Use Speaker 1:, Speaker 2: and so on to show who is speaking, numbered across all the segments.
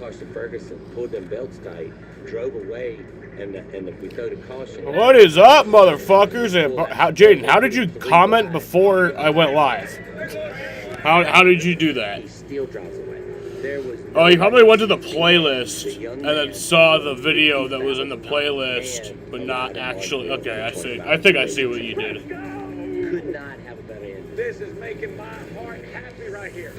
Speaker 1: Carson Ferguson pulled them belts tight, drove away, and we throw the caution.
Speaker 2: What is up, motherfuckers? Jaden, how did you comment before I went live? How did you do that?
Speaker 1: He still drives away. There was
Speaker 2: Oh, you probably went to the playlist and then saw the video that was in the playlist, but not actually. Okay, I see. I think I see what you did.
Speaker 1: Could not have a better end.
Speaker 3: This is making my heart happy right here.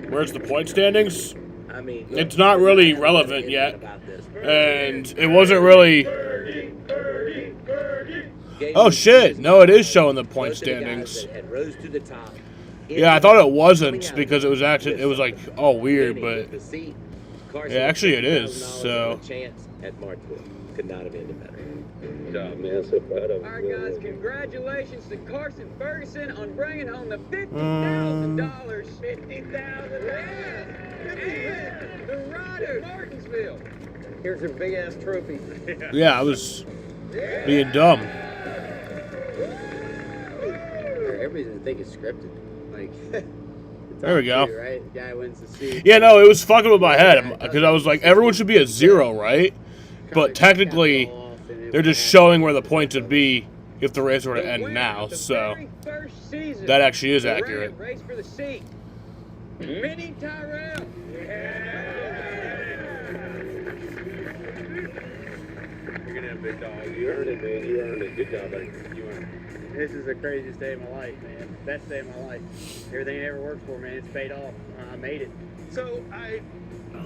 Speaker 2: Where's the point standings?
Speaker 1: I mean,
Speaker 2: It's not really relevant yet, and it wasn't really. Oh shit! No, it is showing the point standings. Yeah, I thought it wasn't because it was actually it was like all weird, but yeah, actually it is. So.
Speaker 1: Could not have ended better.
Speaker 4: Good job, man. So proud of you.
Speaker 3: All right, guys, congratulations to Carson Ferguson on bringing home the $50,000. $50,000. And the rider, Martinsville. Here's your big-ass trophy.
Speaker 2: Yeah, I was being dumb.
Speaker 5: Everybody's gonna think it's scripted. Like,
Speaker 2: There we go.
Speaker 5: right? The guy wins the suit.
Speaker 2: Yeah, no, it was fucking with my head because I was like, everyone should be at 0, right? But technically, they're just showing where the points would be if the race were to end now. So that actually is accurate.
Speaker 3: Race for the seat. Mini Tyrell.
Speaker 4: You're gonna have a big dog. You earned it, man. You earned it. Good job, buddy. You earned it.
Speaker 5: This is the craziest day of my life, man. Best day of my life. Everything I ever worked for, man, it's paid off. I made it.
Speaker 3: So I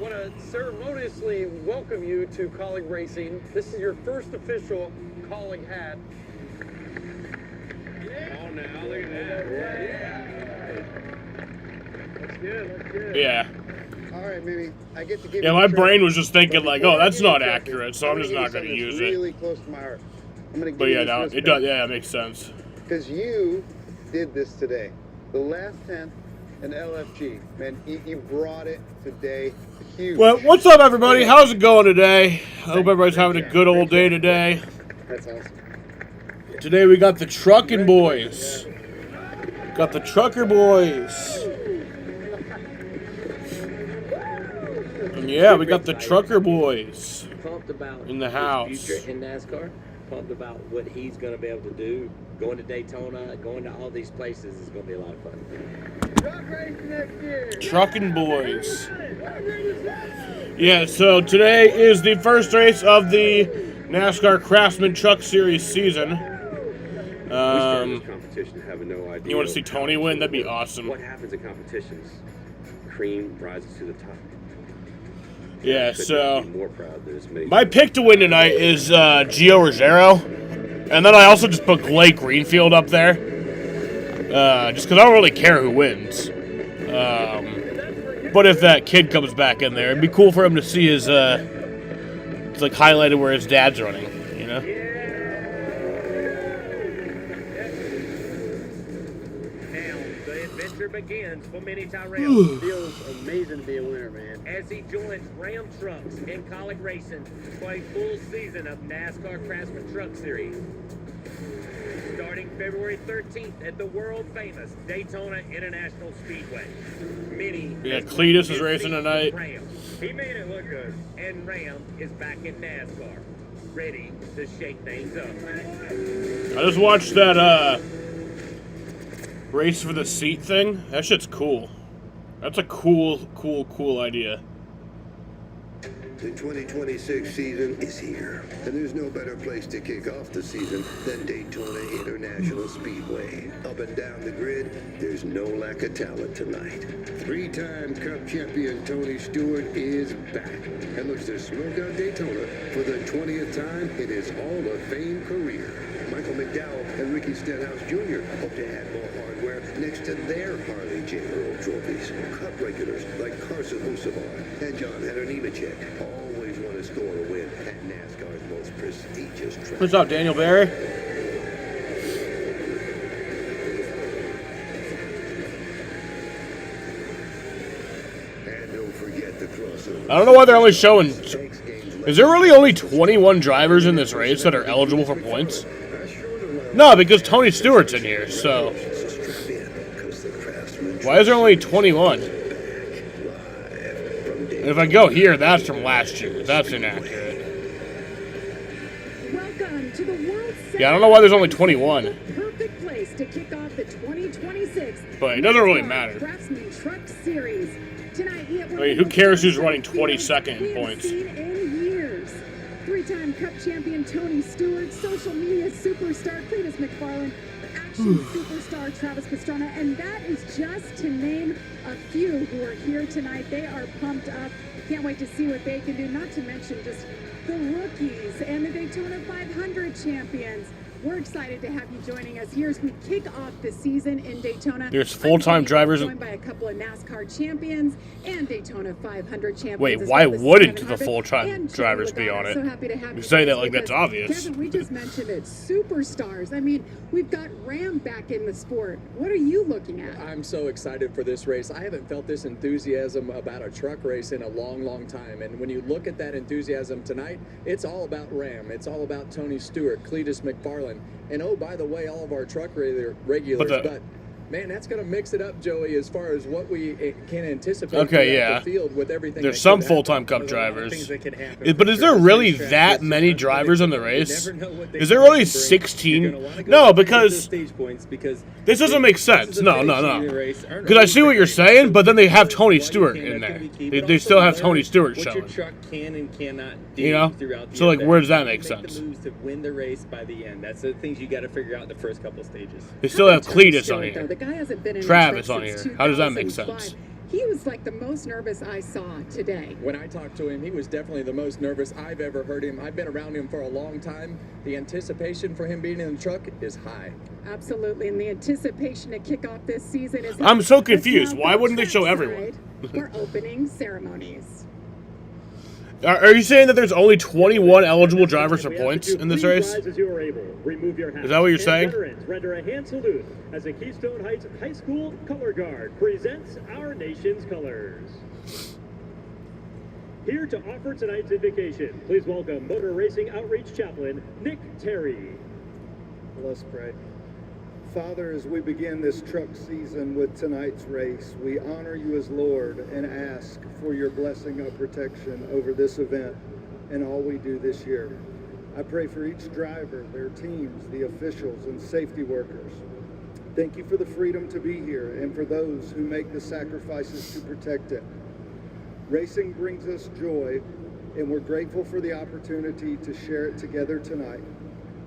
Speaker 3: want to ceremoniously welcome you to Colleague Racing. This is your first official Colleague hat.
Speaker 4: Oh, now look at that.
Speaker 5: That's good. That's good.
Speaker 2: Yeah.
Speaker 5: All right, maybe I get to give
Speaker 2: Yeah,
Speaker 5: you
Speaker 2: my
Speaker 5: the
Speaker 2: brain
Speaker 5: trophy.
Speaker 2: was just thinking like, oh, that's not
Speaker 5: Trophy.
Speaker 2: accurate, so I'm just not going to
Speaker 5: give you
Speaker 2: use
Speaker 5: something
Speaker 2: it.
Speaker 5: really close to my heart. I'm gonna give
Speaker 2: But
Speaker 5: you
Speaker 2: yeah,
Speaker 5: this
Speaker 2: no, it
Speaker 5: respect.
Speaker 2: does. Yeah, it makes sense.
Speaker 5: Because you did this today. The last 10th and LFG. Man, you brought it today. Huge.
Speaker 2: Well, what's up, everybody? How's it going today? I hope everybody's having a good old day today.
Speaker 5: That's awesome.
Speaker 2: Today we got the trucking boys. Got the trucker boys. And yeah, we got the trucker boys
Speaker 1: Pumped about
Speaker 2: in the
Speaker 1: his
Speaker 2: house.
Speaker 1: future in NASCAR. Pumped about what he's going to be able to do. Going to Daytona, going to all these places is going to be a lot of fun.
Speaker 3: Truck race next year.
Speaker 2: Trucking boys. Yeah, so today is the first race of the NASCAR Craftsman Truck Series season.
Speaker 4: We started this competition having no idea.
Speaker 2: You want to see Tony win? That'd be awesome.
Speaker 4: What happens in competitions? Cream rises to the top.
Speaker 2: Yeah,
Speaker 4: Could
Speaker 2: so
Speaker 4: not be more proud that it's me.
Speaker 2: my pick to win tonight is Gio Ruggiero. And then I also just put Blake Greenfield up there. Just because I don't really care who wins. But if that kid comes back in there, it'd be cool for him to see his, it's like highlighted where his dad's running, you know?
Speaker 3: Now, the adventure begins for Mini Tyrell.
Speaker 5: Feels amazing to be a winner, man.
Speaker 3: As he joins Ram Trucks and Colleague Racing for a full season of NASCAR Craftsman Truck Series. Starting February 13th at the world-famous Daytona International Speedway. Mini
Speaker 2: Yeah, Cletus is racing tonight.
Speaker 3: Ram. He made it look good. And Ram is back in NASCAR, ready to shake things up.
Speaker 2: I just watched that, race for the seat thing. That shit's cool. That's a cool idea.
Speaker 6: The 2026 season is here, and there's no better place to kick off the season than Daytona International Speedway. Up and down the grid, there's no lack of talent tonight. Three-time Cup champion Tony Stewart is back and looks to smoke out Daytona for the 20th time in his Hall of Fame career. Michael McDowell and Ricky Stenhouse Jr. hope to add more hardware next to their Harley J. Earl trophies. Cup regulars like Carson Hocevar and John Henner Nemechek always want to score a win at NASCAR's most prestigious track.
Speaker 2: What's up, Daniel Barry? I don't know why they're only showing. Is there really only 21 drivers in this race that are eligible for points? No, because Tony Stewart's in here, so. Why is there only 21? And if I go here, that's from last year. That's inaccurate.
Speaker 7: Welcome to the World
Speaker 2: Yeah, I don't know why there's only 21.
Speaker 7: Perfect place to kick off the 2026.
Speaker 2: But it doesn't really matter.
Speaker 7: Craftsman Truck Series. Tonight,
Speaker 2: I mean, who cares who's running 22nd in points?
Speaker 7: In years. Three-time Cup champion Tony Stewart, social media superstar Cletus McFarland, action superstar Travis Pastrana, and that is just to name a few who are here tonight. They are pumped up. Can't wait to see what they can do, not to mention just the rookies and the Daytona 500 champions. We're excited to have you joining us here as we kick off the season in Daytona.
Speaker 2: There's full-time drivers.
Speaker 7: Joined by a couple of NASCAR champions and Daytona 500 champions.
Speaker 2: Wait, why wouldn't the full-time drivers be on it?
Speaker 7: So happy to have
Speaker 2: You say that like that's obvious.
Speaker 7: Kevin, we just mentioned it. Superstars. I mean, we've got Ram back in the sport. What are you looking at?
Speaker 8: I'm so excited for this race. I haven't felt this enthusiasm about a truck race in a long, long time. And when you look at that enthusiasm tonight, it's all about Ram. It's all about Tony Stewart, Cletus McFarland. And oh, by the way, all of our truck regulars. But man, that's going to mix it up, Joey, as far as what we can anticipate.
Speaker 2: Okay, yeah.
Speaker 8: The field with everything.
Speaker 2: There's some full-time Cup drivers. But is there really that many drivers in the race? Is there really 16? No, because this doesn't make sense. No. Because I see what you're saying, but then they have Tony Stewart in there. They still have Tony Stewart showing.
Speaker 1: What your truck can and cannot do,
Speaker 2: you know?
Speaker 1: Throughout the
Speaker 2: So, like,
Speaker 1: event.
Speaker 2: where does that make sense?
Speaker 1: The moves to win the race by the end. That's the things you got to figure out in the first couple stages.
Speaker 2: They still have Cletus on here.
Speaker 7: The guy hasn't been in
Speaker 2: Travis
Speaker 7: a
Speaker 2: on
Speaker 7: truck
Speaker 2: here.
Speaker 7: since
Speaker 2: How does that make
Speaker 7: 2005.
Speaker 2: sense?
Speaker 7: He was like the most nervous I saw today.
Speaker 8: When I talked to him, he was definitely the most nervous I've ever heard him. I've been around him for a long time. The anticipation for him being in the truck is high.
Speaker 7: Absolutely, and the anticipation to kick off this season is.
Speaker 2: I'm so confused. Why wouldn't they show everyone?
Speaker 7: For opening ceremonies.
Speaker 2: Are you saying that there's only 21 eligible drivers for points in this race? Is that what you're saying?
Speaker 3: Veterans render a hand salute as the Keystone Heights High School Color Guard presents our nation's colors. Here to offer tonight's invocation, please welcome Motor Racing Outreach Chaplain Nick Terry.
Speaker 5: Let's pray. Father, as we begin this truck season with tonight's race, we honor you as Lord and ask for your blessing of protection over this event and all we do this year. I pray for each driver, their teams, the officials, and safety workers. Thank you for the freedom to be here and for those who make the sacrifices to protect it. Racing brings us joy, and we're grateful for the opportunity to share it together tonight.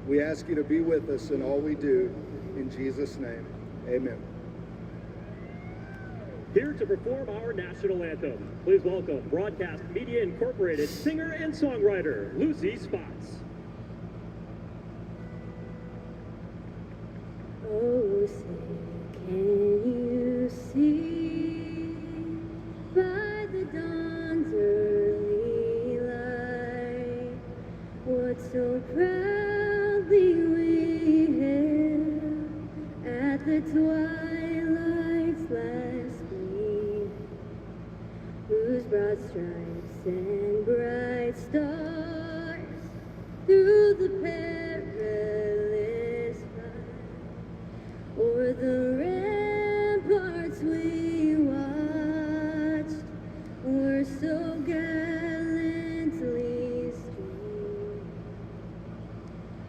Speaker 5: We ask you to be with us in all we do. In Jesus' name, amen.
Speaker 3: Here to perform our national anthem, please welcome Broadcast Media Incorporated singer and songwriter Lucy Spots.
Speaker 9: Oh, say, can you see by the dawn's early light what so proudly we hailed at the twilight's last gleam, whose broad stripes and bright stars through the perilous fight o'er the ramparts we watched were so gallantly streamed,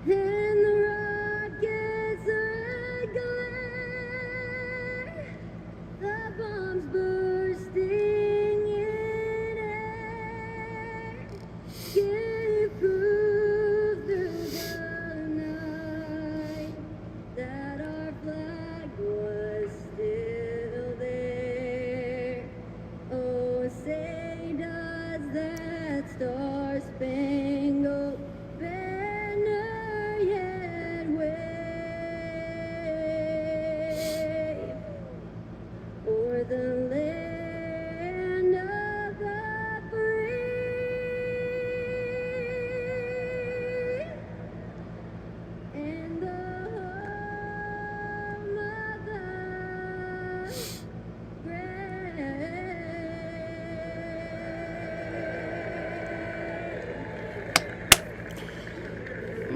Speaker 9: and the rockets red glare, the bombs bursting in air,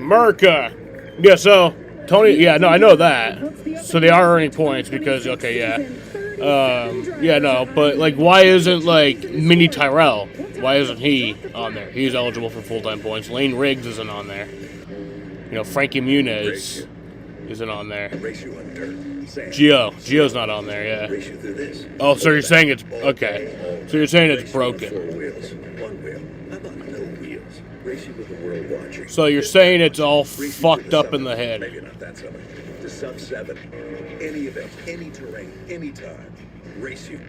Speaker 2: America. Yeah, so Tony. Yeah, no, I know that. So they are earning points because okay, yeah. Yeah, no, but like, why isn't like Mini Tyrell? Why isn't he on there? He's eligible for full-time points. Lane Riggs isn't on there. You know, Frankie Muniz isn't on there. Gio's not on there. Yeah. Oh, so you're saying it's okay? So you're saying it's broken? So you're saying it's all fucked up in the head?
Speaker 10: Maybe not that summer. To sub 7, any event, any terrain, any time. Race you.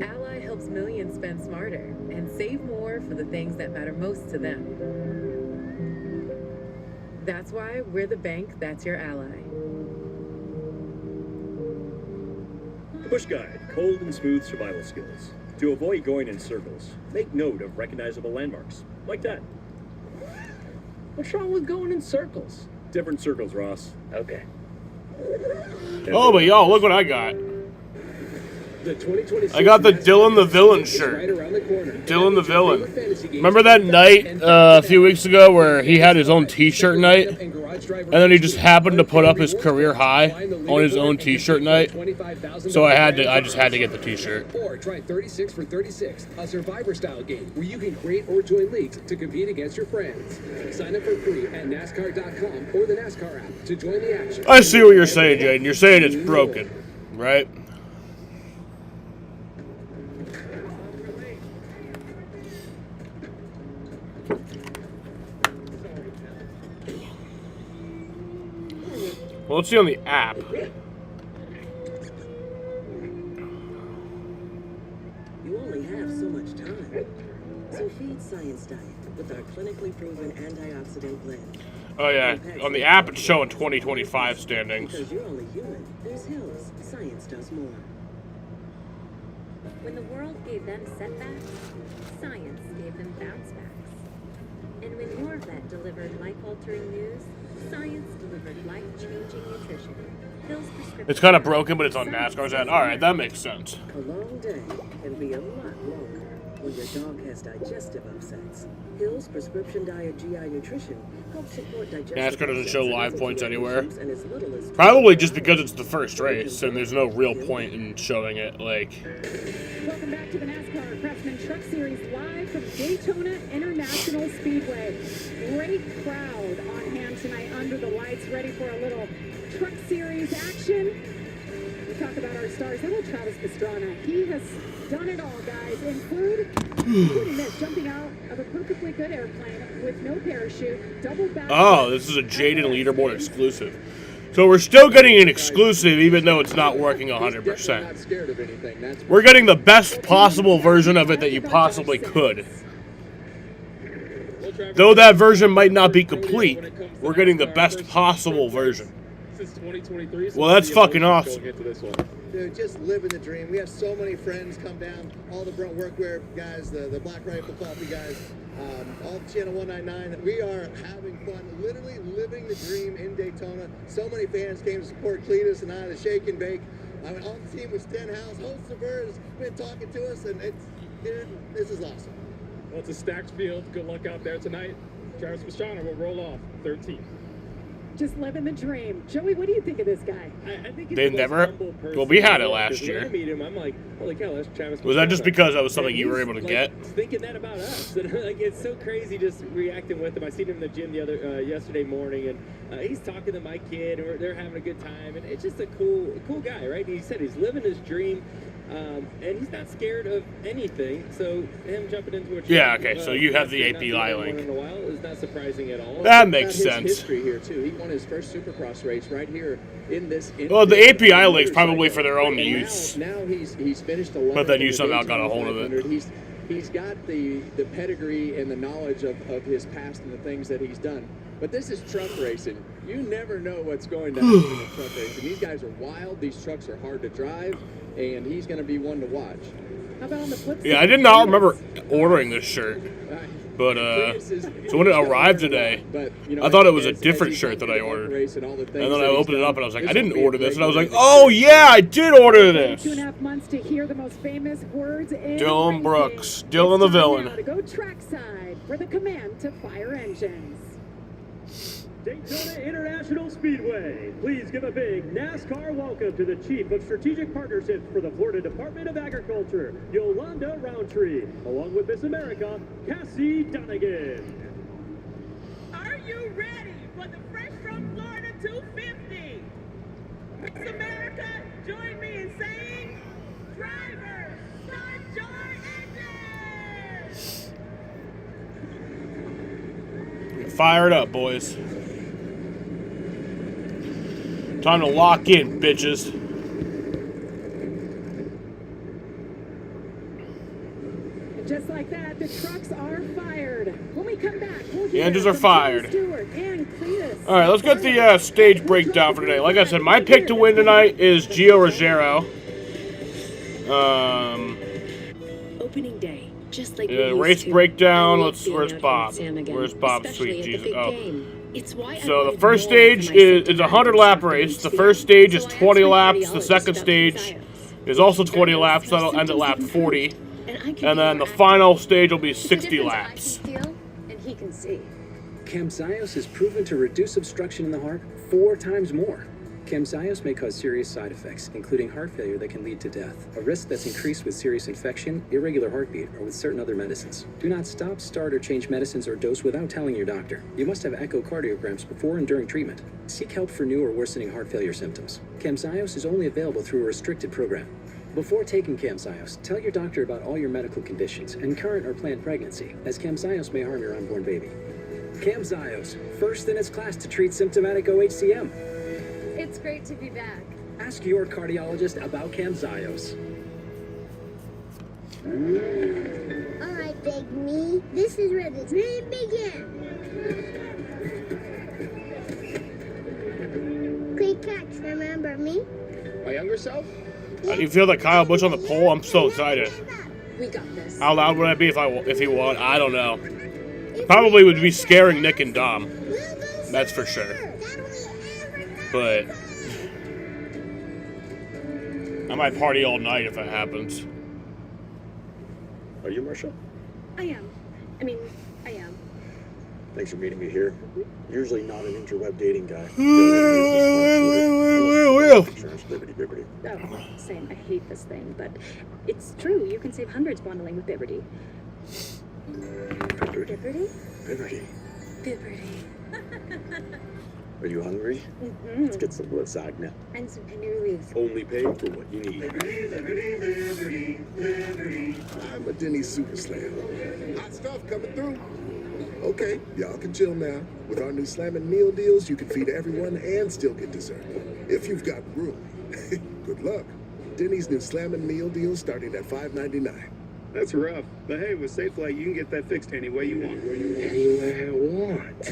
Speaker 11: Ally helps millions spend smarter and save more for the things that matter most to them. That's why we're the bank that's your ally.
Speaker 12: Bush Guide, cold and smooth survival skills. To avoid going in circles, make note of recognizable landmarks, like that.
Speaker 3: What's wrong with going in circles?
Speaker 12: Different circles, Ross.
Speaker 3: Okay.
Speaker 2: Oh, but y'all, look what I got.
Speaker 3: The 2026
Speaker 2: I got the Dylan the Villain shirt.
Speaker 3: right around the corner.
Speaker 2: Dylan the Villain. Remember that night a few weeks ago where he had his own T-shirt night, and then he just happened to put up his career high on his own T-shirt night. So I just had to get the T-shirt.
Speaker 3: Or try 36 for 36, a survivor-style game where you can create or join leagues to compete against your friends. Sign up for free at NASCAR.com or the NASCAR app to join the action.
Speaker 2: I see what you're saying, Jaden. You're saying it's broken, right? Well, let's see on the app.
Speaker 13: You only have so much time. So feed Science Diet with our clinically proven antioxidant blend.
Speaker 2: Oh yeah, on the app it's showing 2025 standings.
Speaker 13: Because you're only human. There's Hills. Science does more.
Speaker 9: When the world gave them setbacks, science gave them bounce backs. And when your vet delivered life-altering news, science delivered life-changing nutrition. Hill's prescription.
Speaker 2: It's kind of broken, but it's on NASCAR's ad. All right, that makes sense.
Speaker 13: A long day can be a lot longer when your dog has digestive upsets. Hill's prescription diet GI nutrition helps support digestive.
Speaker 2: NASCAR doesn't show live points anywhere.
Speaker 13: And as little as
Speaker 2: Probably just because it's the first race, and there's no real point in showing it. Like,
Speaker 7: Welcome back to the NASCAR Craftsman Truck Series live from Daytona International Speedway. Great crowd on hand tonight under the lights, ready for a little Truck Series action. We talk about our stars. Little Travis Pastrana. He has done it all, guys, including this, jumping out of a perfectly good airplane with no parachute, double back.
Speaker 2: oh, this is a Jaden leaderboard exclusive. So we're still getting an exclusive, even though it's not working 100%. We're getting the best possible version of it that you possibly could. Though that version might not be complete, we're getting the best possible version. Well, that's fucking awesome.
Speaker 14: Dude, just living the dream. We have so many friends come down, all the Brunt Workwear guys, the Black Rifle Coffee guys, all Channel 199. We are having fun, literally living the dream in Daytona. So many fans came to support Cletus and I, the Shake and Bake. I mean, all the team with Stenhouse, Holstenberg has been talking to us, and it's, dude, this is awesome.
Speaker 4: Well, it's a stacked field. Good luck out there tonight. Travis Pastrana will roll off 13th.
Speaker 7: Just living the dream. Joey, what do you think of this guy?
Speaker 3: I think he's
Speaker 2: They
Speaker 3: the most
Speaker 2: never.
Speaker 3: humble person
Speaker 2: Well, we had
Speaker 3: in
Speaker 2: it
Speaker 3: the world,
Speaker 2: last
Speaker 3: 'cause when
Speaker 2: year.
Speaker 3: I meet him, I'm like, holy cow, that's Travis.
Speaker 2: Was that just
Speaker 3: Pastrana.
Speaker 2: because that was something
Speaker 3: And
Speaker 2: you were
Speaker 3: he's,
Speaker 2: able to
Speaker 3: like,
Speaker 2: get?
Speaker 3: Thinking that about us, and like it's so crazy just reacting with him. I seen him in the gym the other yesterday morning, and he's talking to my kid, and they're having a good time, and it's just a cool guy, right? And he said he's living his dream. And he's not scared of anything, so him jumping into a truck,
Speaker 2: Yeah, okay, so you have the API link.
Speaker 3: in a while is not surprising at all.
Speaker 2: That makes
Speaker 8: His
Speaker 2: sense.
Speaker 8: history here too. He won his first Supercross race right here in this.
Speaker 2: Well, the API link's probably for their own use.
Speaker 8: Now he's finished 11th.
Speaker 2: But then you
Speaker 8: in the
Speaker 2: somehow got a
Speaker 8: Daytona
Speaker 2: hold of it.
Speaker 8: 500. He's got the pedigree and the knowledge of his past and the things that he's done. But this is truck racing. You never know what's going to happen in truck racing. These guys are wild. These trucks are hard to drive, and he's going to be one to watch.
Speaker 7: How about on the flip side?
Speaker 2: Yeah, I did not remember ordering this shirt. But, so when it arrived today, I thought it was a different shirt that I ordered. And then I opened it up and I was like, I didn't order this. And I was like, oh yeah, I did order this.
Speaker 7: 2.5 months to hear the most famous words in
Speaker 2: Dylan
Speaker 7: racing.
Speaker 2: Brooks, Dylan the
Speaker 7: It's time
Speaker 2: villain.
Speaker 7: now to go trackside for the command to fire engines.
Speaker 12: Daytona International Speedway. Please give a big NASCAR welcome to the Chief of Strategic Partnerships for the Florida Department of Agriculture, Yolanda Roundtree, along with Miss America, Cassie Donegan.
Speaker 15: Are you ready for the Fresh from Florida 250? Miss America, join me in saying, driver, start your engine!
Speaker 2: Fire it up, boys. Time to lock in, bitches.
Speaker 7: And just like that, the trucks are fired. When we come back, we'll
Speaker 2: The engines are fired.
Speaker 7: Stewart and Cletus.
Speaker 2: All right, let's get the stage breakdown for today. Like I said, my pick to win tonight is Gio Ruggiero.
Speaker 16: Opening day, just like
Speaker 2: Race breakdown. Where's Bob? Where's Bob? Sweet Jesus. Oh. So the first stage is a 100-lap race. The first stage is 20 laps. The second stage is also 20 laps. That'll end at lap 40. And then the final stage will be 60 laps.
Speaker 17: And he can see.
Speaker 18: Camzyos is proven to reduce obstruction in the heart 4 times more. Camzyos may cause serious side effects, including heart failure that can lead to death, a risk that's increased with serious infection, irregular heartbeat, or with certain other medicines. Do not stop, start, or change medicines or dose without telling your doctor. You must have echocardiograms before and during treatment. Seek help for new or worsening heart failure symptoms. Camzyos is only available through a restricted program. Before taking Camzyos, tell your doctor about all your medical conditions and current or planned pregnancy, as Camzyos may harm your unborn baby. Camzyos, first in its class to treat symptomatic OHCM.
Speaker 17: It's great to be back.
Speaker 18: Ask your cardiologist about Camzyos.
Speaker 19: All right, Big Me. This is where the dream begins. Quick catch, remember me?
Speaker 14: My younger self?
Speaker 2: How do you feel that Kyle Busch on the pole? I'm so excited.
Speaker 17: We got this.
Speaker 2: How loud would I be if he won? I don't know. Probably would be scaring Nick and Dom. That's for sure. But I might party all night if it happens.
Speaker 12: Are you Marshall?
Speaker 17: I am. I am.
Speaker 12: Thanks for meeting me here. Usually not an interweb dating guy. Liberty.
Speaker 17: Oh, same. I hate this thing, but it's true. You can save hundreds bundling with Liberty. Liberty? Liberty.
Speaker 12: Are you hungry?
Speaker 17: Mm-hmm.
Speaker 12: Let's get some lasagna.
Speaker 17: And some cannolis.
Speaker 12: Only pay for what you need.
Speaker 10: I'm a Denny's Super Slam. Hot stuff coming through. Okay, y'all can chill now. With our new Slammin' meal deals, you can feed everyone and still get dessert. If you've got room. Good luck. Denny's new Slammin' meal deal starting at $5.99.
Speaker 4: That's rough. But hey, with SafeLight, you can get that fixed any way you want.
Speaker 12: Anywhere I want.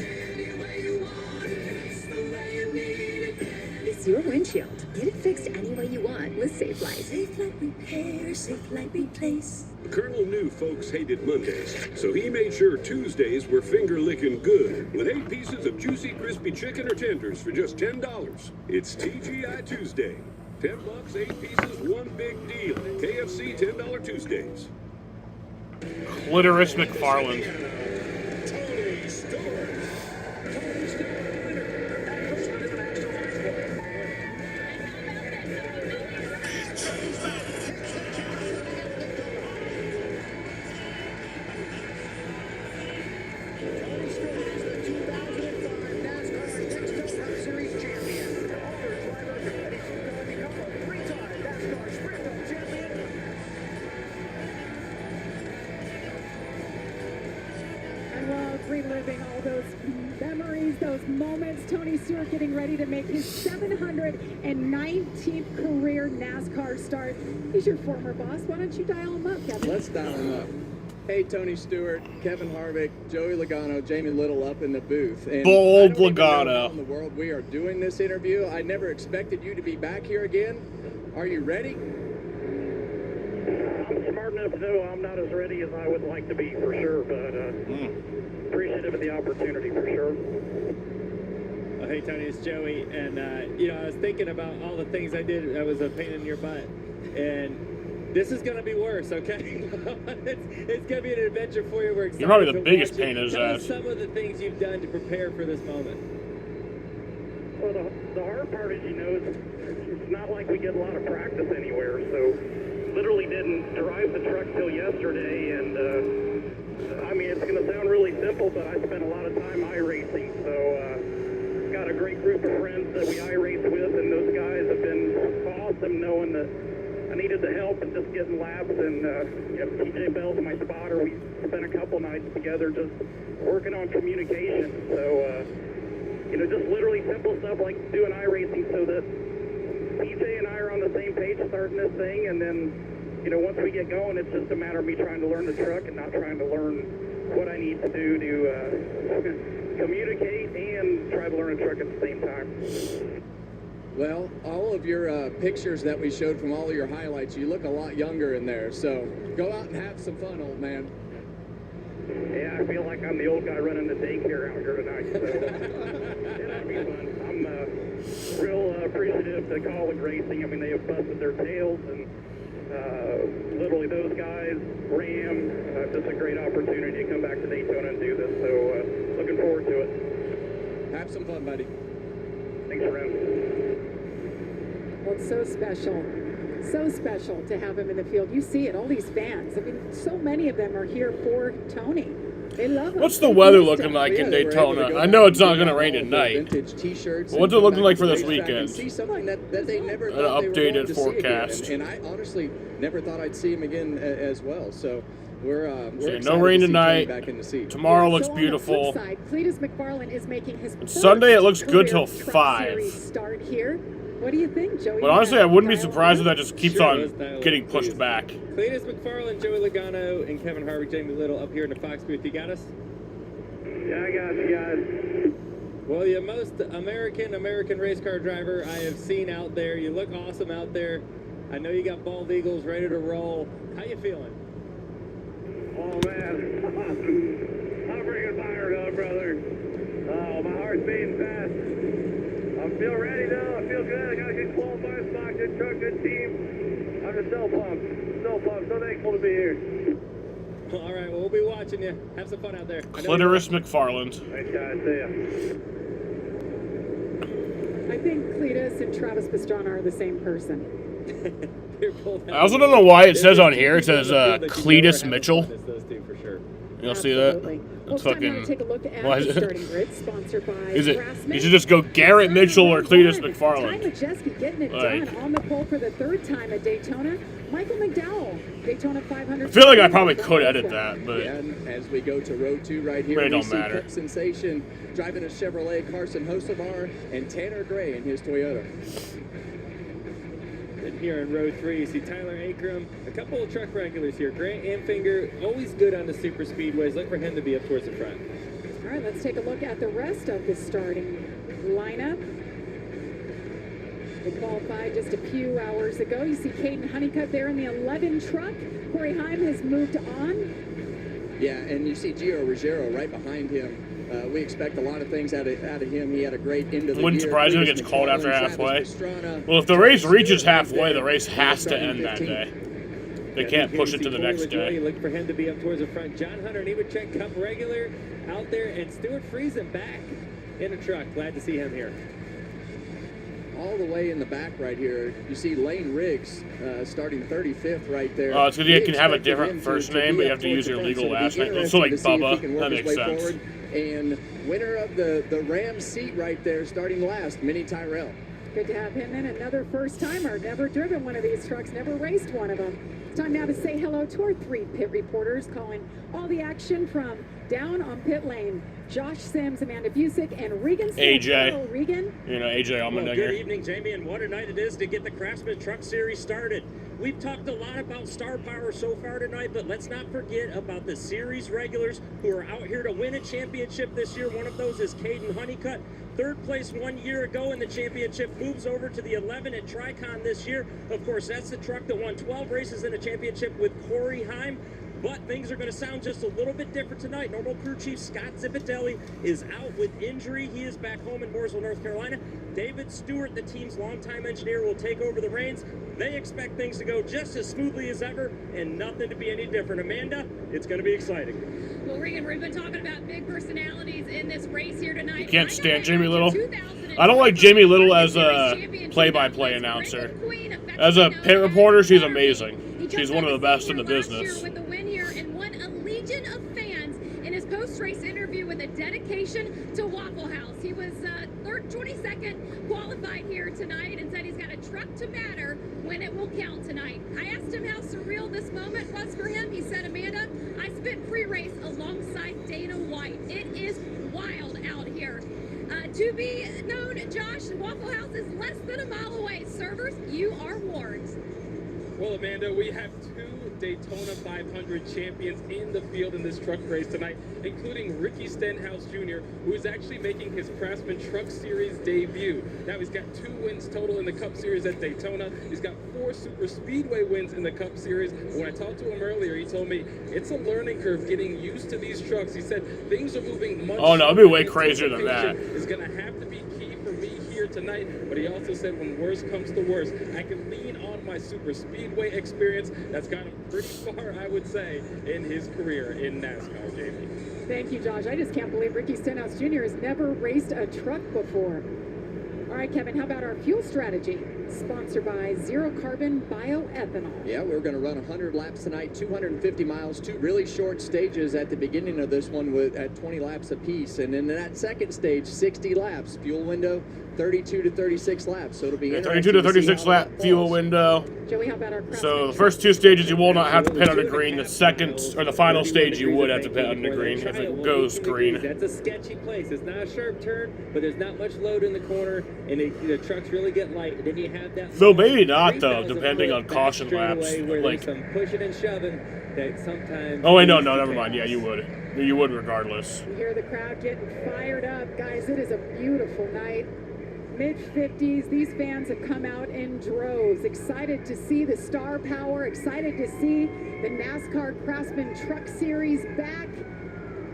Speaker 17: It's your windshield. Get it fixed any way you want with SafeLight.
Speaker 15: SafeLight Repair, SafeLight Replace.
Speaker 20: Colonel knew folks hated Mondays, so he made sure Tuesdays were finger-licking good with 8 pieces of juicy, crispy chicken or tenders for just $10. It's TGI Tuesday. $10, 8 pieces, one big deal. KFC $10 Tuesdays.
Speaker 2: Clitoris McFarland.
Speaker 7: Reliving all those memories, those moments. Tony Stewart getting ready to make his 719th career NASCAR start. He's your former boss. Why don't you dial him up, Kevin?
Speaker 8: Let's dial him up. Hey, Tony Stewart, Kevin Harvick, Joey Logano, Jamie Little up in the booth. And
Speaker 2: Bold
Speaker 8: I don't even know
Speaker 2: Logano.
Speaker 8: how in the world we are doing this interview. I never expected you to be back here again. Are you ready?
Speaker 12: I'm smart enough to know I'm not as ready as I would like to be, for sure, but appreciative of the opportunity, for sure.
Speaker 3: Hey, Tony, it's Joey. And, I was thinking about all the things I did. I was a pain in your butt. And this is going to be worse, okay? it's going to be an adventure for you. We're excited.
Speaker 2: You're probably the
Speaker 3: to
Speaker 2: biggest
Speaker 3: watch it.
Speaker 2: pain in his
Speaker 3: Tell us
Speaker 2: ass.
Speaker 3: some of the things you've done to prepare for this moment.
Speaker 12: Well, the hard part is, it's not like we get a lot of practice anywhere, so literally didn't drive the truck till yesterday, and it's going to sound really simple, but I spent a lot of time iRacing, so got a great group of friends that we iRace with, and those guys have been awesome, knowing that I needed the help and just getting laps, and TJ Bell's my spotter. We spent a couple nights together just working on communication, so just literally simple stuff like doing iRacing so that TJ and I are on the same page starting this thing, and then once we get going, it's just a matter of me trying to learn the truck and not trying to learn what I need to do to communicate and try to learn a truck at the same time.
Speaker 8: Well, all of your pictures that we showed from all of your highlights, you look a lot younger in there. So go out and have some fun, old man.
Speaker 12: Yeah, I feel like I'm the old guy running the daycare out here tonight. So it'll be fun. I'm real appreciative to College Racing. I mean, they have busted their tails, and literally those guys, Ram, just a great opportunity to come back to Daytona and do this. So looking forward to it.
Speaker 8: Have some fun, buddy.
Speaker 12: Thanks, Ram.
Speaker 7: Well, it's so special to have him in the field. You see it, all these fans. I mean, so many of them are here for Tony. They love him.
Speaker 2: What's the weather looking like in Daytona? I know it's not going to rain tonight. But what's it looking like for this weekend?
Speaker 8: See something that they never
Speaker 2: An
Speaker 8: thought they were going
Speaker 2: updated
Speaker 8: to
Speaker 2: forecast.
Speaker 8: see again. And I honestly never thought I'd see him again as well. So we're excited
Speaker 2: no rain
Speaker 8: to see Tony
Speaker 2: tonight.
Speaker 8: back in the seat.
Speaker 2: Tomorrow looks
Speaker 7: So
Speaker 2: beautiful.
Speaker 7: On the flip side, Cletus McFarland is making his
Speaker 2: Sunday it looks good
Speaker 7: career
Speaker 2: till
Speaker 7: Truck
Speaker 2: 5.
Speaker 7: Series start here. What do you think, Joey?
Speaker 2: But honestly, I wouldn't be
Speaker 7: Dial
Speaker 2: surprised if
Speaker 7: up?
Speaker 2: that just keeps on getting pushed back.
Speaker 3: Cletus McFarland, Joey Logano, and Kevin Harvick, Jamie Little up here in the Fox booth. You got us?
Speaker 12: Yeah, I got you guys.
Speaker 3: Well, you're most American race car driver I have seen out there. You look awesome out there. I know you got bald eagles ready to roll. How you feeling?
Speaker 12: Oh, man. I'm freaking fired up, brother. Oh, my heart's beating fast. I feel ready now. I feel good. I got a good qualifying spot, good truck, good team. I'm just so pumped. So thankful to be here.
Speaker 3: All right, well, we'll be watching you. Have some fun out there.
Speaker 2: Clitoris McFarland.
Speaker 12: Thanks, guys. See ya.
Speaker 7: I think Cletus and Travis Pastrana are the same person.
Speaker 2: I also don't know why it says on here, it says Cletus Mitchell.
Speaker 3: Those two for sure.
Speaker 2: You'll see that?
Speaker 7: Well,
Speaker 2: It's
Speaker 7: it's time now
Speaker 2: fucking.
Speaker 7: to take a look at
Speaker 2: Why is
Speaker 7: the
Speaker 2: it?
Speaker 7: starting grid, sponsored by
Speaker 2: Is it?
Speaker 7: Craftsman.
Speaker 2: You should just go Garrett Mitchell or Cletus
Speaker 7: Time
Speaker 2: McFarland.
Speaker 7: Majeski getting it
Speaker 2: Like-
Speaker 7: done on the pole for the third time at Daytona. Michael McDowell, Daytona 500.
Speaker 2: I feel like I probably could edit that, but
Speaker 8: And as we go to row 2 right here,
Speaker 2: Really
Speaker 8: we
Speaker 2: don't
Speaker 8: see
Speaker 2: matter.
Speaker 8: Cup Sensation driving a Chevrolet, Carson Hocevar, and Tanner Gray in his Toyota.
Speaker 3: And here in row 3, you see Tyler Akram, a couple of truck regulars here. Grant Amfinger, always good on the super speedways. Look for him to be up towards the front.
Speaker 7: All right, let's take a look at the rest of the starting lineup. They qualified just a few hours ago. You see Caden Honeycutt there in the 11 truck. Corey Heim has moved on.
Speaker 8: Yeah, and you see Gio Ruggiero right behind him. We expect a lot of things out of him. He had a great end of the
Speaker 2: wouldn't
Speaker 8: year.
Speaker 2: surprise me if it
Speaker 8: Cletus
Speaker 2: gets called after
Speaker 8: McFarland,
Speaker 2: halfway.
Speaker 8: Travis Pastrana,
Speaker 2: Well, if the race reaches
Speaker 8: Stewart
Speaker 2: halfway, the
Speaker 8: there.
Speaker 2: race has to
Speaker 8: Starting
Speaker 2: end that
Speaker 8: 15th.
Speaker 2: day. They can't push it to the next day.
Speaker 3: Look for him to be up towards the front. John Hunter, Nemechek Cup regular out there, and Stuart Friesen back in the truck. Glad to see him here.
Speaker 8: All the way in the back right here, you see Lane Riggs starting 35th right there.
Speaker 2: Oh, it's because you
Speaker 8: We
Speaker 2: can have a
Speaker 8: expected
Speaker 2: different
Speaker 8: him
Speaker 2: first
Speaker 8: to
Speaker 2: name,
Speaker 8: be
Speaker 2: but you
Speaker 8: up
Speaker 2: have to use
Speaker 8: towards
Speaker 2: your
Speaker 8: the front,
Speaker 2: legal
Speaker 8: so
Speaker 2: last
Speaker 8: it'll be
Speaker 2: name. It's like
Speaker 8: interesting to see if he
Speaker 2: Bubba.
Speaker 8: can
Speaker 2: That
Speaker 8: work his
Speaker 2: makes
Speaker 8: way
Speaker 2: sense.
Speaker 8: forward. And winner of the Rams seat right there, starting last, Minnie Tyrell.
Speaker 7: Good to have him in. Another first-timer. Never driven one of these trucks, never raced one of them. It's time now to say hello to our 3 pit reporters calling all the action from down on pit lane. Josh Sims, Amanda Busick, and Regan Smith.
Speaker 2: AJ.
Speaker 7: Hello, Regan.
Speaker 2: You know, AJ
Speaker 3: Well, good
Speaker 2: Allmendinger.
Speaker 3: evening, Jamie, and what a night it is to get the Craftsman Truck Series started. we've talked a lot about star power so far tonight, but let's not forget about the series regulars who are out here to win a championship this year. One of those is Caden Honeycutt. Third place 1 year ago in the championship, moves over to the 11 at Tricon this year. Of course, that's the truck that won 12 races in a championship with Corey Heim. But things are going to sound just a little bit different tonight. Normal crew chief Scott Zippitelli is out with injury. He is back home in Mooresville, North Carolina. David Stewart, the team's longtime engineer, will take over the reins. They expect things to go just as smoothly as ever and nothing to be any different. Amanda, it's going to be exciting.
Speaker 21: Well, Regan, we've been talking about big personalities in this race here tonight.
Speaker 2: You can't stand Jamie Little. I don't like Jamie Little as a play-by-play announcer. As a pit reporter, she's amazing. She's one of the best in the business.
Speaker 21: With the win here and won a legion of fans in his post-race interview with a dedication to Waffle House. He was 22nd qualified here tonight and said he's got a truck to matter when it will count tonight. I asked him how surreal this moment was for him. He said, Amanda, I spent pre-race alongside Dana White. It is wild out here. To be known, Josh, Waffle House is less than a mile away. Servers, you are warned.
Speaker 4: Well, Amanda, we have 2 Daytona 500 champions in the field in this truck race tonight, including Ricky Stenhouse Jr., who is actually making his Craftsman Truck Series debut. Now, he's got 2 wins total in the Cup Series at Daytona. He's got 4 Super Speedway wins in the Cup Series. When I talked to him earlier, he told me it's a learning curve getting used to these trucks. He said things are moving much.
Speaker 2: Oh, no, it'd be way crazier than that.
Speaker 4: It's going to have to be key for me here tonight, but he also said when worst comes to worst, I can lean on my Super Speedway experience. That's got him pretty far, I would say, in his career in NASCAR, Jamie.
Speaker 7: Thank you, Josh. I just can't believe Ricky Stenhouse Jr. has never raced a truck before. All right, Kevin, how about our fuel strategy? Sponsored by Zero Carbon Bioethanol.
Speaker 8: Yeah, we're going to run 100 laps tonight, 250 miles, 2 really short stages at the beginning of this one at 20 laps apiece. And in that second stage, 60 laps. Fuel window, 32 to 36 laps. So it'll be
Speaker 2: 32 to 36 lap fuel window.
Speaker 7: Joey, how about our
Speaker 2: So the first 2 stages you will not have to pit under green. The second or the final stage you would have to pit under green if it goes green.
Speaker 1: That's a sketchy place. It's not a sharp turn, but there's not much load in the corner, and the trucks really get light. And then you have that.
Speaker 2: So maybe not though, depending on caution laps. Like
Speaker 1: some pushing and shoving that sometimes.
Speaker 2: Oh wait, no, never mind. Yeah, you would. You would regardless.
Speaker 7: You hear the crowd getting fired up, guys. It is a beautiful night. Mid-50s, these fans have come out in droves, excited to see the star power, excited to see the NASCAR Craftsman Truck Series back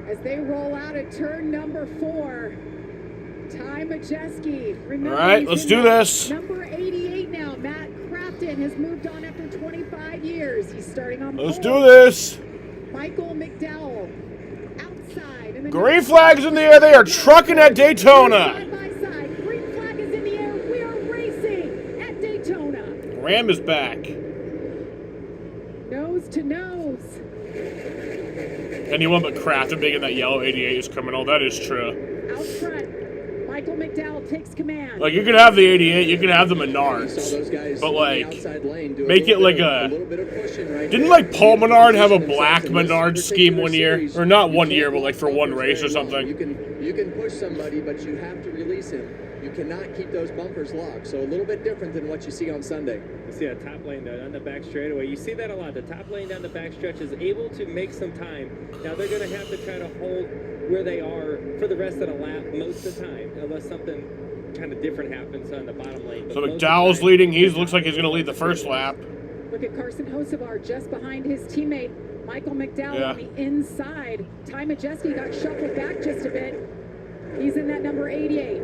Speaker 7: as they roll out at turn number 4. Ty Majeski. Remember,
Speaker 2: all right, let's do this.
Speaker 7: Number 88 now. Matt Crafton has moved on after 25 years. He's starting on
Speaker 2: Let's do this.
Speaker 7: Michael McDowell outside. And
Speaker 2: Green flags in the air. They are trucking at Daytona. Ram is back.
Speaker 7: Nose to nose.
Speaker 2: Anyone but Crafton making that yellow 88 is criminal. That is true.
Speaker 7: Out front, Michael McDowell takes command.
Speaker 2: Like, you can have the 88, you can have the Menards, but, like, make it like a... Didn't, like, Paul Menard have a black Menard scheme one year? Or not 1 year, but, like, for one race or something?
Speaker 8: You can push somebody, but you have to release him. You cannot keep those bumpers locked. So a little bit different than what you see on Sunday.
Speaker 1: You see a top lane on the back straightaway. You see that a lot. The top lane down the back stretch is able to make some time. Now they're going to have to try to hold where they are for the rest of the lap most of the time, unless something kind of different happens on the bottom lane.
Speaker 2: So McDowell's leading. He looks like he's going to lead the first lap.
Speaker 7: Look at Carson Hocevar just behind his teammate Michael McDowell on the inside. Ty Majeski got shuffled back just a bit. He's in that number 88.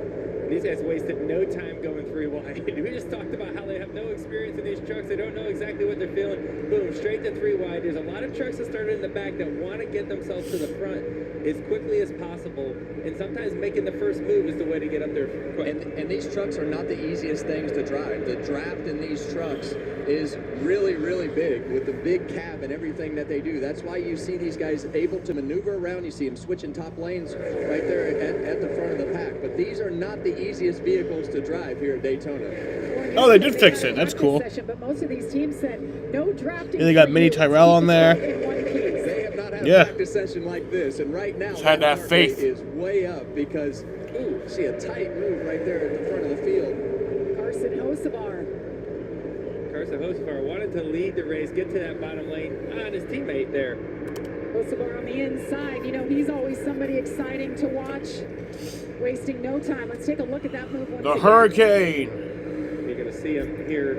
Speaker 1: These guys wasted no time going 3 wide. We just talked about how they have no experience in these trucks. They don't know exactly what they're feeling. Boom, straight to 3 wide. There's a lot of trucks that started in the back that want to get themselves to the front as quickly as possible. And sometimes making the first move is the way to get up there quick.
Speaker 8: And these trucks are not the easiest things to drive. The draft in these trucks is really, really big with the big cab and everything that they do. That's why you see these guys able to maneuver around. You see them switching top lanes right there at the front of the pack. But these are not the easiest vehicles to drive here at Daytona.
Speaker 2: Oh, they did fix it. That's cool.
Speaker 7: But most of these teams said no drafting.
Speaker 2: Yeah, they got Mini Tyrell on there.
Speaker 8: They have not had a practice session like this, and right now
Speaker 2: just had that faith.
Speaker 8: Is way up because see a tight move right there at the front of the field.
Speaker 7: Carson Hocevar.
Speaker 1: so Hocevar wanted to lead the race, get to that bottom lane on his teammate there.
Speaker 7: Hocevar on the inside. You know, he's always somebody exciting to watch. Wasting no time. Let's take a look at that move once
Speaker 2: The
Speaker 7: again.
Speaker 2: Hurricane.
Speaker 1: You're going to see him here.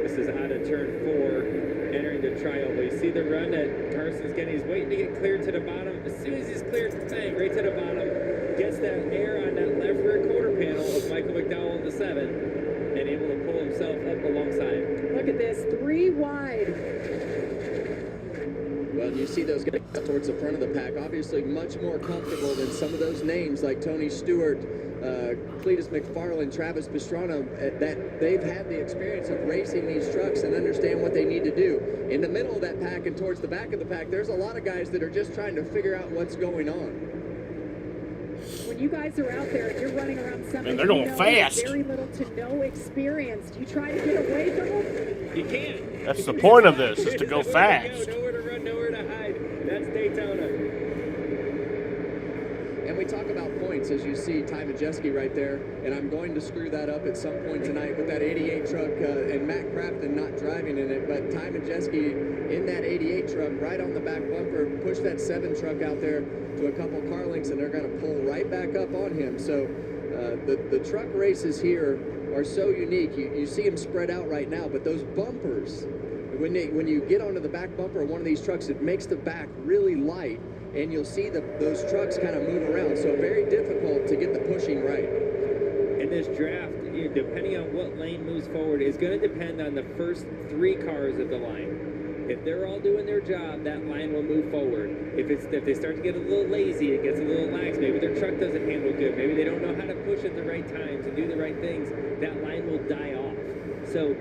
Speaker 1: This is out of turn 4, entering the trioval. You see the run that Carson's getting. He's waiting to get cleared to the bottom. As soon as he's cleared, bang, right to the bottom. Gets that air on that left rear quarter panel of Michael McDowell in the 7, and able to pull himself up alongside.
Speaker 7: Look at this, 3 wide.
Speaker 8: Well, you see those guys towards the front of the pack, obviously much more comfortable than some of those names like Tony Stewart, Cletus McFarland, Travis Pastrana, that they've had the experience of racing these trucks and understand what they need to do. In the middle of that pack and towards the back of the pack, there's a lot of guys that are just trying to figure out what's going on.
Speaker 7: When you guys are out there and you're running around something,
Speaker 2: Man, they're going fast.
Speaker 7: Very little to no experience. Do you try to get away from them?
Speaker 1: You can't.
Speaker 2: That's the point of this, is to go fast.
Speaker 1: Nowhere to run, nowhere to hide. That's Daytona.
Speaker 8: And we talk about points, as you see Ty Majeski right there, and I'm going to screw that up at some point tonight with that 88 truck and Matt Crafton not driving in it, but Ty Majeski in that 88 truck right on the back bumper, push that 7 truck out there to a couple car lengths, and they're going to pull right back up on him. So the truck races here are so unique. You see them spread out right now, but those bumpers, when you get onto the back bumper of one of these trucks, it makes the back really light, and you'll see those trucks kind of move around. So very difficult to get the pushing right.
Speaker 1: In this draft, depending on what lane moves forward, is going to depend on the first 3 cars of the line. If they're all doing their job, that line will move forward. If they start to get a little lazy, it gets a little lax, maybe their truck doesn't handle good, maybe they don't know how to push at the right times and do the right things, that line will die off. So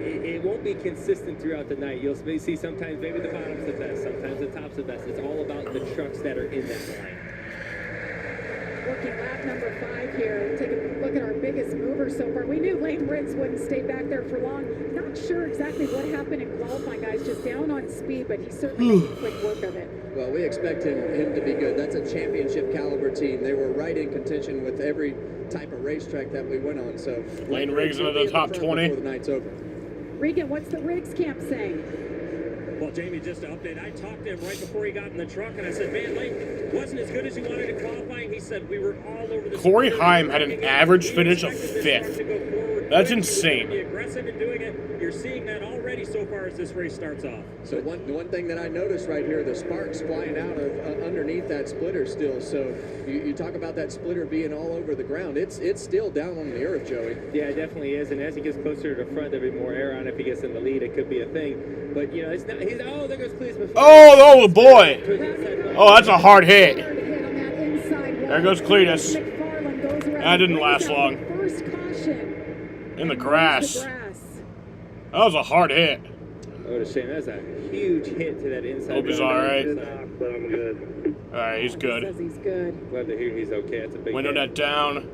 Speaker 1: it won't be consistent throughout the night. You'll see sometimes maybe the bottom's the best, sometimes the top's the best. It's all about the trucks that are in that line.
Speaker 7: Working lap number 5 here. Take a look at our biggest mover so far. We knew Lane Riggs wouldn't stay back there for long. Not sure exactly what happened in qualifying, guys. Just down on speed, but he certainly made quick work of it.
Speaker 8: Well, we expect him to be good. That's a championship caliber team. They were right in contention with every type of racetrack that we went on. So
Speaker 2: Lane Riggs into the top 20.
Speaker 8: Before the night's over.
Speaker 7: Regan, what's the Riggs camp saying?
Speaker 6: Well, Jamie, just to update, I talked to him right before he got in the truck, and I said, man, Lane wasn't as good as he wanted to qualifying. He said, we were all over the...
Speaker 2: Corey Heim had an average finish of 5th. That's insane.
Speaker 6: Be aggressive in doing it. You're seeing that already so far as this race starts off.
Speaker 8: So one thing that I noticed right here, the sparks flying out of underneath that splitter still. So you talk about that splitter being all over the ground. It's still down on the earth, Joey.
Speaker 1: Yeah, it definitely is. And as he gets closer to the front, there'll be more air on. If he gets in the lead, it could be a thing. But, you know, it's not... oh, there goes Cletus.
Speaker 2: Oh, boy. Oh, that's a hard hit. There goes Cletus. That didn't last long. In the grass. That was a hard hit.
Speaker 1: Oh, what a shame. That's a huge hit to that inside.
Speaker 2: Hope he's all right.
Speaker 1: But I'm good.
Speaker 2: All right, he's good.
Speaker 7: Says he's good.
Speaker 1: Glad to hear he's okay. That's a big
Speaker 2: Window
Speaker 1: hit.
Speaker 2: net down.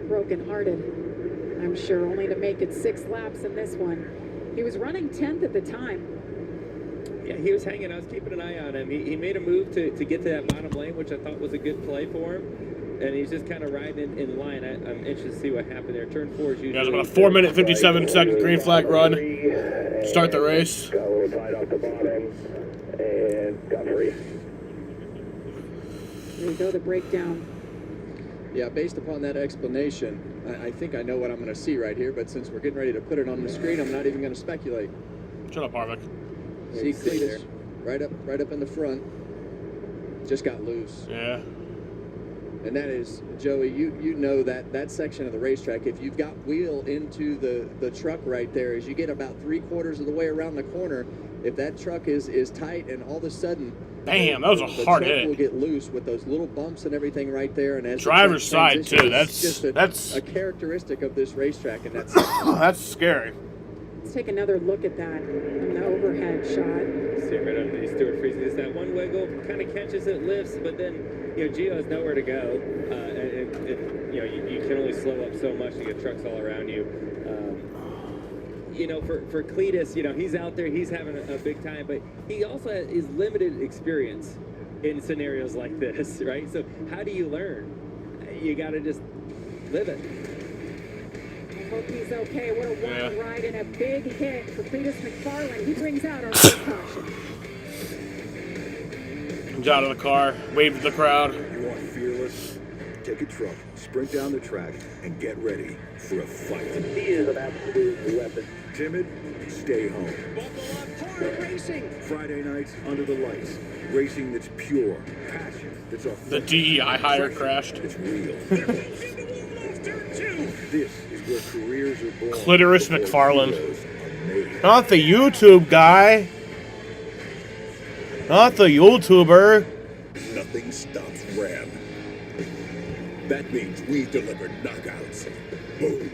Speaker 7: Broken-hearted, I'm sure, only to make it 6 laps in this one. He was running 10th at the time.
Speaker 1: Yeah, he was hanging. I was keeping an eye on him. He made a move to get to that bottom lane, which I thought was a good play for him. And he's just kind of riding in line. I'm interested to see what happened there. Turn 4 is usually...
Speaker 2: Yeah, it was about a 4-minute, 57-second green flag run. Start the race.
Speaker 22: Got a little tight off the bottom and got free.
Speaker 7: There we go, the breakdown.
Speaker 8: Yeah, based upon that explanation, I think I know what I'm going to see right here, but since we're getting ready to put it on the screen, I'm not even going to speculate.
Speaker 2: Shut up, Harvick.
Speaker 8: See Cletus right up in the front. Just got loose.
Speaker 2: Yeah.
Speaker 8: And that is, Joey, you know that section of the racetrack, if you've got wheel into the truck right there, as you get about 3/4 of the way around the corner, if that truck is tight and all of a sudden...
Speaker 2: Bam, that was a hard hit.
Speaker 8: The truck will get loose with those little bumps and everything right there. And as
Speaker 2: driver's side, too.
Speaker 8: That's a characteristic of this racetrack. And that's
Speaker 2: that's scary.
Speaker 7: Let's take another look at that from the overhead shot.
Speaker 1: See right underneath Stuart Freezy. It's that one wiggle, kind of catches it, lifts, but then, you know, Gio has nowhere to go. And you know, you can only slow up so much to get trucks all around you. You know, for Cletus, you know, he's out there, he's having a big time, but he also is limited experience in scenarios like this, right? So how do you learn? You got to just live it.
Speaker 7: Hope he's okay. What a wild ride and a big hit for Cletus McFarland. He brings out our first caution.
Speaker 2: Comes out of the car, waved to the crowd.
Speaker 5: You are fearless. Take a truck, sprint down the track, and get ready for a fight.
Speaker 13: He is an absolute weapon.
Speaker 5: Timid? Stay home.
Speaker 13: Racing.
Speaker 5: Friday nights under the lights. Racing that's pure. Passion that's authentic.
Speaker 2: The DEI hire crashed.
Speaker 5: It's real. This is where careers are born.
Speaker 2: Clitoris McFarland. Not the YouTube guy. Not the YouTuber.
Speaker 10: Nothing stops Ram. That means we deliver knockouts. Boom.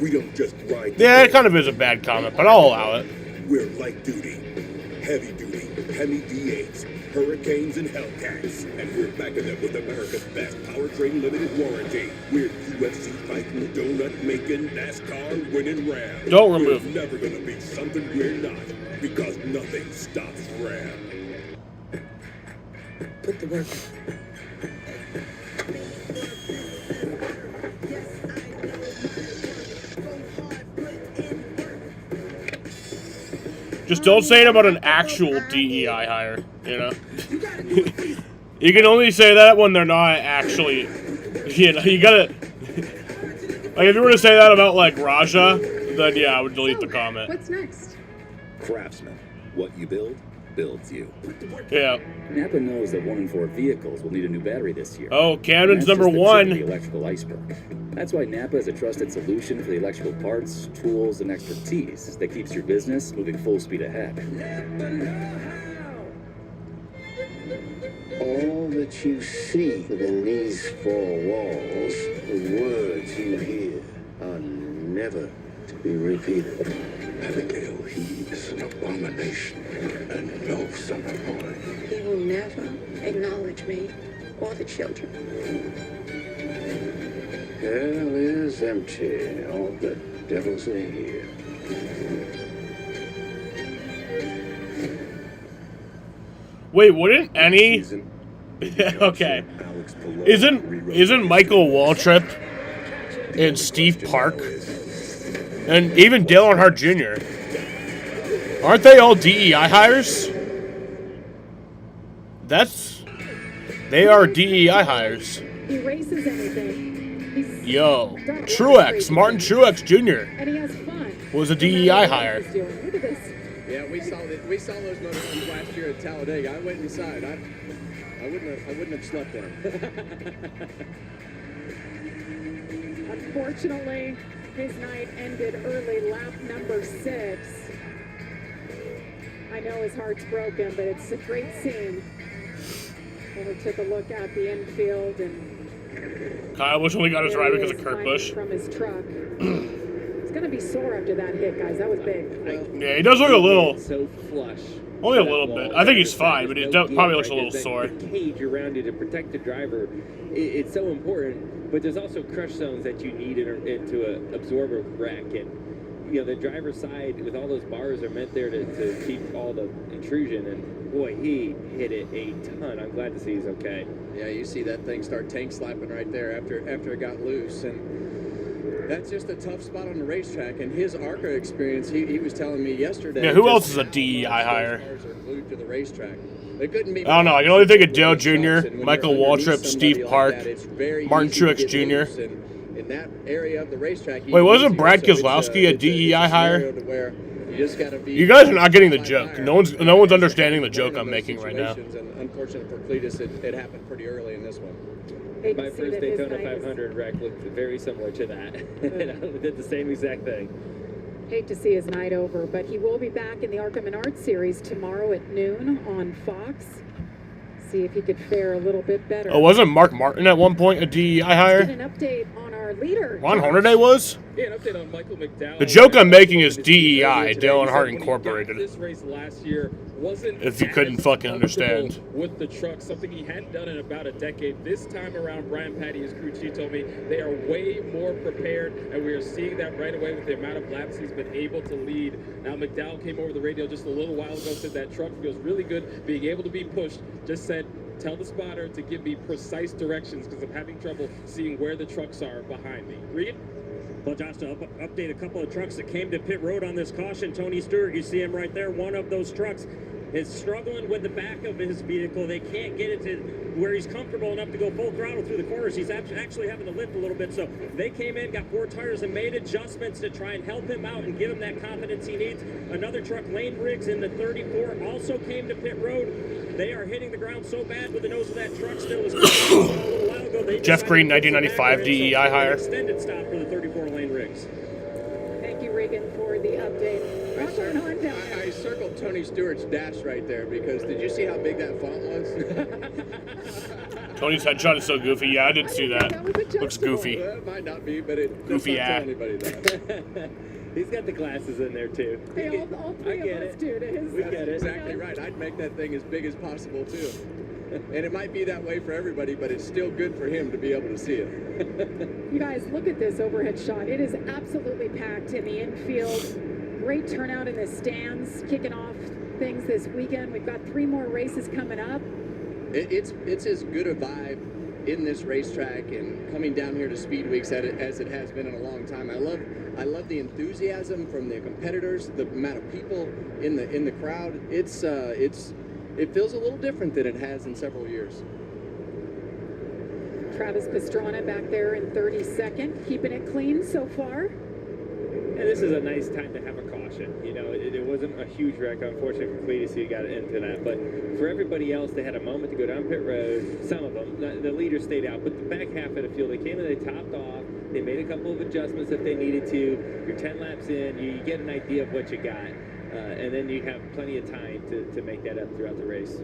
Speaker 10: We don't just ride.
Speaker 2: Yeah, it kind of is a bad comment, but I'll allow it.
Speaker 10: We're light duty, heavy duty, Hemi D8s, Hurricanes, and Hellcats. And we're backing them with America's best powertrain limited warranty. We're UFC fighting, donut making, NASCAR winning Ram.
Speaker 2: Don't remove
Speaker 10: We're never gonna be something we're not, because nothing stops Ram.
Speaker 13: Put the work.
Speaker 2: Just don't say it about an actual DEI hire, you know? You can only say that when they're not actually, you know, you gotta, like, if you were to say that about, like, Raja, then yeah, I would delete the comment.
Speaker 7: What's next?
Speaker 5: Craftsman. What you build, builds you.
Speaker 2: Yeah.
Speaker 18: Napa knows that 1 in 4 vehicles will need a new battery this year.
Speaker 2: Oh, Camden's
Speaker 18: And that's
Speaker 2: number
Speaker 18: just the tip of
Speaker 2: 1.
Speaker 18: the electrical iceberg. That's why Napa is a trusted solution for the electrical parts, tools, and expertise that keeps your business moving full speed ahead.
Speaker 11: All that you see within these 4 walls, the words you hear, are never to be repeated.
Speaker 10: Abigail, he is an abomination and no son of mine.
Speaker 23: He will never acknowledge me or the children.
Speaker 11: Hell is empty. All the devils are here.
Speaker 2: Wait, wouldn't any... Okay. Isn't Michael Waltrip and Steve Park and even Dale Earnhardt Jr. Aren't they all DEI hires? They are DEI hires.
Speaker 7: He races anything.
Speaker 2: Yo, Truex, Martin Truex Jr.
Speaker 7: And he has fun.
Speaker 2: was a DEI hire.
Speaker 7: Look at this.
Speaker 8: Yeah, we saw those motorhomes last year at Talladega. I went inside. I wouldn't have slept in them.
Speaker 7: Unfortunately, his night ended early, lap number 6. I know his heart's broken, but it's a great scene. When we took a look at the infield and
Speaker 2: Kyle Busch only got his ride because of Kurt Busch.
Speaker 7: From his truck. He's gonna be sore after that hit, guys. That was big.
Speaker 2: Yeah, he does look a little.
Speaker 1: So flush.
Speaker 2: Only a little bit. I think he's fine, but he probably looks a little sore.
Speaker 1: The cage around you to protect the driver, it's so important. But there's also crush zones that you need to absorb a wreck. And you know, the driver's side with all those bars are meant there to keep all the intrusion. And boy, he hit it a ton. I'm glad to see he's okay.
Speaker 8: Yeah, you see that thing start tank slapping right there after it got loose, and that's just a tough spot on the racetrack. And his ARCA experience, he was telling me yesterday.
Speaker 2: Yeah, who else is a DEI hire?
Speaker 8: Cars are glued to the racetrack. They couldn't be.
Speaker 2: I don't know. I can only think of Dale Jr., Michael Waltrip, Steve Park, Martin Truex Jr.
Speaker 8: In that area of the racetrack.
Speaker 2: Wait, wasn't Brad Keselowski a DEI hire?
Speaker 8: You just gotta be.
Speaker 2: You guys are not getting the joke. No one's understanding the joke I'm making right now.
Speaker 8: And unfortunately for Cletus, it happened pretty early in this one.
Speaker 1: My first Daytona 500 wreck looked very similar to that. I did the same exact thing.
Speaker 7: Hate to see his night over, but he will be back in the ARCA Menard Series tomorrow at noon on Fox. See if he could fare a little bit better.
Speaker 2: Oh, wasn't Mark Martin at one point a DEI hire?
Speaker 7: An update on our leader.
Speaker 2: Ron Hornaday was?
Speaker 4: Yeah, an update on Michael McDowell.
Speaker 2: The joke I'm making is DEI, Dale Earnhardt Incorporated.
Speaker 4: This race last year wasn't
Speaker 2: if you couldn't fucking understand.
Speaker 4: With the truck, something he hadn't done in about a decade. This time around, Brian Patty, his crew chief, told me they are way more prepared, and we are seeing that right away with the amount of laps he's been able to lead. Now, McDowell came over the radio just a little while ago, said that truck feels really good, being able to be pushed. Just said tell the spotter to give me precise directions because I'm having trouble seeing where the trucks are behind me. Reed?
Speaker 6: Well, Josh, to update a couple of trucks that came to pit road on this caution. Tony Stewart, you see him right there. One of those trucks is struggling with the back of his vehicle. They can't get it to where he's comfortable enough to go full throttle through the corners. He's actually having to lift a little bit. So they came in, got 4 tires, and made adjustments to try and help him out and give him that confidence he needs. Another truck, Lane Riggs in the 34, also came to pit road. They are hitting the ground so bad with the nose of that truck still.
Speaker 2: Jeff Green, 1995 DEI hire.
Speaker 6: Extended stop for the 34 Lane Riggs.
Speaker 7: Thank you, Regan, for the update.
Speaker 8: I circled Tony Stewart's dash right there because did you see how big that font was?
Speaker 2: Tony's headshot is so goofy. Yeah, I did see that. Looks goofy.
Speaker 8: Well, it might not be, but it
Speaker 2: Goofy
Speaker 8: doesn't tell
Speaker 2: eye.
Speaker 8: anybody that.
Speaker 1: He's got the glasses in there too.
Speaker 7: Hey, all three of us do.
Speaker 1: We get it.
Speaker 8: Exactly right. I'd make that thing as big as possible too. And it might be that way for everybody, but it's still good for him to be able to see it.
Speaker 7: You guys, look at this overhead shot. It is absolutely packed in the infield. Great turnout in the stands, kicking off things this weekend. We've got 3 more races coming up.
Speaker 8: It's as good a vibe in this racetrack and coming down here to Speed Weeks as it has been in a long time. I love the enthusiasm from the competitors, the amount of people in the crowd. It feels a little different than it has in several years.
Speaker 7: Travis Pastrana back there in 32nd, keeping it clean so far.
Speaker 1: And this is a nice time to have a caution. You know, it wasn't a huge wreck, unfortunately, for Cletus, who got into that. But for everybody else, they had a moment to go down pit road. Some of them, the leaders stayed out, but the back half of the field, they came and they topped off. They made a couple of adjustments if they needed to. You're 10 laps in, you get an idea of what you got. And then you have plenty of time to make that up throughout the race.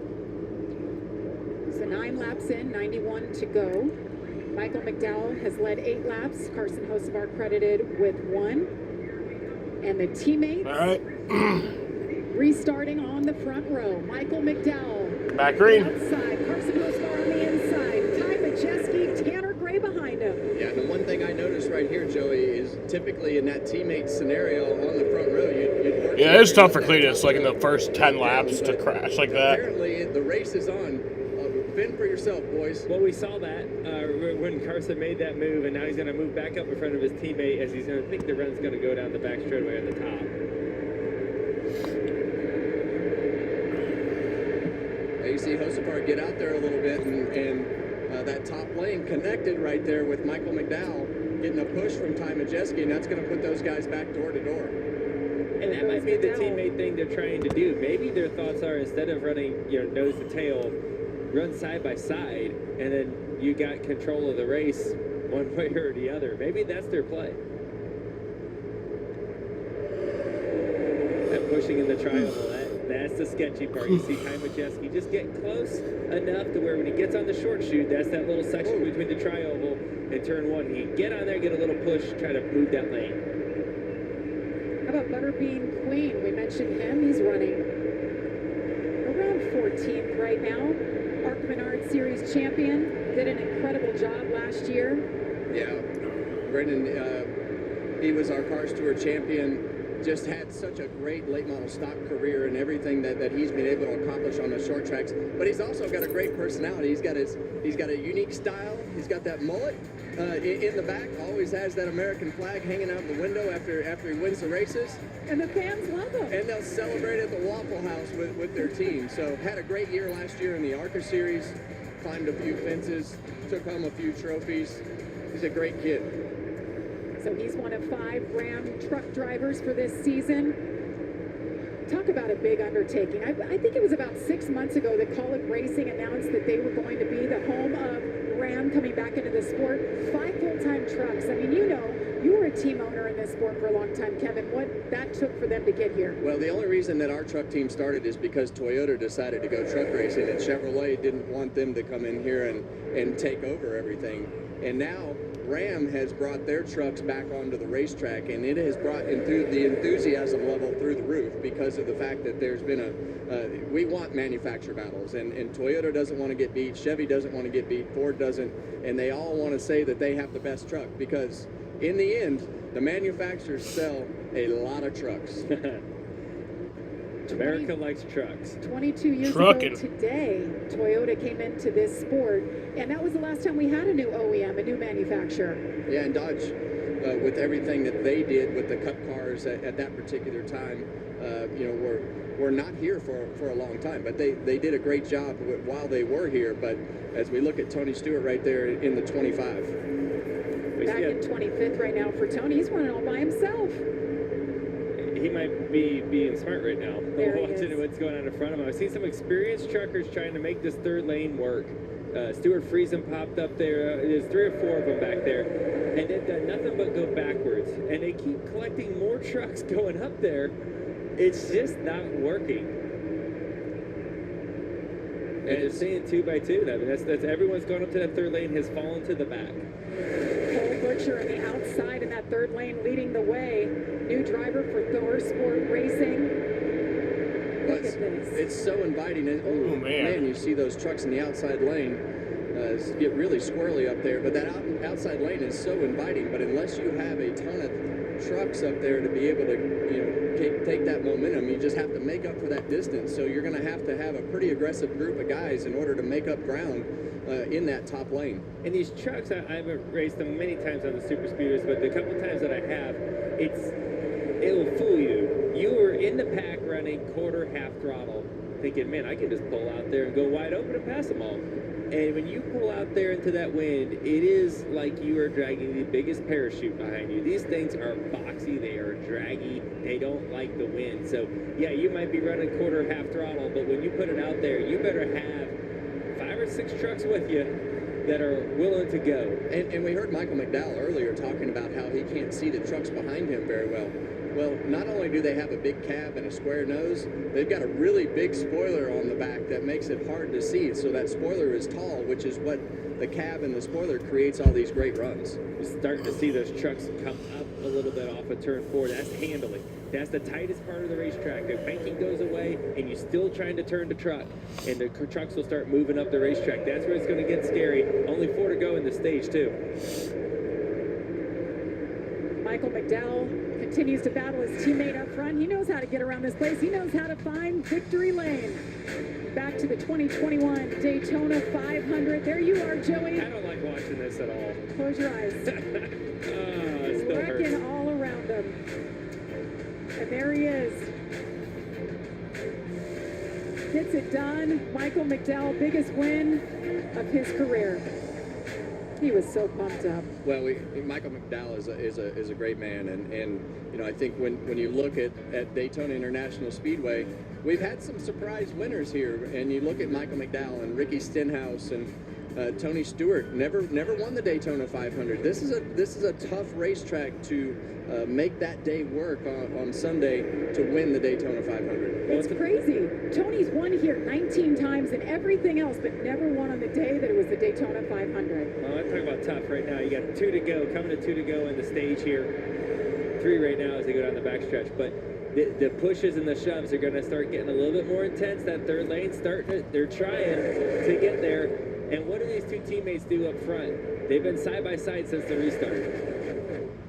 Speaker 7: So 9 laps in, 91 to go. Michael McDowell has led 8 laps. Carson Hocevar credited with 1. And the teammates restarting on the front row. Michael McDowell.
Speaker 2: Back green.
Speaker 7: Outside. Carson Hocevar on the inside. Ty Majeski, Tanner Gray behind him.
Speaker 8: Yeah, and the one thing I noticed right here, Joey, is typically in that teammate scenario on the front row, you'd work.
Speaker 2: Yeah, it's tough for Cletus, like in the first 10 laps, to crash like that.
Speaker 8: Apparently, the race is on. Fend for yourself, boys.
Speaker 1: Well, we saw that when Carson made that move, and now he's going to move back up in front of his teammate as he's going to think the run's going to go down the back straightaway at the top.
Speaker 8: You see Hocevar get out there a little bit, and that top lane connected right there with Michael McDowell, getting a push from Ty Majeski, and that's going to put those guys back door to door.
Speaker 1: And that might be the teammate thing they're trying to do. Maybe their thoughts are, instead of running, nose to tail, run side by side, and then you got control of the race one way or the other. Maybe that's their play. That pushing in the triangle, that's the sketchy part. You see Ty Majeski just get close enough to where when he gets on the short chute, that's that little section between the tri-oval and turn 1. He get on there, get a little push, try to move that lane.
Speaker 7: How about Butterbean Queen? We mentioned him. He's running around 14th right now. Arc Menard Series champion, did an incredible job last year.
Speaker 8: Yeah, Brendan, he was our Car Steward champion. Just had such a great late model stock career and everything that he's been able to accomplish on the short tracks. But he's also got a great personality. He's got a unique style. He's got that mullet in the back. Always has that American flag hanging out the window after he wins the races.
Speaker 7: And the fans love him.
Speaker 8: And they'll celebrate at the Waffle House with their team. So had a great year last year in the ARCA Series. Climbed a few fences, took home a few trophies. He's a great kid.
Speaker 7: So he's one of 5 Ram truck drivers for this season. Talk about a big undertaking. I think it was about 6 months ago that Colic Racing announced that they were going to be the home of Ram coming back into the sport. 5 full-time trucks. I mean, you were a team owner in this sport for a long time, Kevin. What that took for them to get here?
Speaker 8: Well, the only reason that our truck team started is because Toyota decided to go truck racing, and Chevrolet didn't want them to come in here and take over everything. And now Ram has brought their trucks back onto the racetrack, and it has brought the enthusiasm level through the roof because of the fact that there's been we want manufacturer battles, and Toyota doesn't want to get beat, Chevy doesn't want to get beat, Ford doesn't, and they all want to say that they have the best truck because in the end, the manufacturers sell a lot of trucks.
Speaker 1: America likes trucks.
Speaker 7: 22 years
Speaker 2: Trucking.
Speaker 7: ago today, Toyota came into this sport, and that was the last time we had a new OEM, a new manufacturer.
Speaker 8: Yeah, and Dodge, with everything that they did with the Cup cars at that particular time, we're not here for a long time, but they did a great job while they were here. But as we look at Tony Stewart right there in the 25.
Speaker 7: Back in 25th right now for Tony. He's running all by himself.
Speaker 1: He might be being smart right now.
Speaker 7: There he
Speaker 1: Watching
Speaker 7: is.
Speaker 1: what's going on in front of him. I've seen some experienced truckers trying to make this third lane work. Stuart Friesen popped up there. There's 3 or 4 of them back there. And they've done nothing but go backwards. And they keep collecting more trucks going up there. It's just not working. And it's saying 2 by 2. I mean, that's everyone's gone up to that third lane has fallen to the back.
Speaker 7: Cole Butcher on the outside in that third lane leading the way. New driver for Thor Sport Racing. Look at this.
Speaker 8: It's so inviting. Oh, man, you see those trucks in the outside lane get really squirrely up there. But that outside lane is so inviting. But unless you have a ton of trucks up there to be able to, take that momentum, you just have to make up for that distance. So you're going to have a pretty aggressive group of guys in order to make up ground in that top lane.
Speaker 1: And these trucks, I haven't raced them many times on the super speeders, but the couple times that I have, it'll fool you. You were in the pack running quarter, half throttle, thinking, man, I can just pull out there and go wide open and pass them all. And when you pull out there into that wind, it is like you are dragging the biggest parachute behind you. These things are boxy, they are draggy, they don't like the wind. So, yeah, you might be running quarter, half throttle, but when you put it out there, you better have 5 or 6 trucks with you that are willing to go.
Speaker 8: And we heard Michael McDowell earlier talking about how he can't see the trucks behind him very well. Well, not only do they have a big cab and a square nose, they've got a really big spoiler on the back that makes it hard to see. So that spoiler is tall, which is what the cab and the spoiler creates all these great runs.
Speaker 1: You're starting to see those trucks come up a little bit off of turn 4. That's handling. That's the tightest part of the racetrack. The banking goes away, and you're still trying to turn the truck, and the trucks will start moving up the racetrack. That's where it's going to get scary. Only 4 to go in the stage, too.
Speaker 7: Michael McDowell continues to battle his teammate up front. He knows how to get around this place. He knows how to find victory lane. Back to the 2021 Daytona 500. There you are, Joey.
Speaker 1: I don't like watching this at all.
Speaker 7: Close your eyes.
Speaker 1: It still
Speaker 7: Wrecking
Speaker 1: hurts.
Speaker 7: all around him. And there he is. Gets it done. Michael McDowell, biggest win of his career. He was so pumped up.
Speaker 8: Well, Michael McDowell is a great man, and I think when you look at Daytona International Speedway, we've had some surprise winners here, and you look at Michael McDowell and Ricky Stenhouse and Tony Stewart never won the Daytona 500. This is a tough racetrack to make that day work on Sunday to win the Daytona 500.
Speaker 7: It's crazy. Tony's won here 19 times and everything else, but never won on the day that it was the Daytona 500.
Speaker 1: Well, I'm talking about tough right now. You got 2 to go, coming to 2 to go in the stage here. 3 right now as they go down the backstretch. But the pushes and the shoves are going to start getting a little bit more intense. That third lane they're trying to get there. And what do these 2 teammates do up front? They've been side by side since the restart.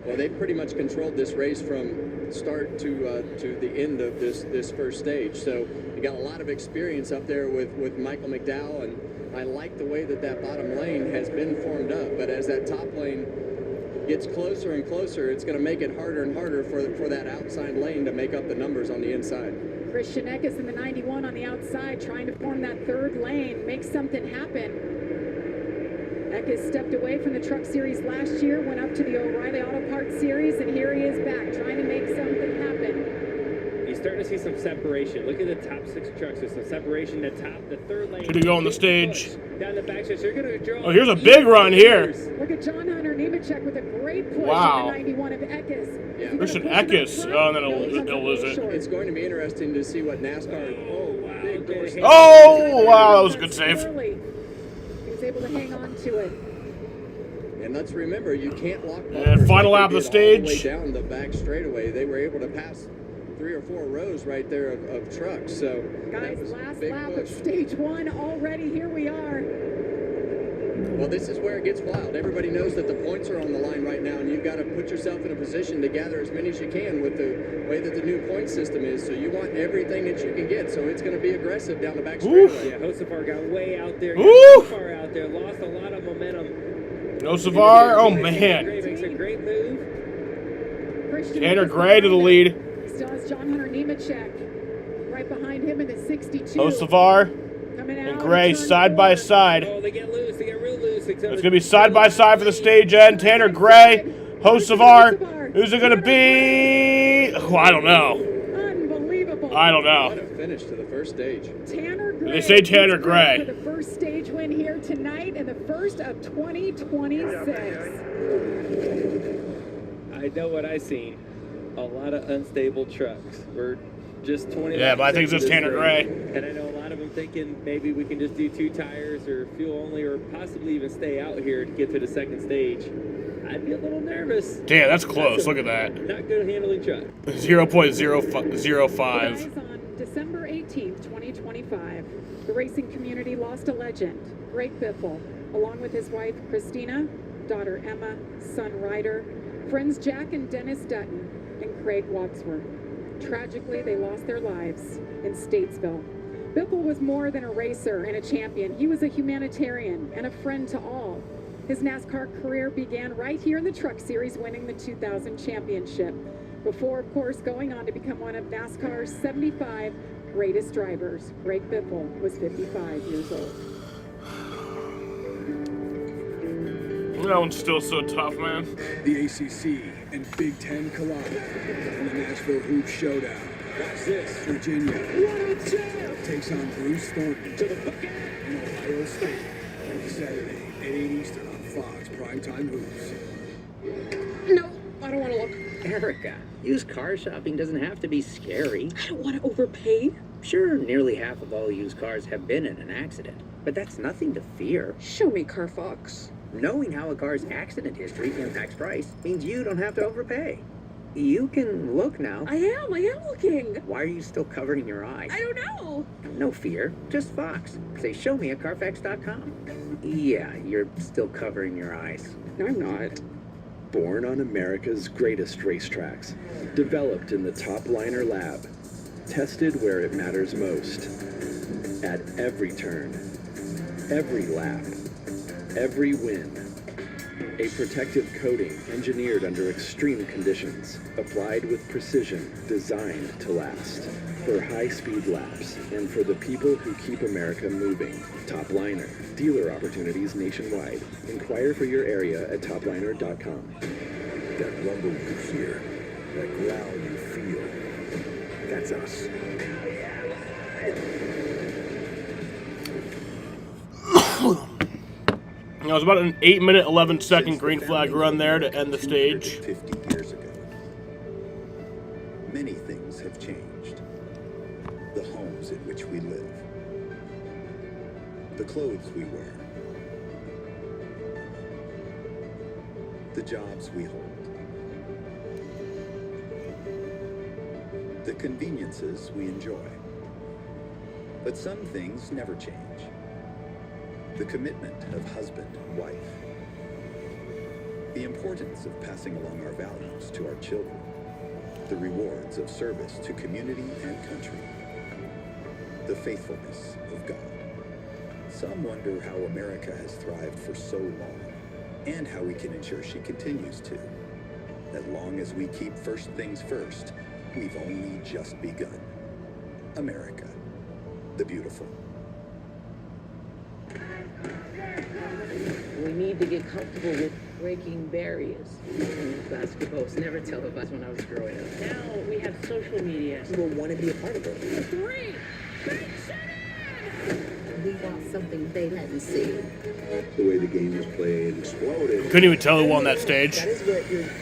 Speaker 8: Well, they've pretty much controlled this race from start to the end of this first stage. So you got a lot of experience up there with Michael McDowell, and I like the way that bottom lane has been formed up. But as that top lane gets closer and closer, it's going to make it harder and harder for that outside lane to make up the numbers on the inside.
Speaker 7: Christian Eckes in the 91 on the outside, trying to form that third lane, make something happen. Eckes stepped away from the Truck Series last year, went up to the O'Reilly Auto Parts Series, and here he is back, trying to make something happen.
Speaker 1: You're starting to see some separation. Look at the top 6 trucks. There's some separation. The third lane.
Speaker 2: 2 to go on the stage.
Speaker 1: Down the backstretch. You're going to draw.
Speaker 2: Oh, here's a big run here.
Speaker 7: Look at John Hunter Nemechek with a great push
Speaker 2: Wow.
Speaker 7: in the 91 of Eckes.
Speaker 8: Yeah.
Speaker 2: Christian Eckes. Oh, and then it'll lose it.
Speaker 8: It's going to be interesting to see what NASCAR.
Speaker 2: Oh, wow, that was a good save.
Speaker 7: He was able to hang on to it.
Speaker 8: And let's remember, you can't lock bumpers.
Speaker 2: And final lap of the
Speaker 8: All the
Speaker 2: stage.
Speaker 8: way down the back straightaway. They were able to pass 3 or 4 rows right there of trucks. So
Speaker 7: Guys, last lap of stage 1 already. Here we are.
Speaker 8: Well, this is where it gets wild. Everybody knows that the points are on the line right now, and you've got to put yourself in a position to gather as many as you can with the way that the new point system is. So you want everything that you can get. So it's going to be aggressive down the back straightaway.
Speaker 1: Yeah, Josefar got way out there,
Speaker 2: Woo!
Speaker 1: got too far out there, lost a lot of momentum.
Speaker 2: Josefar, oh man.
Speaker 1: Gray makes a great move.
Speaker 2: Tanner Gray to the lead.
Speaker 7: Still has John Hunter Nemechek right behind him in the 62.
Speaker 2: Josefar and Gray side by side.
Speaker 1: Oh, they get loose. They get real loose.
Speaker 2: It's going to be side by side for the stage end. Tanner Gray, Josefar. Who's it going to be? Oh, I don't know.
Speaker 7: Unbelievable.
Speaker 2: I don't
Speaker 8: What
Speaker 2: know.
Speaker 8: a finish to the first stage.
Speaker 7: Tanner Gray.
Speaker 2: They say Tanner Gray.
Speaker 7: For the first stage win here tonight and the first of 2026.
Speaker 1: I know what I seen. A lot of unstable trucks. We're just 20.
Speaker 2: Yeah, but I think it's just Tanner Gray.
Speaker 1: And I know a lot of them thinking maybe we can just do 2 tires or fuel only or possibly even stay out here to get to the second stage. I'd be a little nervous.
Speaker 2: Damn, that's close. Look at that.
Speaker 1: Not good handling truck.
Speaker 2: 0.05.
Speaker 7: Guys, on December 18th, 2025, the racing community lost a legend, Greg Biffle, along with his wife, Christina, daughter Emma, son Ryder, friends Jack and Dennis Dutton, and Craig Wadsworth. Tragically, they lost their lives in Statesville. Biffle was more than a racer and a champion. He was a humanitarian and a friend to all. His NASCAR career began right here in the Truck Series, winning the 2000 championship, before, of course, going on to become one of NASCAR's 75 greatest drivers. Greg Biffle was 55 years old.
Speaker 2: That one's still so tough, man.
Speaker 5: The ACC and Big Ten collide in the Nashville Hoop Showdown. Watch this. Virginia takes on Bruce Thornton to the bucket in Ohio State. Every Saturday, 8 Eastern on Fox Primetime Hoops.
Speaker 9: No, I don't want to look. Erica, used car shopping doesn't have to be scary. I don't want to overpay. Sure, nearly half of all used cars have been in an accident, but that's nothing to fear.
Speaker 13: Show me Carfax.
Speaker 9: Knowing how a car's accident history impacts price means you don't have to overpay. You can look now.
Speaker 13: I am looking.
Speaker 9: Why are you still covering your eyes?
Speaker 13: I don't know.
Speaker 9: No fear, just Fox. Say, show me at Carfax.com. Yeah, you're still covering your eyes.
Speaker 13: No, I'm not.
Speaker 18: Born on America's greatest racetracks, developed in the Top Liner Lab, tested where it matters most. At every turn, every lap, every win. A protective coating engineered under extreme conditions, applied with precision, designed to last. For high-speed laps, and for the people who keep America moving. Top Liner. Dealer opportunities nationwide. Inquire for your area at topliner.com.
Speaker 5: That rumble you hear, that growl you feel, that's us.
Speaker 2: It was about an 8-minute, 11-second green flag run there to end the stage.
Speaker 5: 50 years ago, many things have changed. The homes in which we live, the clothes we wear, the jobs we hold, the conveniences we enjoy. But some things never change. The commitment of husband and wife, the importance of passing along our values to our children, the rewards of service to community and country, the faithfulness of God. Some wonder how America has thrived for so long, and how we can ensure she continues to. As long as we keep first things first, we've only just begun. America, the beautiful.
Speaker 13: We need to get comfortable with breaking barriers. Basketball was never televised when I was growing up. Now we have social media. People want to be a part of it. 3, we want something they hadn't seen.
Speaker 5: The way the game was played exploded.
Speaker 2: Couldn't even tell who won that stage.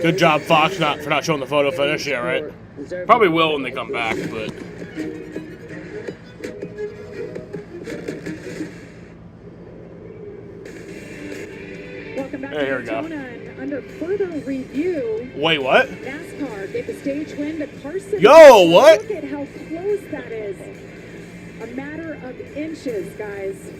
Speaker 2: Good job, Fox, for not showing the photo finish. Yeah, right. Probably will when they come back, but.
Speaker 7: Welcome back
Speaker 2: Hey, here
Speaker 7: to
Speaker 2: we go.
Speaker 7: Daytona, and under further review,
Speaker 2: Wait, what?
Speaker 7: NASCAR gave the stage win to Carson.
Speaker 2: Yo, what?
Speaker 7: Look at how close that is. A matter of inches, guys.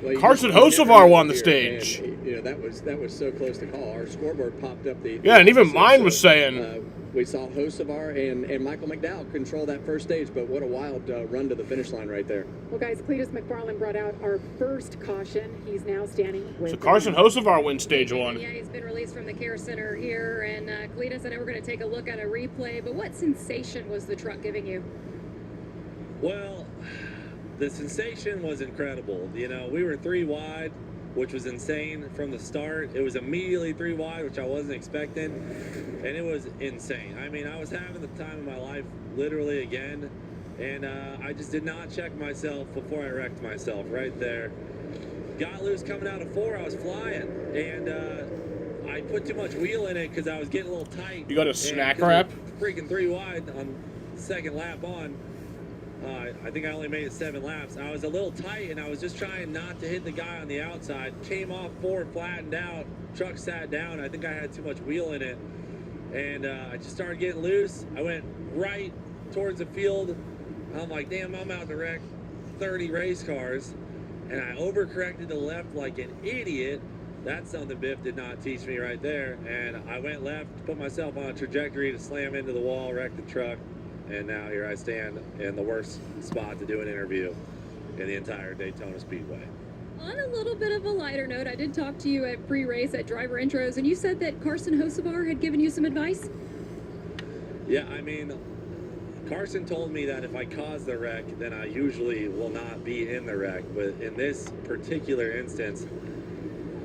Speaker 8: Well,
Speaker 2: Carson
Speaker 8: you never
Speaker 2: Hocevar
Speaker 8: know
Speaker 2: won the
Speaker 8: here,
Speaker 2: stage.
Speaker 8: and, you know, that was so close to call. Our scoreboard popped up the
Speaker 2: Yeah, and even mine was saying.
Speaker 8: We saw Hocevar and Michael McDowell control that first stage, but what a wild run to the finish line right there.
Speaker 7: Well, guys, Cletus McFarland brought out our first caution. He's now standing with...
Speaker 2: So Carson Hocevar wins stage 1.
Speaker 14: Yeah, he's been released from the care center here. And Cletus, I know we're going to take a look at a replay, but what sensation was the truck giving you?
Speaker 3: Well, the sensation was incredible. You know, we were 3 wide, which was insane from the start. It was immediately 3 wide, which I wasn't expecting, and it was insane. I mean, I was having the time of my life, literally again, and I just did not check myself before I wrecked myself right there. Got loose coming out of 4, I was flying, and I put too much wheel in it because I was getting a little tight.
Speaker 2: You got a snack wrap?
Speaker 3: Freaking 3 wide on second lap on. I think I only made it 7 laps. I was a little tight, and I was just trying not to hit the guy on the outside. Came off 4, flattened out. Truck sat down. I think I had too much wheel in it. And I just started getting loose. I went right towards the field. I'm like, damn, I'm out to wreck 30 race cars. And I overcorrected to the left like an idiot. That's something Biff did not teach me right there. And I went left, put myself on a trajectory to slam into the wall, wreck the truck. And now here I stand in the worst spot to do an interview in the entire Daytona Speedway.
Speaker 14: On a little bit of a lighter note, I did talk to you at pre-race at driver intros, and you said that Carson Hocevar had given you some advice?
Speaker 3: Yeah, I mean, Carson told me that if I cause the wreck, then I usually will not be in the wreck. But in this particular instance,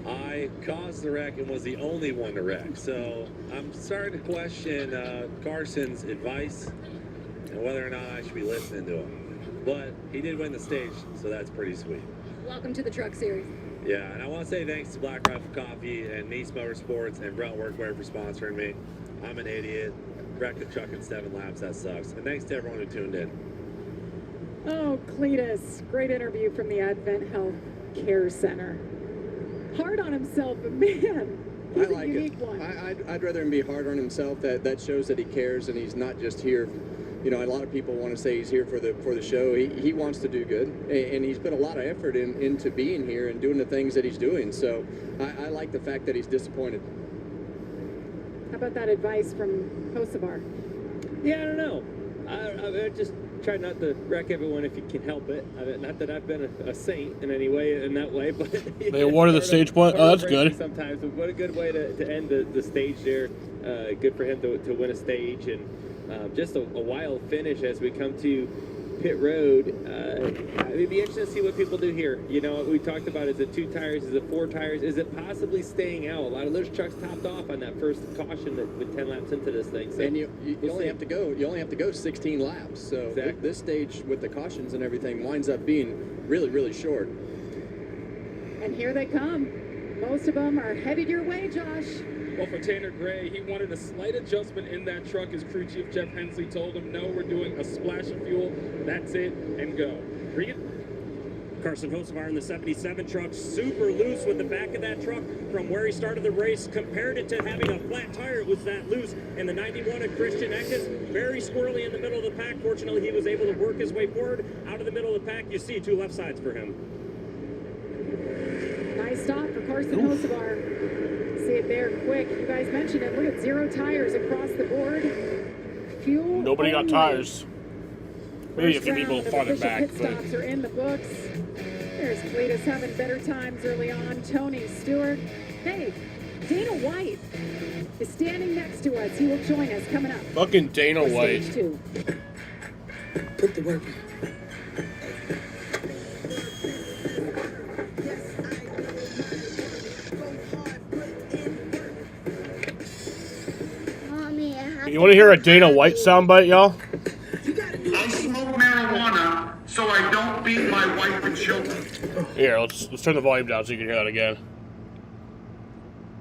Speaker 3: I caused the wreck and was the only one to wreck. So I'm starting to question Carson's advice and whether or not I should be listening to him. But he did win the stage, so that's pretty sweet.
Speaker 14: Welcome to the Truck Series.
Speaker 3: Yeah, and I want to say thanks to Black Rifle Coffee and Nice Motorsports and Brent Workwear for sponsoring me. I'm an idiot. Wrecked the truck in 7 laps. That sucks. And thanks to everyone who tuned in.
Speaker 7: Oh, Cletus, great interview from the Advent Health Care Center. Hard on himself, but man, he's a unique one.
Speaker 8: I'd rather him be hard on himself. That shows that he cares and he's not just here. You know, a lot of people want to say he's here for the show. He wants to do good, and he's put a lot of effort into being here and doing the things that he's doing. So I like the fact that he's disappointed.
Speaker 7: How about that advice from Hocevar?
Speaker 1: Yeah, I don't know. I just try not to wreck everyone if you can help it. I mean, not that I've been a saint in any way, in that way, but...
Speaker 2: They awarded the stage point? Oh, that's good.
Speaker 1: Sometimes, but what a good way to end the stage there. Good for him to win a stage, and just a wild finish as we come to pit road. It'd be interesting to see what people do here. You know, we talked about, is it 2 tires, is it 4 tires, is it possibly staying out? A lot of those trucks topped off on that first caution with 10 laps into this thing. So
Speaker 8: and you only have to go 16 laps. So
Speaker 1: exactly.
Speaker 8: This stage with the cautions and everything winds up being really, really short.
Speaker 7: And here they come. Most of them are headed your way, Josh.
Speaker 4: Well, for Tanner Gray, he wanted a slight adjustment in that truck. His crew chief, Jeff Hensley, told him, no, we're doing a splash of fuel. That's it, and go.
Speaker 6: Regan? Carson Hocevar in the 77 truck, super loose with the back of that truck from where he started the race. Compared it to having a flat tire, it was that loose. And the 91 of Christian Eckes, very squirrely in the middle of the pack. Fortunately, he was able to work his way forward. Out of the middle of the pack, you see 2 left sides for him.
Speaker 7: Nice stop for Carson Hocevar. See it there quick. You guys mentioned it. Look at 0 tires across the board. Fuel.
Speaker 2: Nobody got
Speaker 7: only.
Speaker 2: tires. Maybe a few
Speaker 7: First
Speaker 2: people
Speaker 7: round of
Speaker 2: farther
Speaker 7: official
Speaker 2: back.
Speaker 7: pit
Speaker 2: But
Speaker 7: stops are in the books. There's Cletus having better times early on. Tony Stewart. Hey, Dana White is standing next to us. He will join us coming up.
Speaker 2: fucking Dana
Speaker 7: for
Speaker 2: White.
Speaker 7: Stage 2.
Speaker 11: Put the work in.
Speaker 2: You want to hear a Dana White soundbite, y'all?
Speaker 16: I smoke marijuana so I don't beat my wife and children.
Speaker 2: Here, let's turn the volume down so you can hear that again.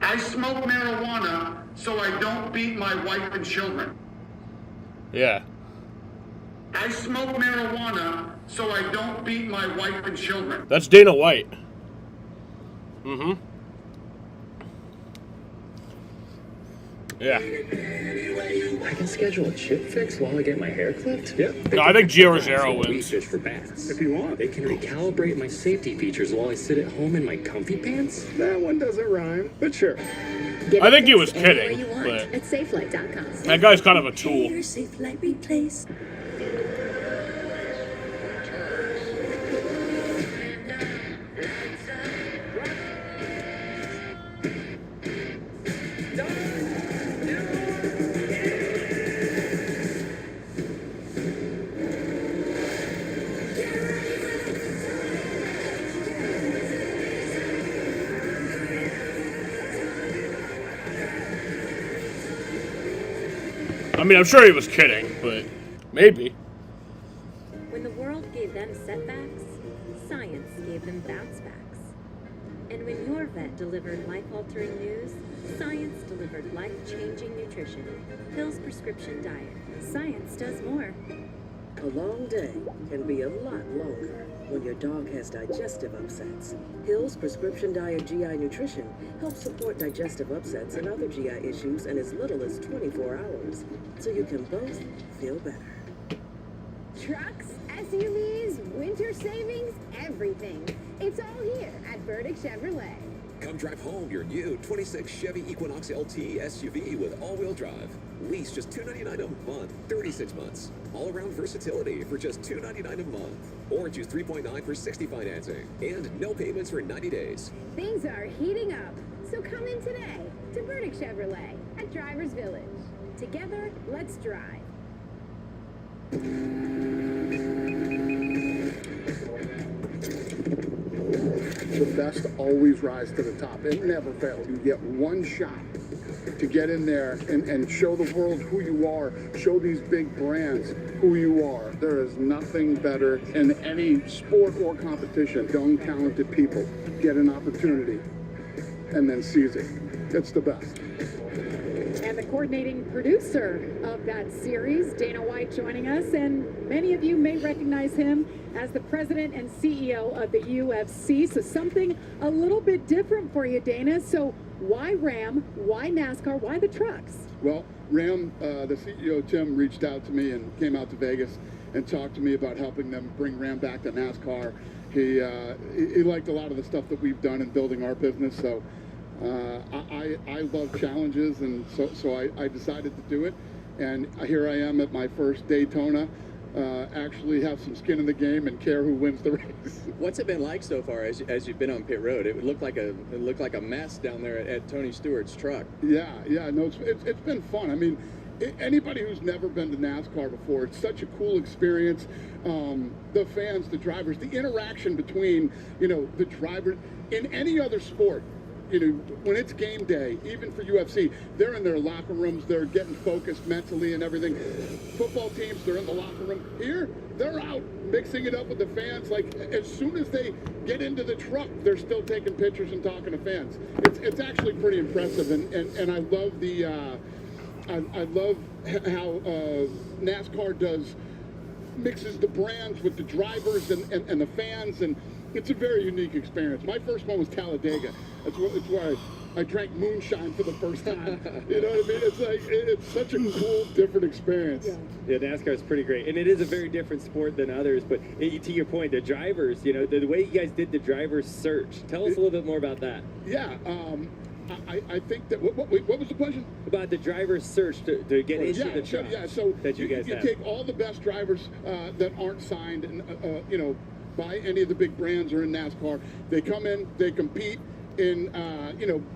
Speaker 16: I smoke marijuana so I don't beat my wife and children.
Speaker 2: Yeah.
Speaker 16: I smoke marijuana so I don't beat my wife and children.
Speaker 2: That's Dana White. Mm-hmm. Yeah.
Speaker 18: I can schedule a chip fix while I get my hair clipped? Yep.
Speaker 2: No, I think Gio Rogero wins.
Speaker 18: Fish for bass. If you want. They can recalibrate my safety features while I sit at home in my comfy pants? That one doesn't rhyme, but sure.
Speaker 2: I think he was kidding, but
Speaker 15: at safelight.com.
Speaker 2: that guy's kind of a tool.
Speaker 15: Your safe light replace.
Speaker 2: I mean, I'm sure he was kidding, but maybe.
Speaker 17: When the world gave them setbacks, science gave them bounce backs. And when your vet delivered life-altering news, science delivered life-changing nutrition. Hill's Prescription Diet. Science does more.
Speaker 13: A long day can be a lot longer when your dog has digestive upsets. Hill's Prescription Diet GI Nutrition helps support digestive upsets and other GI issues in as little as 24 hours, so you can both feel better.
Speaker 19: Trucks, SUVs, winter savings, everything. It's all here at Burdick Chevrolet.
Speaker 24: Come drive home your new 26 Chevy Equinox LT SUV with all-wheel drive. Lease just $299 a month, 36 months. All-around versatility for just $299 a month. Or choose 3.9 for 60 financing. And no payments for 90 days.
Speaker 19: Things are heating up, so come in today to Burdick Chevrolet at Drivers Village. Together, let's drive.
Speaker 25: The best always rise to the top. It never fails. You get one shot to get in there and show the world who you are, show these big brands who you are. There is nothing better in any sport or competition. Young, talented people get an opportunity and then seize it. It's the best.
Speaker 7: And the coordinating producer of that series, Dana White, joining us. And many of you may recognize him as the president and CEO of the UFC. So something a little bit different for you, Dana. So why Ram? Why NASCAR? Why the trucks?
Speaker 25: Well, Ram, the CEO, Tim, reached out to me and came out to Vegas and talked to me about helping them bring Ram back to NASCAR. He liked a lot of the stuff that we've done in building our business. So I love challenges, and so I decided to do it. And here I am at my first Daytona. Actually have some skin in the game and care who wins the race.
Speaker 8: What's it been like so far as you've been on pit road? It looked like a mess down there at Tony Stewart's truck.
Speaker 25: Yeah, no, it's been fun. I mean, anybody who's never been to NASCAR before, it's such a cool experience. The fans, the drivers, the interaction between, the driver. In any other sport, when it's game day, even for UFC, they're in their locker rooms, they're getting focused mentally and everything. Football teams, they're in the locker room. Here, they're out mixing it up with the fans. Like, as soon as they get into the truck, they're still taking pictures and talking to fans. It's actually pretty impressive, and I love I love how NASCAR mixes the brands with the drivers and the fans, and it's a very unique experience. My first one was Talladega. It's where I drank moonshine for the first time. You know what I mean? It's such a cool, different experience.
Speaker 1: Yeah, NASCAR is pretty great, and it is a very different sport than others. But to your point, the drivers, the way you guys did the driver's search. Tell us a little bit more about that.
Speaker 25: Yeah, I think that what was the question?
Speaker 1: About the driver's search to get into the truck.
Speaker 25: So
Speaker 1: that you guys have.
Speaker 25: Take all the best drivers that aren't signed and by any of the big brands or in NASCAR. They come in, they compete in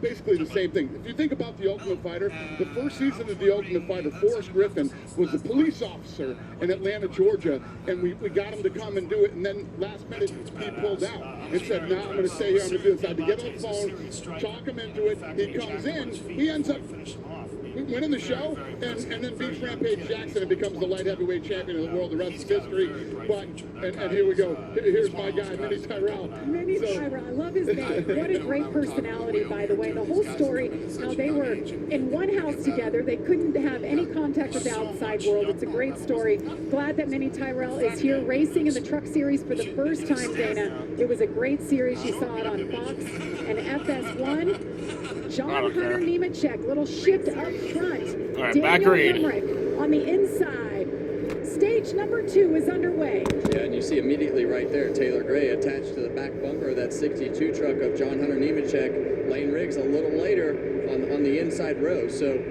Speaker 25: basically the same thing. If you think about The Ultimate Fighter, the first season of The Ultimate Fighter, Forrest Griffin was a police officer in Atlanta, Georgia, and we got him to come and do it, and then last minute he pulled out and said, "No, I'm going to stay here, I'm going to do this." I had to get on the phone, talk him into it. He comes in, he ends up winning the show, and then beats Rampage Jackson and becomes the light heavyweight champion of the world. The rest is history. But and here we go. Here's my guy, Minnie Tyrell.
Speaker 7: Minnie Tyrell, I love his name. What a great personality, by the way. The whole story, how they were in one house together. They couldn't have any contact with the outside world. It's a great story. Glad that Minnie Tyrell is here racing in the Truck Series for the first time, Dana. It was a great series. You saw it on Fox and FS1. John
Speaker 2: I don't
Speaker 7: Hunter
Speaker 2: care.
Speaker 7: Nemechek, little shift up front.
Speaker 2: All right,
Speaker 7: Daniel
Speaker 2: back green.
Speaker 7: Hemrick on the inside. Stage number 2 is underway.
Speaker 8: Yeah, and you see immediately right there, Taylor Gray attached to the back bumper of that 62 truck of John Hunter Nemechek. Lane Riggs a little later on the inside row. So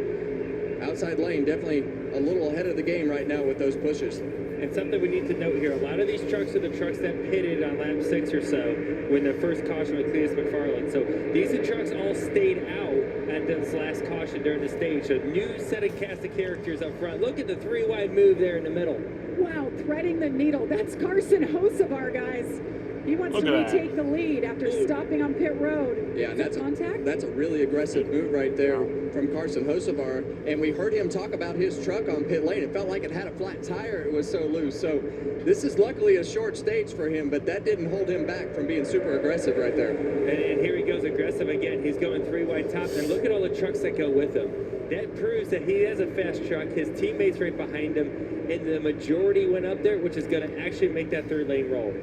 Speaker 8: outside lane definitely a little ahead of the game right now with those pushes.
Speaker 1: And something we need to note here, a lot of these trucks are the trucks that pitted on lap 6 or so when the first caution with Cletus McFarland. So these trucks all stayed out at this last caution during the stage. A new set of cast of characters up front. Look at the 3-wide move there in the middle.
Speaker 7: Wow, threading the needle. That's Carson Hocevar, guys. He wants to retake the lead after stopping on pit road.
Speaker 8: Yeah, and that's a really aggressive move right there from Carson Hocevar. And we heard him talk about his truck on pit lane. It felt like it had a flat tire. It was so loose. So this is luckily a short stage for him, but that didn't hold him back from being super aggressive right there.
Speaker 1: And here he goes aggressive again. He's going 3-wide top. And look at all the trucks that go with him. That proves that he has a fast truck. His teammates right behind him. And the majority went up there, which is going to actually make that 3rd lane roll.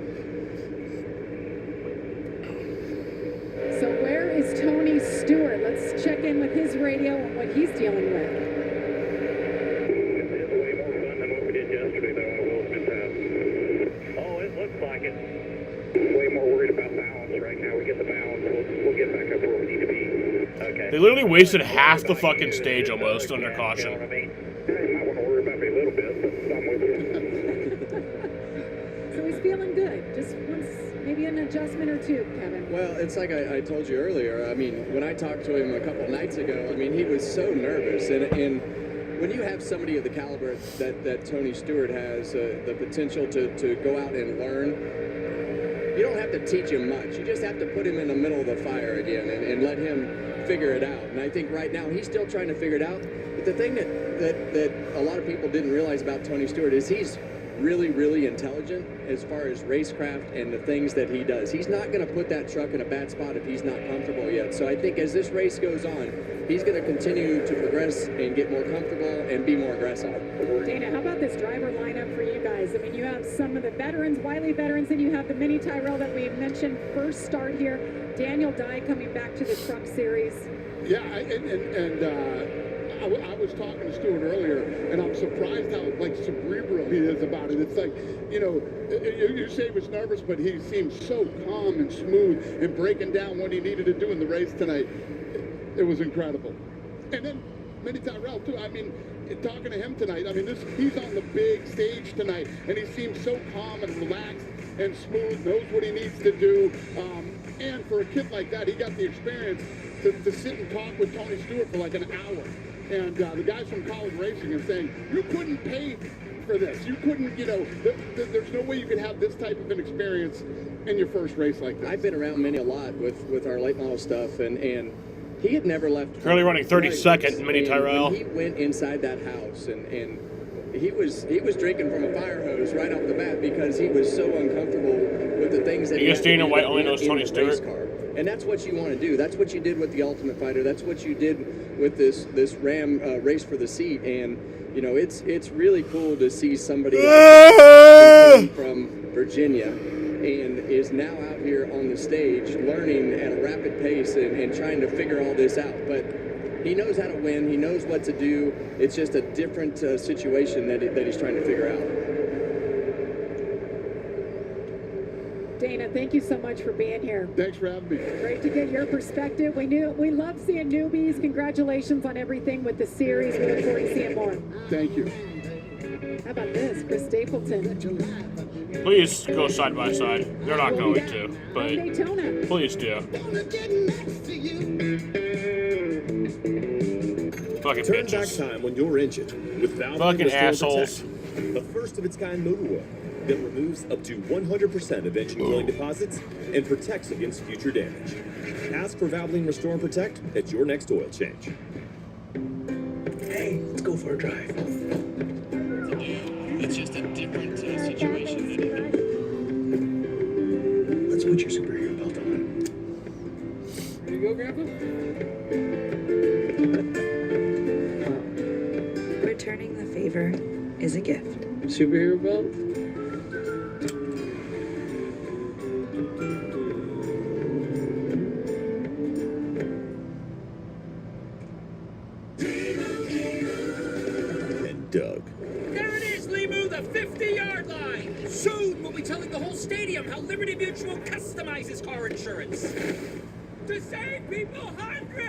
Speaker 7: So where is Tony Stewart? Let's check in with his radio and what he's dealing with.
Speaker 3: It's way more fun than what we did yesterday, though, I will admit that. Oh, it looks like it. Way more worried about balance right now. We get the balance. We'll get back up where we need to be. Okay.
Speaker 2: They literally wasted half the fucking stage almost under caution.
Speaker 3: You know what I mean? You might want to worry about me a little bit, but I'm with you.
Speaker 7: So he's feeling good. Just wants maybe an adjustment or two, Kevin.
Speaker 8: Well, it's like I told you earlier. I mean, when I talked to him a couple nights ago, I mean, he was so nervous. And when you have somebody of the caliber that Tony Stewart has, the potential to go out and learn, you don't have to teach him much. You just have to put him in the middle of the fire again and let him figure it out. And I think right now he's still trying to figure it out. But the thing that a lot of people didn't realize about Tony Stewart is he's really, really intelligent as far as racecraft and the things that he does. He's not going to put that truck in a bad spot if he's not comfortable yet. So I think as this race goes on, he's going to continue to progress and get more comfortable and be more aggressive.
Speaker 7: Dana, how about this driver lineup for you guys? I mean, you have some of the veterans, Wiley veterans, and you have the Mini Tyrell that we mentioned first start here. Daniel Dye coming back to the Truck Series.
Speaker 25: Yeah, I was talking to Stewart earlier, and I'm surprised how cerebral he is about it. It's like, you say he was nervous, but he seemed so calm and smooth and breaking down what he needed to do in the race tonight. It was incredible. And then Mini Tyrell too. I mean, talking to him tonight, I mean, he's on the big stage tonight, and he seems so calm and relaxed and smooth, knows what he needs to do. And for a kid like that, he got the experience to sit and talk with Tony Stewart for like an hour. And the guys from College Racing are saying, you couldn't pay for this. You couldn't, there's no way you could have this type of an experience in your first race like this.
Speaker 8: I've been around Mini a lot with our late model stuff, and he had never left.
Speaker 2: Currently running 32nd in Mini Tyrell.
Speaker 8: He went inside that house, and he was drinking from a fire hose right off the bat because he was so uncomfortable with the things that
Speaker 2: I guess Dana White only knows Tony Stewart.
Speaker 8: And that's what you want to do. That's what you did with the Ultimate Fighter. That's what you did with this Ram race for the seat. And it's really cool to see somebody from Virginia and is now out here on the stage learning at a rapid pace and trying to figure all this out. But he knows how to win. He knows what to do. It's just a different situation that he's trying to figure out.
Speaker 7: Dana, thank you so much for being here.
Speaker 25: Thanks for having me.
Speaker 7: Great to get your perspective. We love seeing newbies. Congratulations on everything with the series. We look forward to seeing more.
Speaker 25: Thank you.
Speaker 7: How about this, Chris Stapleton?
Speaker 2: Please go side by side. They're not going to, but
Speaker 7: Daytona.
Speaker 2: please do. Fucking
Speaker 10: Turn back
Speaker 2: bitches.
Speaker 10: time on your engine with Valvoline
Speaker 2: Fucking
Speaker 10: Restore
Speaker 2: assholes.
Speaker 10: Protect, a first-of-its-kind motor oil that removes up to 100% of engine cooling deposits and protects against future damage. Ask for Valvoline Restore and Protect at your next oil change.
Speaker 18: Hey, let's go for a drive.
Speaker 2: It's just a different situation.
Speaker 18: Let's put your superhero belt on.
Speaker 25: There you go, Grandpa.
Speaker 15: Returning the favor is a gift.
Speaker 1: Superhero belt?
Speaker 3: Stadium how Liberty Mutual customizes car insurance to save people hundreds.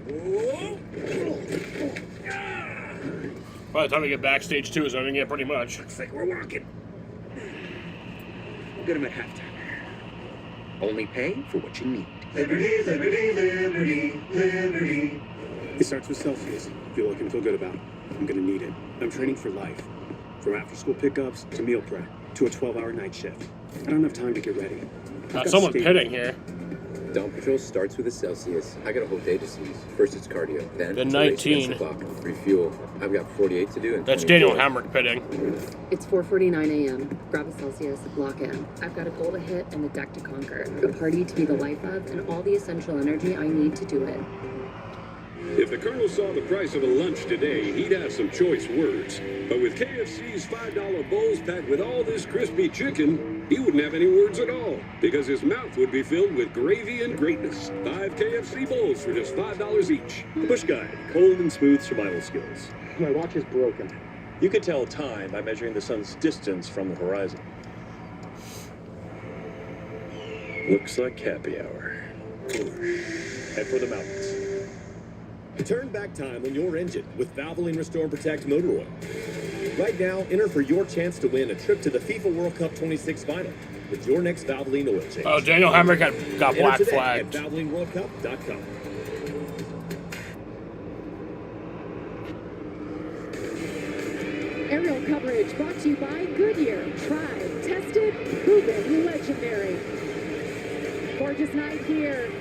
Speaker 3: Whoa. Ah.
Speaker 2: By the time we get backstage too, is I get pretty much.
Speaker 3: Looks like we're walking.
Speaker 9: We'll get him at halftime. Only pay for what you need.
Speaker 12: Liberty, liberty, liberty, liberty. It starts with Celsius. Feel like I can feel good about it. I'm gonna need it. I'm training for life. From after-school pickups to meal prep to a 12-hour night shift. I don't have time to get ready.
Speaker 2: Got someone pitting here.
Speaker 20: Dawn Patrol starts with a Celsius. I got a whole day to seize. First it's cardio, then
Speaker 2: The
Speaker 20: it's a race
Speaker 2: 19.
Speaker 20: against the clock. Refuel. I've got 48 to do. And
Speaker 2: That's
Speaker 20: 20
Speaker 2: Daniel
Speaker 20: to
Speaker 2: Hamrick pitting.
Speaker 21: It's 4:49 a.m. Grab a Celsius, lock in. I've got a goal to hit and a deck to conquer. A party to be the life of, and all the essential energy I need to do it.
Speaker 22: If the Colonel saw the price of a lunch today, he'd have some choice words. But with KFC's $5 bowls packed with all this crispy chicken, he wouldn't have any words at all, because his mouth would be filled with gravy and greatness. 5 KFC bowls for just $5 each.
Speaker 23: The Bush Guide, cold and smooth survival skills.
Speaker 26: My watch is broken. You can tell time by measuring the sun's distance from the horizon. Looks like happy hour. Head for the mountains.
Speaker 10: Turn back time on your engine with Valvoline Restore and Protect Motor Oil. Right now, enter for your chance to win a trip to the FIFA World Cup 26 final with your next Valvoline oil change.
Speaker 2: Oh, Daniel Hamrick got black
Speaker 10: Enter today
Speaker 2: flagged.
Speaker 10: at ValvolineWorldCup.com.
Speaker 7: Aerial coverage brought to you by Goodyear. Tried, tested, proven, legendary. Gorgeous night here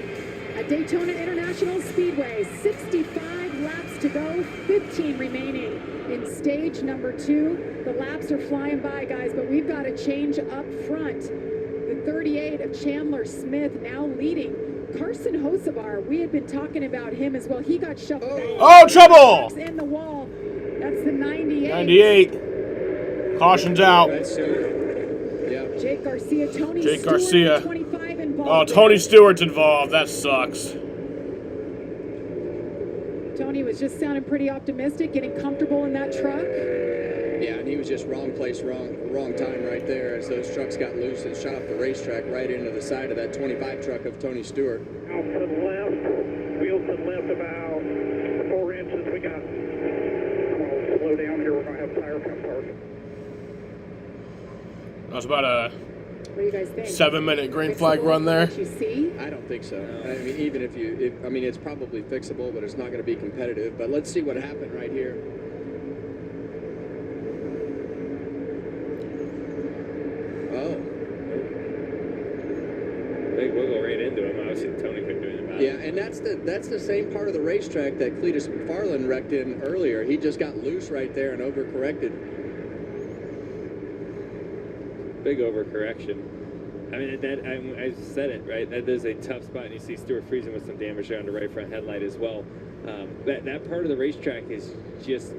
Speaker 7: at Daytona International Speedway. 65 laps to go, 15 remaining in stage number 2. The laps are flying by, guys, but we've got a change up front. The 38 of Chandler Smith now leading. Carson Hocevar, we had been talking about him as well. He got shuffled out.
Speaker 2: Oh, trouble!
Speaker 7: In the wall. That's the 98.
Speaker 2: 98. Caution's out.
Speaker 7: Jake Garcia, Tony
Speaker 2: Jake
Speaker 7: Stewart,
Speaker 2: Garcia.
Speaker 7: 25 involved.
Speaker 2: Oh, Tony Stewart's involved. That sucks.
Speaker 7: Tony was just sounding pretty optimistic, getting comfortable in that truck.
Speaker 8: Yeah, and he was just wrong place, wrong time right there as those trucks got loose and shot up the racetrack right into the side of that 25 truck of Tony Stewart.
Speaker 27: Out to the left, wheels to the left about 4 inches. We got, I'm going to slow down here. We're going to have tire pump park.
Speaker 2: That was about a
Speaker 7: What do you guys think?
Speaker 2: 7-minute green flag run there.
Speaker 7: What you see?
Speaker 8: I don't think so. I mean, even if it's probably fixable, but it's not going to be competitive. But let's see what happened right here. Oh.
Speaker 1: Big wiggle right into him. Obviously, Tony couldn't do anything about it.
Speaker 8: Yeah, and that's the same part of the racetrack that Cletus McFarland wrecked in earlier. He just got loose right there and overcorrected.
Speaker 1: Big overcorrection. I mean, I said it, right? That is a tough spot, and you see Stewart freezing with some damage there on the right front headlight as well. That part of the racetrack is just,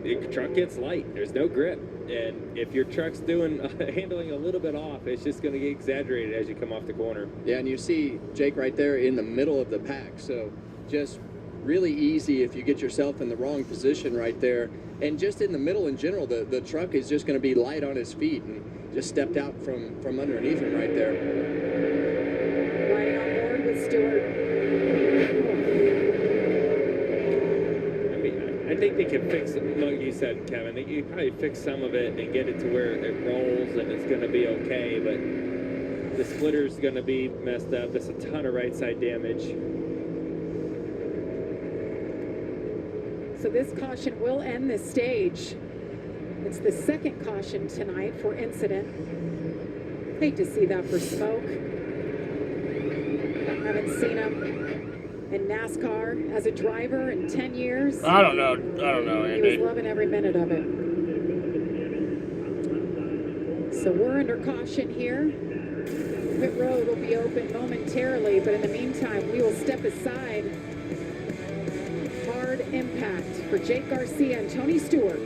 Speaker 1: the truck gets light. There's no grip. And if your truck's handling a little bit off, it's just going to get exaggerated as you come off the corner.
Speaker 8: Yeah, and you see Jake right there in the middle of the pack. So just really easy if you get yourself in the wrong position right there. And just in the middle in general, the truck is just going to be light on his feet and just stepped out from underneath him right there.
Speaker 7: Riding on board with Stewart.
Speaker 1: I mean, I think they can fix it, like you said, Kevin. They can probably fix some of it and get it to where it rolls and it's going to be okay. But the splitter's going to be messed up. There's a ton of right side damage.
Speaker 7: So this caution will end the stage. It's the second caution tonight for incident. Hate to see that for Smoke. Haven't seen him in NASCAR as a driver in 10 years.
Speaker 2: I don't know, Andy.
Speaker 7: He was loving every minute of it. So we're under caution here. Pit road will be open momentarily, but in the meantime, we will step aside. Hard impact for Jake Garcia and Tony Stewart.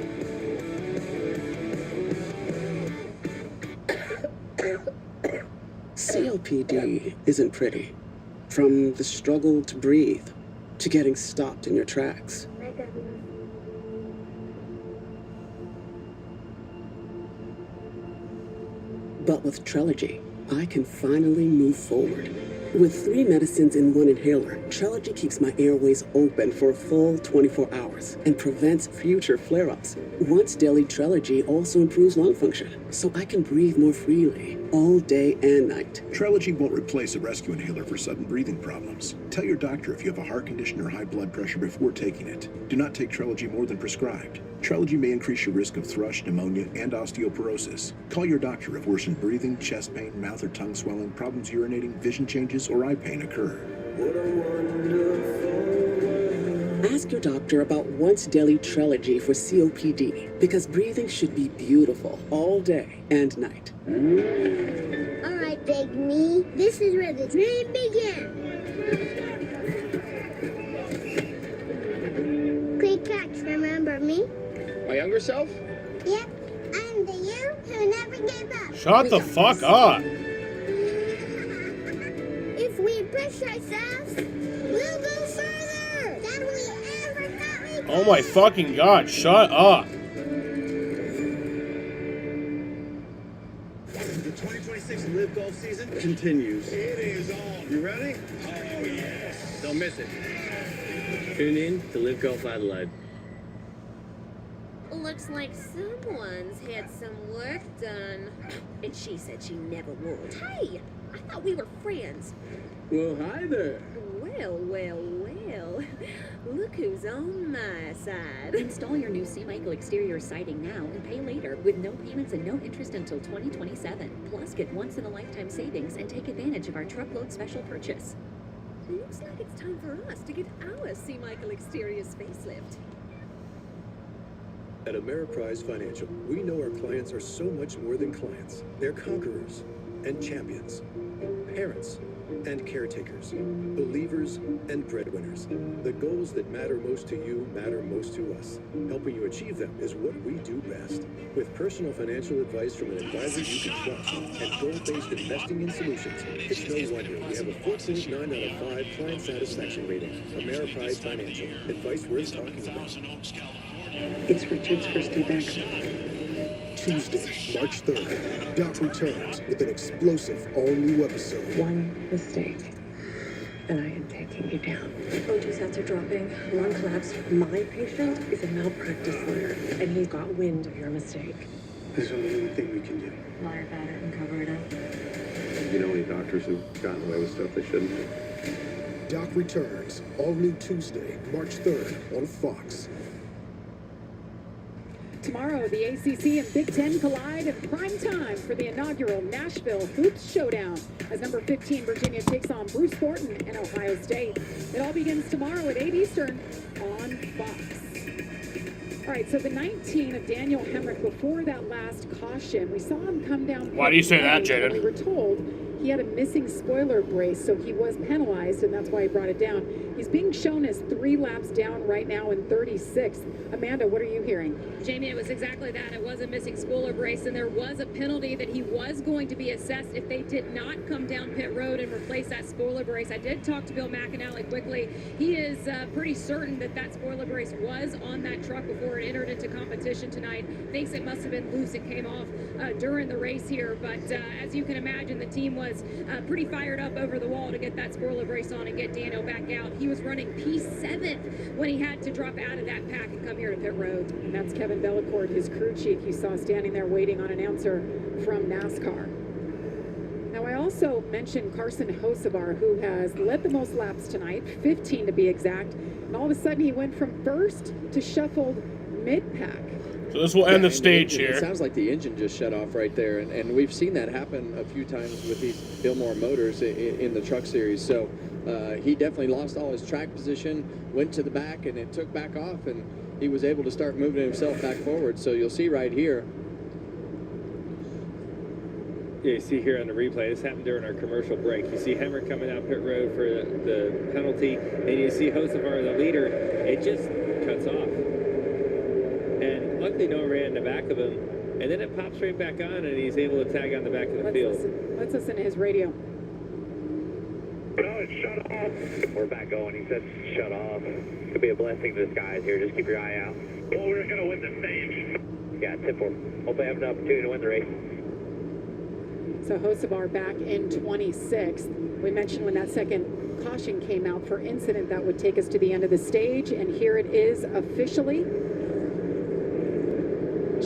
Speaker 28: COPD isn't pretty. From the struggle to breathe, to getting stopped in your tracks. But with Trelegy, I can finally move forward. With 3 medicines in 1 inhaler, Trelegy keeps my airways open for a full 24 hours and prevents future flare-ups. Once daily Trelegy also improves lung function, so I can breathe more freely all day and night.
Speaker 4: Trelegy won't replace a rescue inhaler for sudden breathing problems. Tell your doctor if you have a heart condition or high blood pressure before taking it. Do not take Trelegy more than prescribed. Trelegy may increase your risk of thrush, pneumonia, and osteoporosis. Call your doctor if worsened breathing, chest pain, mouth or tongue swelling, problems urinating, vision changes, or eye pain occur.
Speaker 28: Ask your doctor about once daily Trelegy for COPD, because breathing should be beautiful all day and night.
Speaker 5: All right, Big Me. This is where the dream begins. Quick catch, remember me?
Speaker 8: My younger self?
Speaker 5: Yep, I'm the you who never gave up.
Speaker 2: Shut the fuck up.
Speaker 5: If we push ourselves, we'll go further than we ever thought we could.
Speaker 2: Oh my fucking god, shut up.
Speaker 10: The 2026 Live Golf season continues. It is on. You ready? Oh, yes.
Speaker 3: Don't miss it. Tune in to Live Golf Adelaide.
Speaker 6: Looks like someone's had some work done. And she said she never would. Hey, I thought we were friends.
Speaker 8: Well, hi there.
Speaker 6: Well, well, well. Look who's on my side.
Speaker 21: Install your new C-Michael exterior siding now and pay later with no payments and no interest until 2027. Plus, get once-in-a-lifetime savings and take advantage of our truckload special purchase.
Speaker 6: Looks like it's time for us to get our C-Michael exterior's facelift.
Speaker 22: At Ameriprise Financial, we know our clients are so much more than clients. They're conquerors and champions, parents and caretakers, believers and breadwinners. The goals that matter most to you matter most to us. Helping you achieve them is what we do best. With personal financial advice from an advisor you can trust and goal-based investing in solutions, it's no wonder we have a 4.9 out of 5 client satisfaction rating. Ameriprise Financial, advice worth talking about.
Speaker 28: It's Richard's first day back.
Speaker 10: Tuesday, March 3rd, Doc returns with an explosive all-new episode.
Speaker 28: One mistake, and I am taking you down. O2 sats are dropping. Lung collapse. My patient is a malpractice lawyer, and he got wind of your mistake.
Speaker 12: There's only one thing we can do.
Speaker 21: Lie about it and cover it up.
Speaker 20: You know any doctors who've gotten away with stuff they shouldn't?
Speaker 10: Doc returns, all-new Tuesday, March 3rd on Fox.
Speaker 7: Tomorrow, the ACC and Big Ten collide in prime time for the inaugural Nashville Hoops Showdown as number 15 Virginia takes on Bruce Thornton and Ohio State. It all begins tomorrow at 8 Eastern on Fox. All right, so the 19 of Daniel Hemrick, before that last caution, we saw him come down.
Speaker 2: Why do you say that, Jaden?
Speaker 7: We were told he had a missing spoiler brace, so he was penalized, and that's why he brought it down. He's being shown as 3 laps down right now in 36th. Amanda, what are you hearing?
Speaker 11: Jamie, it was exactly that. It was a missing spoiler brace, and there was a penalty that he was going to be assessed if they did not come down pit road and replace that spoiler brace. I did talk to Bill McAnally quickly. He is pretty certain that that spoiler brace was on that truck before it entered into competition tonight. Thinks it must have been loose and came off during the race here, but as you can imagine, the team was pretty fired up over the wall to get that spoiler brace on and get Daniel back out. He was running P7 when he had to drop out of that pack and come here to pit road.
Speaker 7: And that's Kevin Bellicourt, his crew chief, you saw standing there waiting on an answer from NASCAR. Now, I also mentioned Carson Hocevar, who has led the most laps tonight, 15 to be exact, and all of a sudden he went from first to shuffled mid-pack.
Speaker 2: So this will end the stage here.
Speaker 8: It sounds like the engine just shut off right there, and we've seen that happen a few times with these Fillmore motors in the truck series. So he definitely lost all his track position, went to the back, and it took back off, and he was able to start moving himself back forward. So you'll see right here.
Speaker 1: Yeah, you see here on the replay, this happened during our commercial break. You see Hemrick coming out pit road for the penalty, and you see Hocevar, the leader, it just cuts off. And luckily no one ran in the back of him. And then it pops right back on, and he's able to tag on the back of the field.
Speaker 7: Let's listen to his radio.
Speaker 3: No, it's shut off. We're back going. He said shut off. Could be a blessing to the skies here. Just keep your eye out. Well, we're going to win the stage. Yeah, tip for him. Hope they have an opportunity to win the race.
Speaker 7: So Hocevar back in 26th. We mentioned when that second caution came out for incident that would take us to the end of the stage, and here it is officially.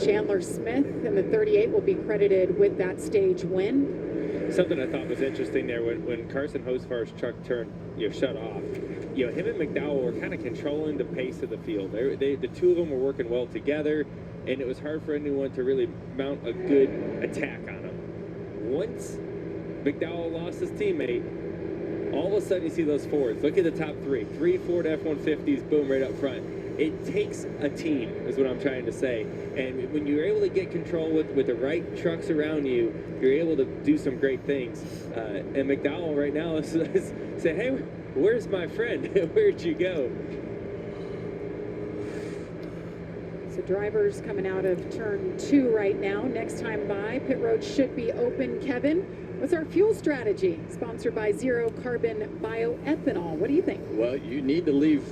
Speaker 7: Chandler Smith in the 38 will be credited with that stage win.
Speaker 1: Something I thought was interesting there when Carson Hocevar's truck turned, shut off. Him and McDowell were kind of controlling the pace of the field. The two of them were working well together, and it was hard for anyone to really mount a good attack on them. Once McDowell lost his teammate, all of a sudden you see those Fords. Look at the top three Ford F-150s, boom, right up front. It takes a team, is what I'm trying to say. And when you're able to get control with the right trucks around you, you're able to do some great things. And McDowell right now is saying, hey, where's my friend? Where'd you go?
Speaker 7: So drivers coming out of turn 2 right now. Next time by, pit road should be open. Kevin, what's our fuel strategy? Sponsored by Zero Carbon Bioethanol. What do you think?
Speaker 8: Well, you need to leave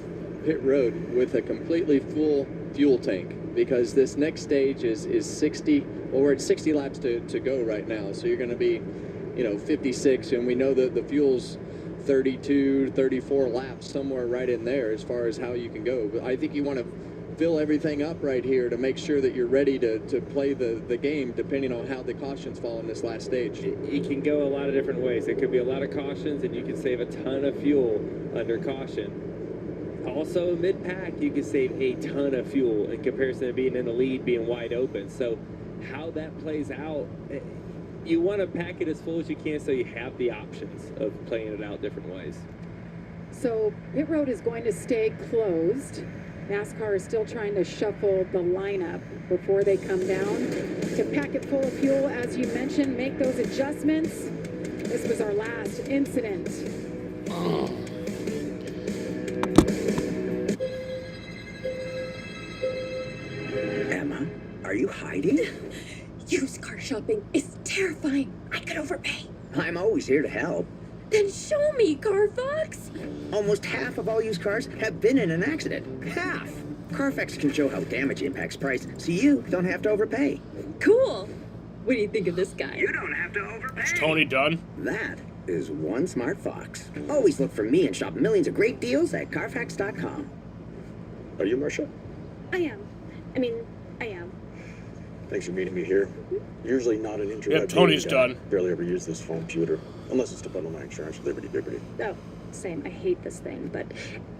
Speaker 8: pit road with a completely full fuel tank, because this next stage is 60, well, we're at 60 laps to go right now. So you're going to be, 56, and we know that the fuel's 32, 34 laps, somewhere right in there as far as how you can go. But I think you want to fill everything up right here to make sure that you're ready to play the game depending on how the cautions fall in this last stage.
Speaker 1: It can go a lot of different ways. It could be a lot of cautions, and you can save a ton of fuel under caution. Also, mid-pack, you can save a ton of fuel in comparison to being in the lead, being wide open. So how that plays out, you want to pack it as full as you can so you have the options of playing it out different ways.
Speaker 7: So pit road is going to stay closed. NASCAR is still trying to shuffle the lineup before they come down to pack it full of fuel. As you mentioned, make those adjustments. This was our last incident.
Speaker 9: Emma, are you hiding?
Speaker 6: Used car shopping is terrifying. I could overpay.
Speaker 9: I'm always here to help.
Speaker 6: Then show me, Carfax.
Speaker 9: Almost half of all used cars have been in an accident. Half! Carfax can show how damage impacts price, so you don't have to overpay.
Speaker 6: Cool. What do you think of this guy?
Speaker 9: You don't have to overpay.
Speaker 2: Is Tony done?
Speaker 9: That is one smart fox. Always look for me and shop millions of great deals at Carfax.com.
Speaker 12: Are you Marcia?
Speaker 6: I am. I am.
Speaker 12: Thanks for meeting me here. Usually not an intro.
Speaker 2: Yep, Tony's done.
Speaker 12: Barely ever use this phone computer, unless it's to bundle my insurance with Liberty.
Speaker 21: Oh, same. I hate this thing, but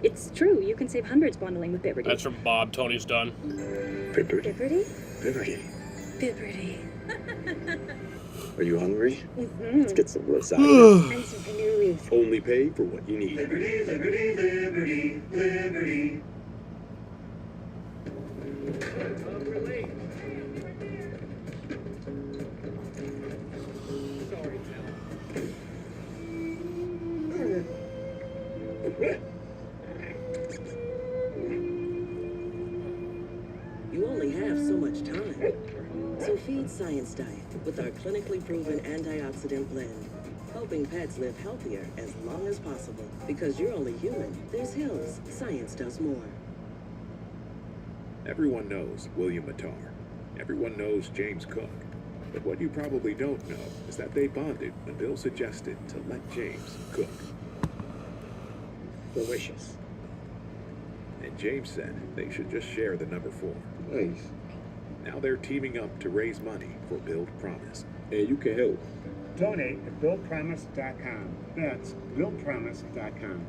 Speaker 21: it's true. You can save hundreds bundling with Bibberty.
Speaker 2: That's from Bob. Tony's done.
Speaker 12: Bibberty?
Speaker 6: Bibberty?
Speaker 12: Bibberty.
Speaker 6: Bibberty.
Speaker 12: Are you hungry?
Speaker 6: Mm-hmm.
Speaker 12: Let's get some lasagna.
Speaker 6: And some canoes.
Speaker 12: Only pay for what you need.
Speaker 13: Liberty, liberty, liberty, liberty.
Speaker 14: You only have so much time. So feed Science Diet with our clinically proven antioxidant blend, helping pets live healthier as long as possible. Because you're only human, there's Hills. Science does more.
Speaker 4: Everyone knows William Mattar. Everyone knows James Cook. But what you probably don't know is that they bonded when Bill suggested to let James cook.
Speaker 12: Delicious.
Speaker 4: And James said they should just share the number 4.
Speaker 12: Nice.
Speaker 4: Now they're teaming up to raise money for Build Promise.
Speaker 12: And you can help.
Speaker 16: Donate at BuildPromise.com. That's BuildPromise.com.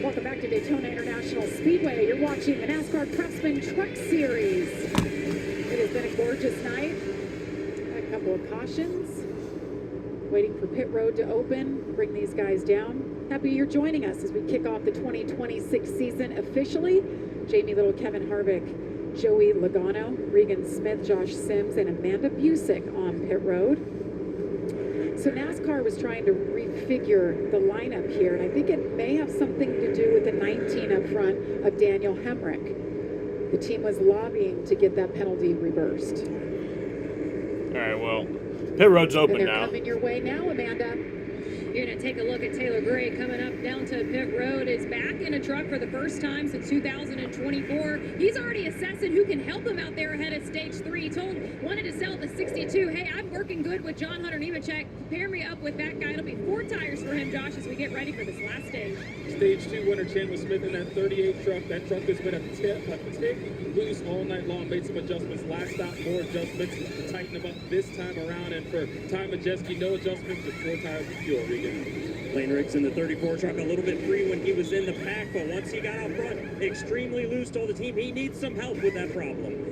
Speaker 7: Welcome back to Daytona International Speedway. You're watching the NASCAR Craftsman Truck Series. It has been a gorgeous night. A couple of cautions. Waiting for pit road to open, bring these guys down. Happy you're joining us as we kick off the 2026 season officially. Jamie Little, Kevin Harvick, Joey Logano, Regan Smith, Josh Sims, and Amanda Busick on pit road. So NASCAR was trying to refigure the lineup here, and I think it may have something to do with the 19 up front of Daniel Hemrick. The team was lobbying to get that penalty reversed.
Speaker 2: All right, well, pit road's open
Speaker 7: and they're
Speaker 2: now.
Speaker 7: coming your way now, Amanda.
Speaker 11: You're going to take a look at Taylor Gray coming up down to pit road. Is back in a truck for the first time since 2024. He's already assessing who can help him out there ahead of stage 3. Wanted to sell the 62. Hey, I'm working good with John Hunter Nemechek. Pair me up with that guy. It'll be 4 tires for him, Josh, as we get ready for this last stage.
Speaker 1: Stage 2 winner Chandler Smith in that 38 truck. That truck has been a tick loose all night long. Made some adjustments. Last stop, more adjustments to tighten them up this time around. And for Ty Majeski, no adjustments, just 4 tires of fuel.
Speaker 3: Lane Ricks in the 34 truck, a little bit free when he was in the pack, but once he got out front, extremely loose, told the team he needs some help with that problem.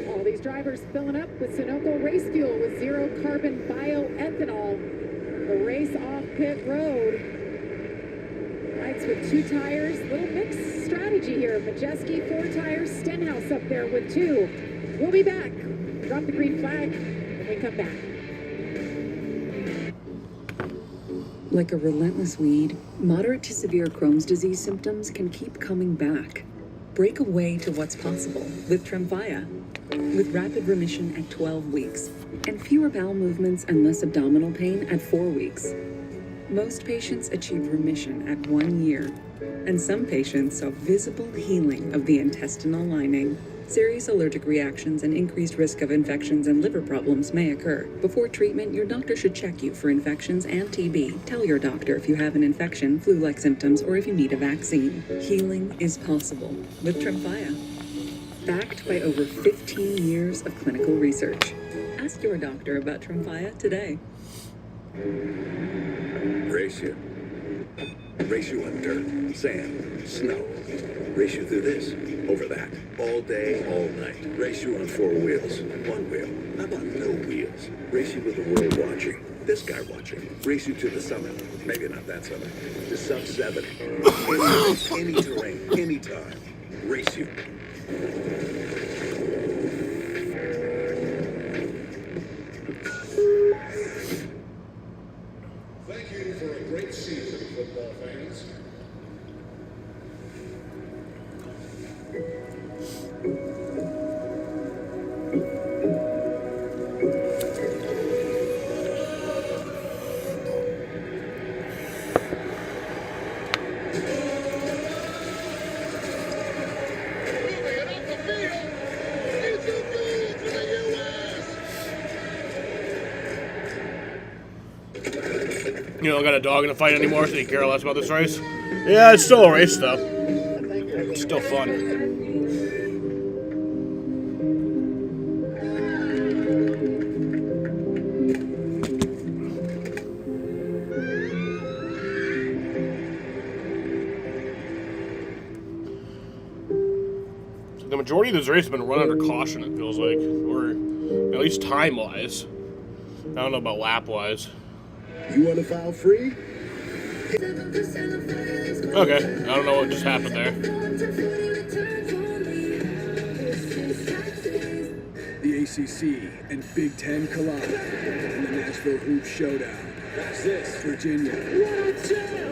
Speaker 7: All these drivers filling up with Sunoco race fuel with zero carbon bioethanol. The race off pit road. Lights with 2 tires. Little mixed strategy here. Majeski 4 tires. Stenhouse up there with 2. We'll be back. Drop the green flag when we come back.
Speaker 15: Like a relentless weed, moderate to severe Crohn's disease symptoms can keep coming back. Break away to what's possible with Tremfya. With rapid remission at 12 weeks and fewer bowel movements and less abdominal pain at 4 weeks. Most patients achieve remission at 1 year, and some patients saw visible healing of the intestinal lining. Serious allergic reactions and increased risk of infections and liver problems may occur. Before treatment, your doctor should check you for infections and TB. Tell your doctor if you have an infection, flu-like symptoms, or if you need a vaccine. Healing is possible with Tremfya. Backed by over 15 years of clinical research. Ask your doctor about Tremfya today.
Speaker 17: Race you. Race you on dirt, sand, snow. Race you through this, over that, all day, all night. Race you on 4 wheels, 1 wheel. How about no wheels? Race you with the world watching, this guy watching. Race you to the summit, maybe not that summit, to sub 70. Any terrain, anytime. Race you.
Speaker 18: Thank you for a great season, football fans.
Speaker 2: You don't got a dog in the fight anymore, so you care less about this race? Yeah, it's still a race, though. It's still fun. The majority of this race has been run under caution, it feels like. Or at least time-wise. I don't know about lap-wise.
Speaker 18: You want to file free?
Speaker 2: Okay, I don't know what just happened there.
Speaker 19: The ACC and Big Ten collide in the Nashville Hoop Showdown. Watch this. Virginia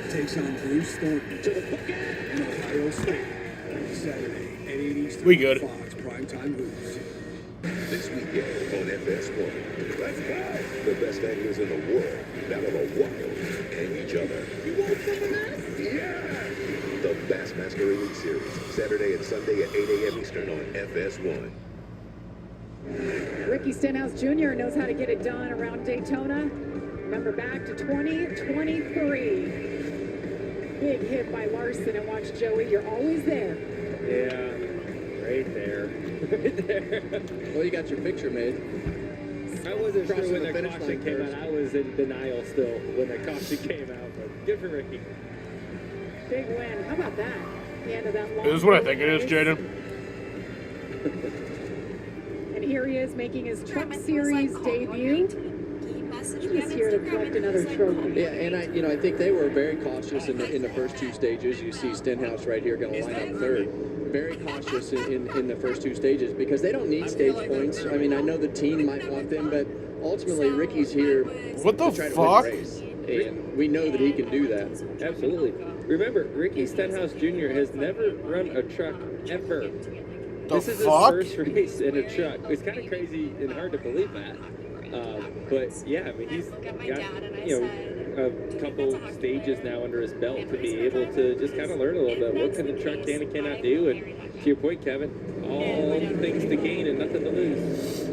Speaker 19: takes on Bruce Thornton and Ohio State. Saturday at 8 Eastern.
Speaker 2: We good.
Speaker 19: Fox Primetime Hoops.
Speaker 17: This weekend on FS1. Let's go! The best anglers in the world battle the wild and each other.
Speaker 18: You want some of this? Yeah!
Speaker 17: The Bassmaster Elite Series, Saturday and Sunday at 8 a.m. Eastern on FS1.
Speaker 7: Ricky Stenhouse Jr. knows how to get it done around Daytona. Remember back to 2023. Big hit by Larson, and watch Joey, you're always there.
Speaker 1: Yeah, right there. Right there.
Speaker 8: Well, you got your picture made.
Speaker 1: I wasn't sure
Speaker 8: Crossing
Speaker 1: when
Speaker 8: the
Speaker 1: the
Speaker 8: finish
Speaker 1: caution
Speaker 8: line
Speaker 1: came
Speaker 8: first.
Speaker 1: out. I was in denial still when the caution came out, but good for Ricky.
Speaker 7: Big win. How about that? The end of that long
Speaker 2: Is this what I think it is,
Speaker 7: race.
Speaker 2: Jaden?
Speaker 7: And here he is making his Truck Series debut. He's here to collect another trophy.
Speaker 8: Yeah, and I think they were very cautious in the first 2 stages. You see Stenhouse right here going to line up third. Very cautious in the first 2 stages because they don't need stage points. I mean, I know the team might want them, but ultimately Ricky's here
Speaker 2: What the
Speaker 8: to try to
Speaker 2: fuck?
Speaker 8: win the race. And we know that he can do that.
Speaker 1: Absolutely. Remember, Ricky Stenhouse Jr. has never run a truck ever. This is his
Speaker 2: fuck?
Speaker 1: first race in a truck. It's kind of crazy and hard to believe that. But yeah, I mean, he's got, a couple stages now under his belt to be able to just kind of learn a little bit. What can the truck can and cannot do? And to your point, Kevin, all things to gain and nothing to lose.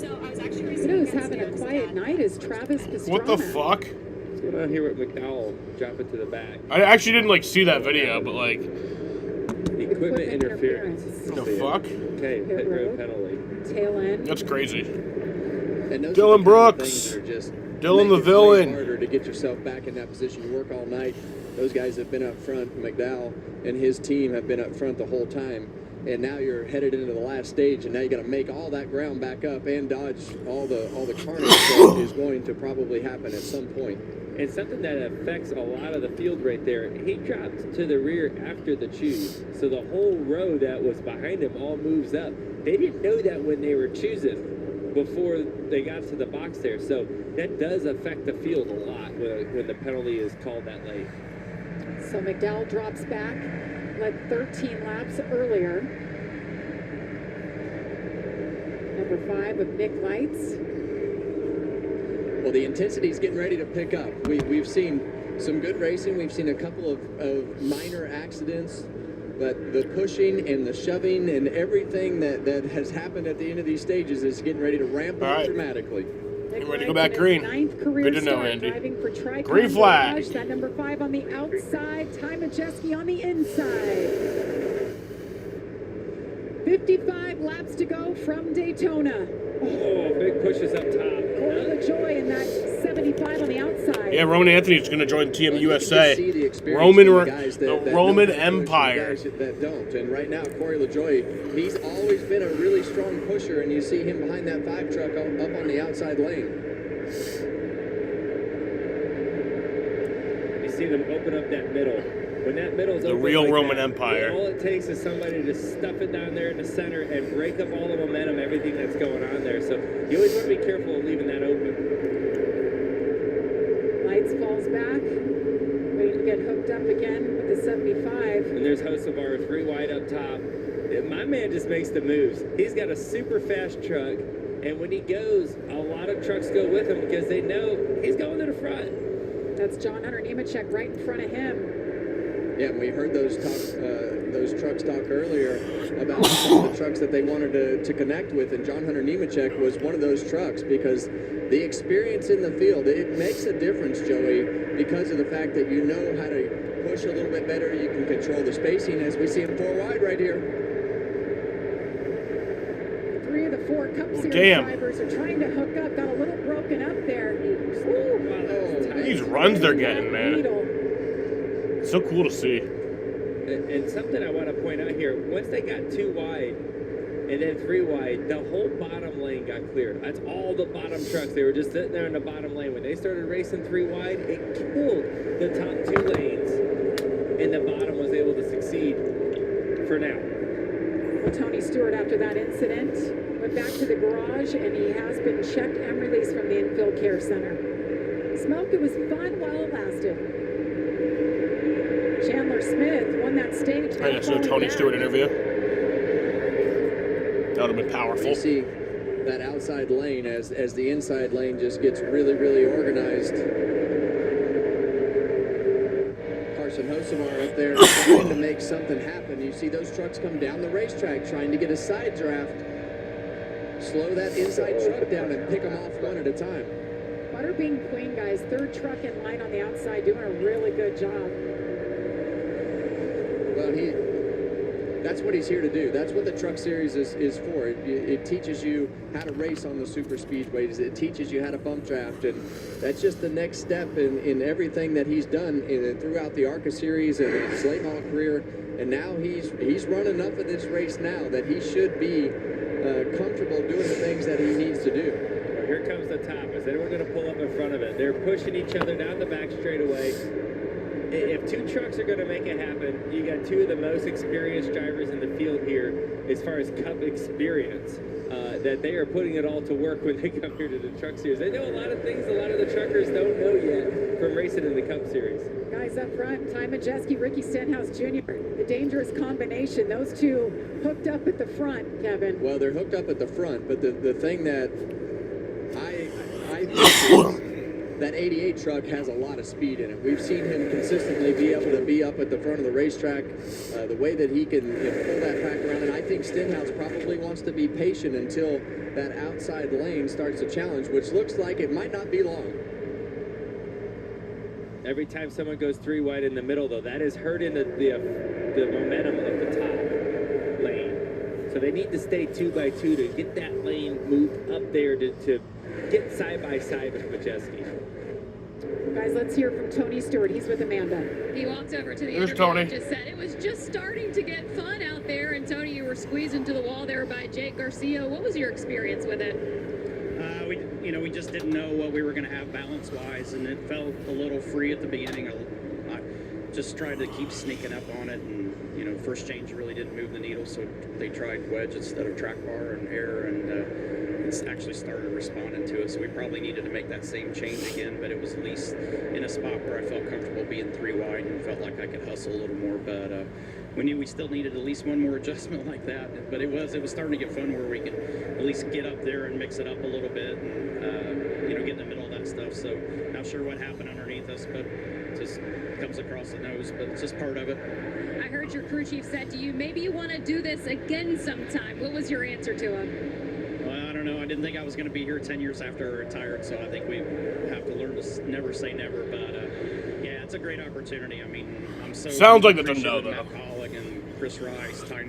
Speaker 7: You know who's having a quiet night is Travis Pastrana.
Speaker 2: What the fuck?
Speaker 1: What's going on here with McDowell dropping to the back?
Speaker 2: I actually didn't like see that video, but like.
Speaker 1: Equipment interference.
Speaker 2: The fuck?
Speaker 1: Okay, pit road penalty.
Speaker 7: Tail end.
Speaker 2: That's crazy.
Speaker 8: And those
Speaker 2: Dylan
Speaker 8: are the kind of
Speaker 2: Brooks.
Speaker 8: things that are just
Speaker 2: Dylan the
Speaker 8: make it way
Speaker 2: villain.
Speaker 8: harder to get yourself back in that position. You work all night. Those guys have been up front. McDowell and his team have been up front the whole time. And now you're headed into the last stage, and now you got to make all that ground back up and dodge all the carnage that is going to probably happen at some point.
Speaker 1: And something that affects a lot of the field right there, he dropped to the rear after the choose. So the whole row that was behind him all moves up. They didn't know that when they were choosing before they got to the box there. So that does affect the field a lot when the penalty is called that late.
Speaker 7: So McDowell drops back, led 13 laps earlier. Number 5 of Nick Lights.
Speaker 8: Well, the intensity is getting ready to pick up. We've seen some good racing. We've seen a couple of minor accidents. But the pushing and the shoving and everything that has happened at the end of these stages is getting ready to ramp up dramatically.
Speaker 2: Getting ready to go back green. Good to know, Andy. Green flag.
Speaker 7: That number 5 on the outside, Ty Majeski on the inside. 55 laps to go from Daytona.
Speaker 1: Oh, big pushes up top.
Speaker 7: Corey LaJoy in that 75 on the outside.
Speaker 2: Yeah, Roman Anthony's going to join Team USA.
Speaker 8: The
Speaker 2: Roman Empire.
Speaker 8: That don't. And right now, Corey LaJoy, he's always been a really strong pusher, and you see him behind that 5 truck up on the outside lane.
Speaker 1: You see them open up that middle. When that middle's
Speaker 2: The
Speaker 1: open
Speaker 2: real
Speaker 1: like
Speaker 2: Roman
Speaker 1: that,
Speaker 2: Empire.
Speaker 1: All it takes is somebody to stuff it down there in the center and break up all the momentum, everything that's going on there. So you always want to be careful of leaving that open.
Speaker 7: Lights falls back. Waiting to get hooked up again with the 75.
Speaker 1: And there's Hocevar 3 wide up top. My man just makes the moves. He's got a super fast truck, and when he goes, a lot of trucks go with him because they know he's going to the front.
Speaker 7: That's John Hunter Nemechek right in front of him.
Speaker 8: Yeah, and we heard those trucks talk earlier about some of the trucks that they wanted to connect with, and John Hunter Nemechek was one of those trucks because the experience in the field, it makes a difference, Joey, because of the fact that you know how to push a little bit better, you can control the spacing as we see him 4 wide right here.
Speaker 7: 3 of the 4 Cup Series drivers are trying to hook up, got a little broken up there.
Speaker 2: These runs they're getting, man. So cool to see.
Speaker 1: And something I want to point out here, once they got 2 wide and then 3 wide, the whole bottom lane got cleared. That's all the bottom trucks. They were just sitting there in the bottom lane. When they started racing 3 wide, it killed the top 2 lanes, and the bottom was able to succeed for now.
Speaker 7: Well, Tony Stewart, after that incident, went back to the garage, and he has been checked and released from the infield care center. Smoke, it was fun while it lasted. Chandler Smith won that stage.
Speaker 2: I just saw a Tony Stewart interview. That would have been powerful.
Speaker 8: You see that outside lane as the inside lane just gets really, really organized. Carson Hocevar up there trying to make something happen. You see those trucks come down the racetrack trying to get a side draft. Slow that inside truck down and pick them off one at a time.
Speaker 7: Butterbean Queen, guys, 3rd truck in line on the outside, doing a really good job.
Speaker 8: Well, that's what he's here to do. That's what the Truck Series is for. It teaches you how to race on the super speedways. It teaches you how to bump draft, and that's just the next step in everything that he's done throughout the ARCA Series and his late model career. And now he's run enough of this race now that he should be comfortable doing the things that he needs to do.
Speaker 1: Well, here comes the top. Is anyone going to pull up in front of it? They're pushing each other down the back straightaway. If 2 trucks are going to make it happen, you got 2 of the most experienced drivers in the field here as far as Cup experience, that they are putting it all to work when they come here to the Truck Series. They know a lot of things a lot of the truckers don't know yet from racing in the Cup Series.
Speaker 7: Guys up front, Ty Majeski, Ricky Stenhouse Jr., the dangerous combination. Those 2 hooked up at the front, Kevin.
Speaker 8: Well, they're hooked up at the front, but the thing that That 88 truck has a lot of speed in it. We've seen him consistently be able to be up at the front of the racetrack, the way that he can pull that pack around. And I think Stenhouse probably wants to be patient until that outside lane starts to challenge, which looks like it might not be long.
Speaker 1: Every time someone goes 3 wide in the middle, though, that is hurting the momentum of the top lane. So they need to stay 2 by 2 to get that lane moved up there to get side by side with Majeski.
Speaker 7: Guys, let's hear from Tony Stewart. He's with Amanda.
Speaker 11: He walked over to the
Speaker 2: Here's
Speaker 11: interview
Speaker 2: Tony.
Speaker 11: and just said it was just starting to get fun out there. And Tony, you were squeezed into the wall there by Jake Garcia. What was your experience with it?
Speaker 5: We just didn't know what we were going to have balance-wise, and it felt a little free at the beginning. I just tried to keep sneaking up on it, and first change really didn't move the needle, so they tried wedge instead of track bar and air, and it's actually started responding to it. So we probably needed to make that same change again, but it was at least in a spot where I felt comfortable being 3 wide and felt like I could hustle a little more. But we knew we still needed at least one more adjustment like that. But it was starting to get fun where we could at least get up there and mix it up a little bit, and get in the middle of that stuff. So not sure what happened underneath us, but it just comes across the nose. But it's just part of it.
Speaker 11: I heard your crew chief said to you, maybe you want to do this again sometime. What was your answer to him?
Speaker 5: Well, I don't know. I didn't think I was going to be here 10 years after I retired, so I think we have to learn to never say never. But yeah, it's a great opportunity. I mean, I'm so
Speaker 2: sounds like it's a no, though.
Speaker 5: Matt Collick and Chris Rice, Ty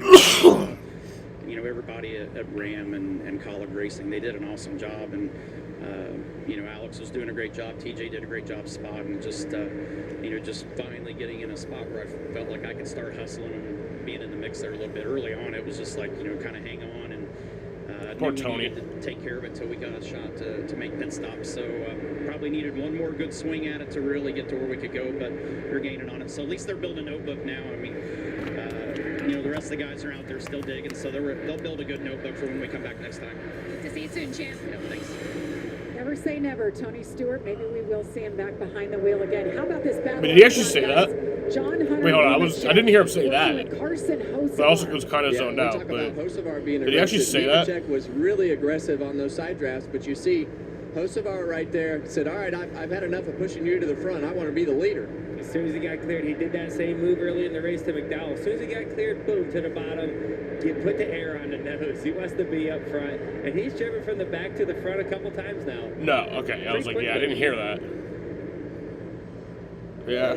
Speaker 5: everybody at Ram and College Racing, they did an awesome job, and Alex was doing a great job. TJ did a great job spotting, just just finally getting in a spot where I felt like I could start hustling and being in the mix there a little bit. Early on, it was just like kind of hang on, and
Speaker 2: poor
Speaker 5: we
Speaker 2: Tony.
Speaker 5: needed to take care of it until we got a shot to make pit stops. So probably needed one more good swing at it to really get to where we could go, but we're gaining on it. So at least they're building a notebook now. I mean, the rest of the guys are out there still digging, so they'll build a good notebook for when we come back next time.
Speaker 11: To see you soon, champ.
Speaker 5: Yeah, thanks.
Speaker 7: Never say never, Tony Stewart. Maybe we will see him back behind the wheel again. How about this battle?
Speaker 2: Did he actually say that?
Speaker 7: John Hunter.
Speaker 2: Wait, hold on. I didn't hear him say that.
Speaker 7: Carson Hocevar.
Speaker 2: But I also was kind of zoned out.
Speaker 8: Talk about Hocevar being
Speaker 2: did he actually say that?
Speaker 8: Nemechek was really aggressive on those side drafts, but you see Hocevar right there said, all right, I've had enough of pushing you to the front. I want to be the leader.
Speaker 1: As soon as he got cleared, he did that same move early in the race to McDowell. As soon as he got cleared, boom, to the bottom. Put the air on the nose. He wants to be up front. And he's driven from the back to the front a couple times now.
Speaker 2: No, okay. I was like, yeah, I didn't hear that. Yeah.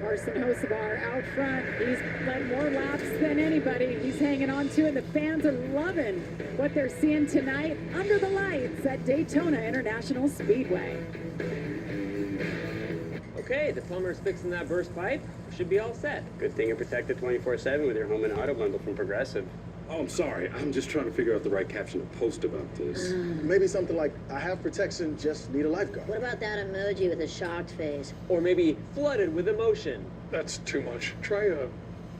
Speaker 7: Carson Hocevar out front. He's led more laps than anybody. He's hanging on to it. The fans are loving what they're seeing tonight under the lights at Daytona International Speedway.
Speaker 22: Okay, the plumber's fixing that burst pipe. Should be all set. Good thing you're protected 24/7 with your home and auto bundle from Progressive.
Speaker 18: Oh, I'm sorry. I'm just trying to figure out the right caption to post about this.
Speaker 23: Maybe something like, I have protection, just need a lifeguard.
Speaker 24: What about that emoji with a shocked face?
Speaker 22: Or maybe flooded with emotion.
Speaker 18: That's too much. Try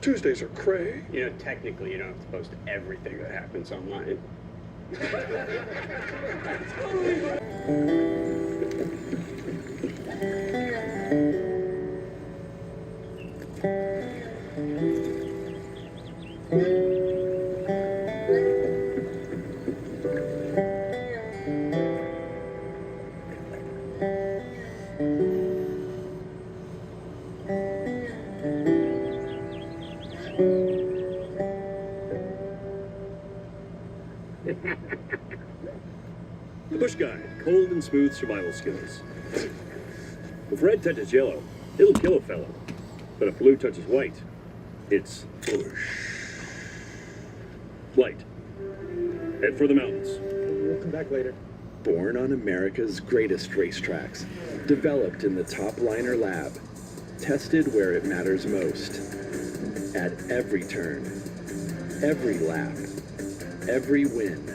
Speaker 18: Tuesdays are cray.
Speaker 22: Technically, you don't have to post everything that happens online.
Speaker 10: The Bush Guide, cold and smooth survival skills. If red touches yellow, it'll kill a fellow. But if blue touches white, it's bush. Flight. Head for the mountains.
Speaker 23: We'll come back later.
Speaker 25: Born on America's greatest racetracks, developed in the Top Liner lab, tested where it matters most. At every turn, every lap, every win.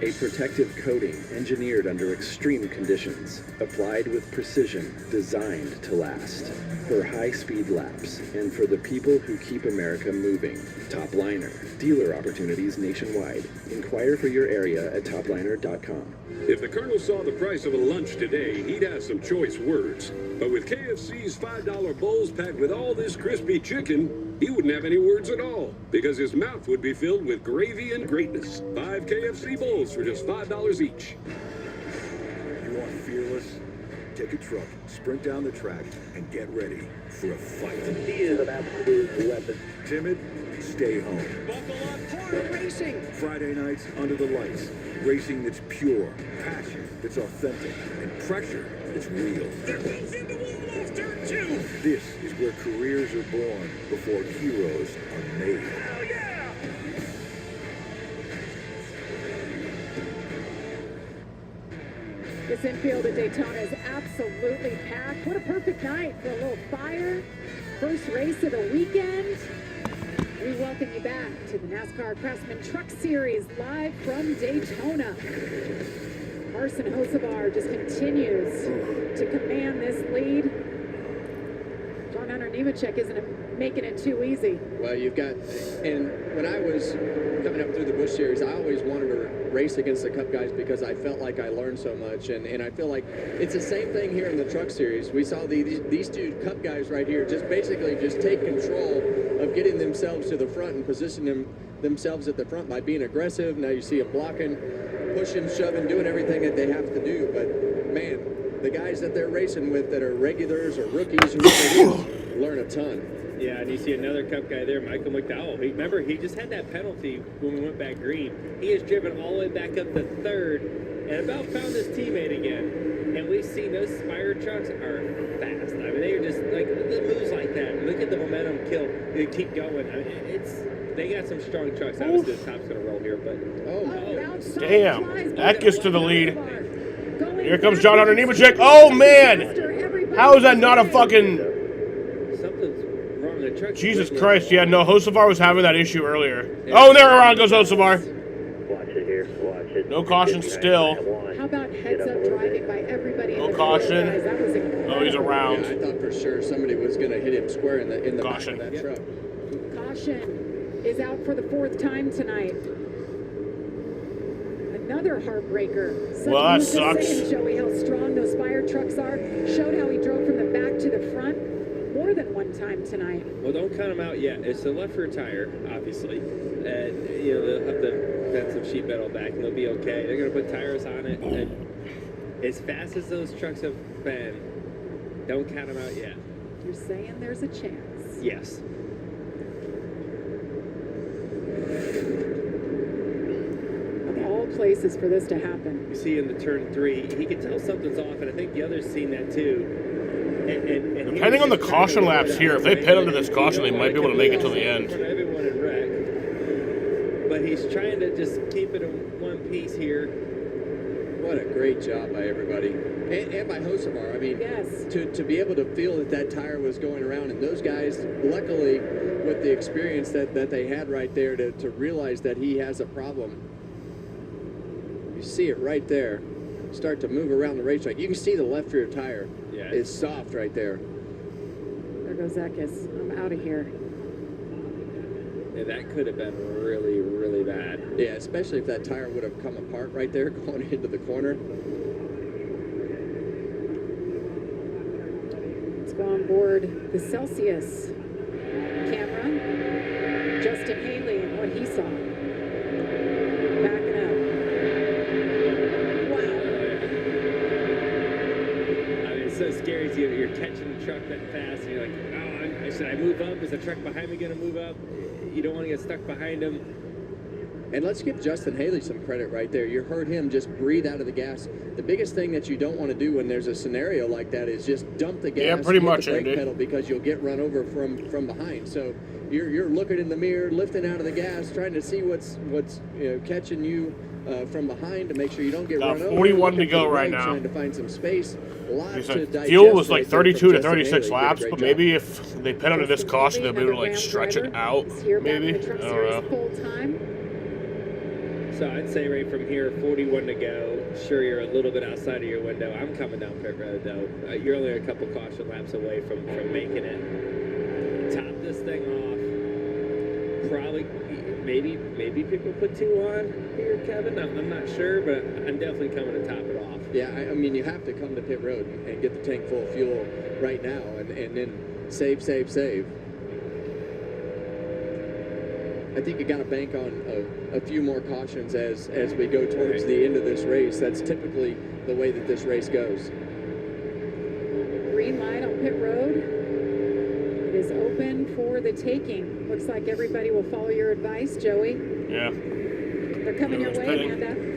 Speaker 25: A protective coating engineered under extreme conditions, applied with precision, designed to last. For high-speed laps, and for the people who keep America moving. Top Liner. Dealer opportunities nationwide. Inquire for your area at topliner.com.
Speaker 26: If the Colonel saw the price of a lunch today, he'd have some choice words. But with KFC's $5 bowls packed with all this crispy chicken, he wouldn't have any words at all because his mouth would be filled with gravy and greatness. 5 KFC bowls for just $5 each.
Speaker 17: You want fearless? Take a truck, sprint down the track, and get ready for a fight.
Speaker 3: He is an absolute weapon.
Speaker 17: Timid? Stay home.
Speaker 3: Buckle up, Florida Racing.
Speaker 17: Friday nights under the lights. Racing that's pure, passion that's authentic, and pressure that's real.
Speaker 3: There goes into wall off turn 2.
Speaker 17: This is where careers are born before heroes are made.
Speaker 3: Hell yeah!
Speaker 7: This infield at Daytona is absolutely packed. What a perfect night for a little fire. First race of the weekend. We welcome you back to the NASCAR Craftsman Truck Series live from Daytona. Carson Hocevar just continues to command this lead. John Hunter Nemechek isn't making it too easy.
Speaker 8: Well, you've got, and when I was coming up through the Busch Series, I always wanted to race against the Cup guys because I felt like I learned so much, and I feel like it's the same thing here in the Truck Series. We saw these two Cup guys right here just basically just take control of getting themselves to the front and position themselves at the front by being aggressive. Now you see them blocking, pushing, shoving, doing everything that they have to do. But man, the guys that they're racing with that are regulars or rookies learn a ton.
Speaker 1: Yeah, and you see another Cup guy there, Michael McDowell. Remember, he just had that penalty when we went back green. He has driven all the way back up to third and about found his teammate again. And we've seen those Spire trucks are fast. I mean, they are just like the moves like that. Look at the momentum kill. They keep going. I mean, they got some strong trucks. Obviously, the top's gonna roll here, but
Speaker 2: Damn, that gets to the lead. Here comes John Hunter Nemechek. Oh man, how is that not a fucking? Jesus Christ, yeah, no, Hocevar was having that issue earlier. Oh, and there around goes Hocevar.
Speaker 3: Watch it here, watch it.
Speaker 2: No caution still.
Speaker 7: How about heads-up driving by everybody?
Speaker 2: No caution. Oh, he's around.
Speaker 8: Yeah, I thought for sure somebody was going to hit him square in the back of that truck.
Speaker 7: Caution is out for the 4th time tonight. Another heartbreaker.
Speaker 2: Well, that sucks.
Speaker 7: Joey, how strong those Spire trucks are. Showed how he drove from the back to the front more than one time tonight.
Speaker 1: Well, don't count them out yet. It's the left rear tire, obviously. And, you know, they'll have to bend some sheet metal back and they'll be okay. They're going to put tires on it. And as fast as those trucks have been, don't count them out yet.
Speaker 7: You're saying there's a chance?
Speaker 1: Yes.
Speaker 7: Of all places for this to happen.
Speaker 1: You see in the turn 3, he can tell something's off, and I think the others seen that too. And
Speaker 2: Depending on the caution laps here, if they pit under this caution, they might be able to make it till the end.
Speaker 1: Everyone in wreck. But he's trying to just keep it in one piece here.
Speaker 8: What a great job by everybody. And by Hocevar. I mean,
Speaker 7: yes.
Speaker 8: to be able to feel that tire was going around, and those guys, luckily, with the experience that they had right there to realize that he has a problem. You see it right there. Start to move around the racetrack. You can see the left rear tire.
Speaker 1: Yeah.
Speaker 8: It's soft right there.
Speaker 7: There goes Zekis. I'm out of here.
Speaker 1: Yeah, that could have been really, really bad.
Speaker 8: Yeah, especially if that tire would have come apart right there going into the corner.
Speaker 7: Let's go on board the Celsius camera. Justin Haley and what he saw. Backing up.
Speaker 1: So scary. You're catching the truck that fast, and you're like, oh, should I move up? Is the truck behind me going to move up? You don't want to get stuck behind him.
Speaker 8: And let's give Justin Haley some credit right there. You heard him just breathe out of the gas. The biggest thing that you don't want to do when there's a scenario like that is just dump the gas.
Speaker 2: Yeah, pretty much,
Speaker 8: the brake
Speaker 2: Andy.
Speaker 8: pedal, because you'll get run over from behind. So you're looking in the mirror, lifting out of the gas, trying to see what's catching you from behind to make sure you don't get
Speaker 2: Got
Speaker 8: run over.
Speaker 2: 41 to go right now.
Speaker 8: Trying to find some space.
Speaker 2: Fuel was like 32 to 36 laps, but maybe if they pit under this caution, they'll be able to like stretch it out. Maybe. I don't know.
Speaker 1: So I'd say right from here, 41 to go. Sure, you're a little bit outside of your window. I'm coming down pit road though. You're only a couple caution laps away from making it. Top this thing off. Probably, maybe people put 2 on here, Kevin. I'm not sure, but I'm definitely coming to top it off.
Speaker 8: Yeah, I mean, you have to come to pit road and get the tank full of fuel right now, and then save. I think you got to bank on a few more cautions as we go towards the end of this race. That's typically the way that this race goes.
Speaker 7: Green light on pit road. It is open for the taking. Looks like everybody will follow your advice, Joey.
Speaker 2: Yeah.
Speaker 7: They're coming your way, Amanda.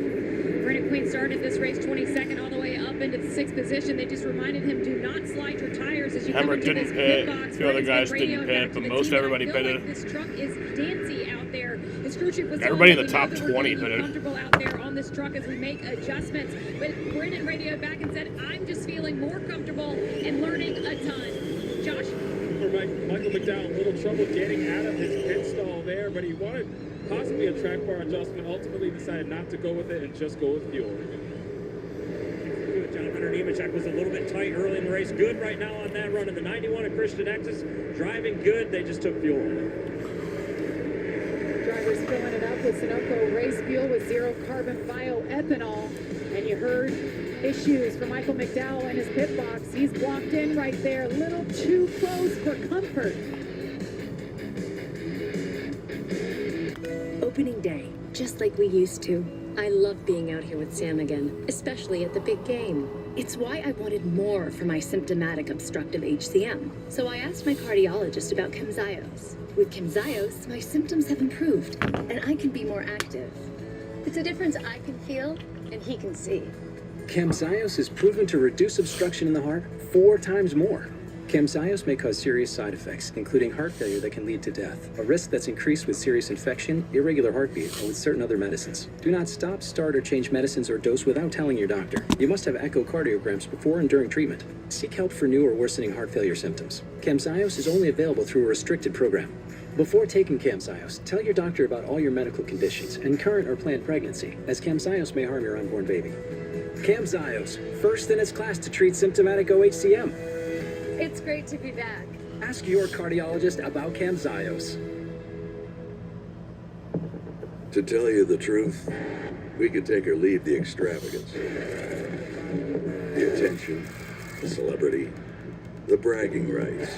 Speaker 11: Brennan Queen started this race 22nd all the way up into the 6th position. They just reminded him, do not slide your tires as you come into this pit box.
Speaker 2: A few other guys didn't pit, but most everybody pitted.
Speaker 11: This truck is dancy out there. His crew chief was
Speaker 2: everybody in the top 20 pitted.
Speaker 11: Comfortable out there on this truck as we make adjustments. But Brennan radioed back and said, I'm just feeling more comfortable and learning a ton. Josh?
Speaker 1: For Michael McDowell, a little trouble getting out of his pit stall there, but he wanted possibly a track bar adjustment. Ultimately decided not to go with it and just go with fuel.
Speaker 3: John Hunter Nemechek was a little bit tight early in the race. Good right now on that run in the 91 at Christian Exes. Driving good. They just took fuel on it.
Speaker 7: Drivers filling it up with Sunoco race fuel with zero carbon bioethanol. And you heard issues for Michael McDowell in his pit box. He's blocked in right there, a little too close for comfort.
Speaker 6: Opening day, just like we used to. I love being out here with Sam again, especially at the big game. It's why I wanted more for my symptomatic obstructive HCM. So I asked my cardiologist about Camzyos. With Camzyos, my symptoms have improved, and I can be more active. It's a difference I can feel, and he can see.
Speaker 9: Camzyos is proven to reduce obstruction in the heart 4 times more. Camzyos may cause serious side effects, including heart failure that can lead to death, a risk that's increased with serious infection, irregular heartbeat, or with certain other medicines. Do not stop, start, or change medicines or dose without telling your doctor. You must have echocardiograms before and during treatment. Seek help for new or worsening heart failure symptoms. Camzyos is only available through a restricted program. Before taking Camzyos, tell your doctor about all your medical conditions and current or planned pregnancy, as Camzyos may harm your unborn baby. Camzyos, first in its class to treat symptomatic OHCM.
Speaker 6: It's great to be back.
Speaker 9: Ask your cardiologist about Camzyos.
Speaker 17: To tell you the truth, we could take or leave the extravagance, the attention, the celebrity, the bragging rights,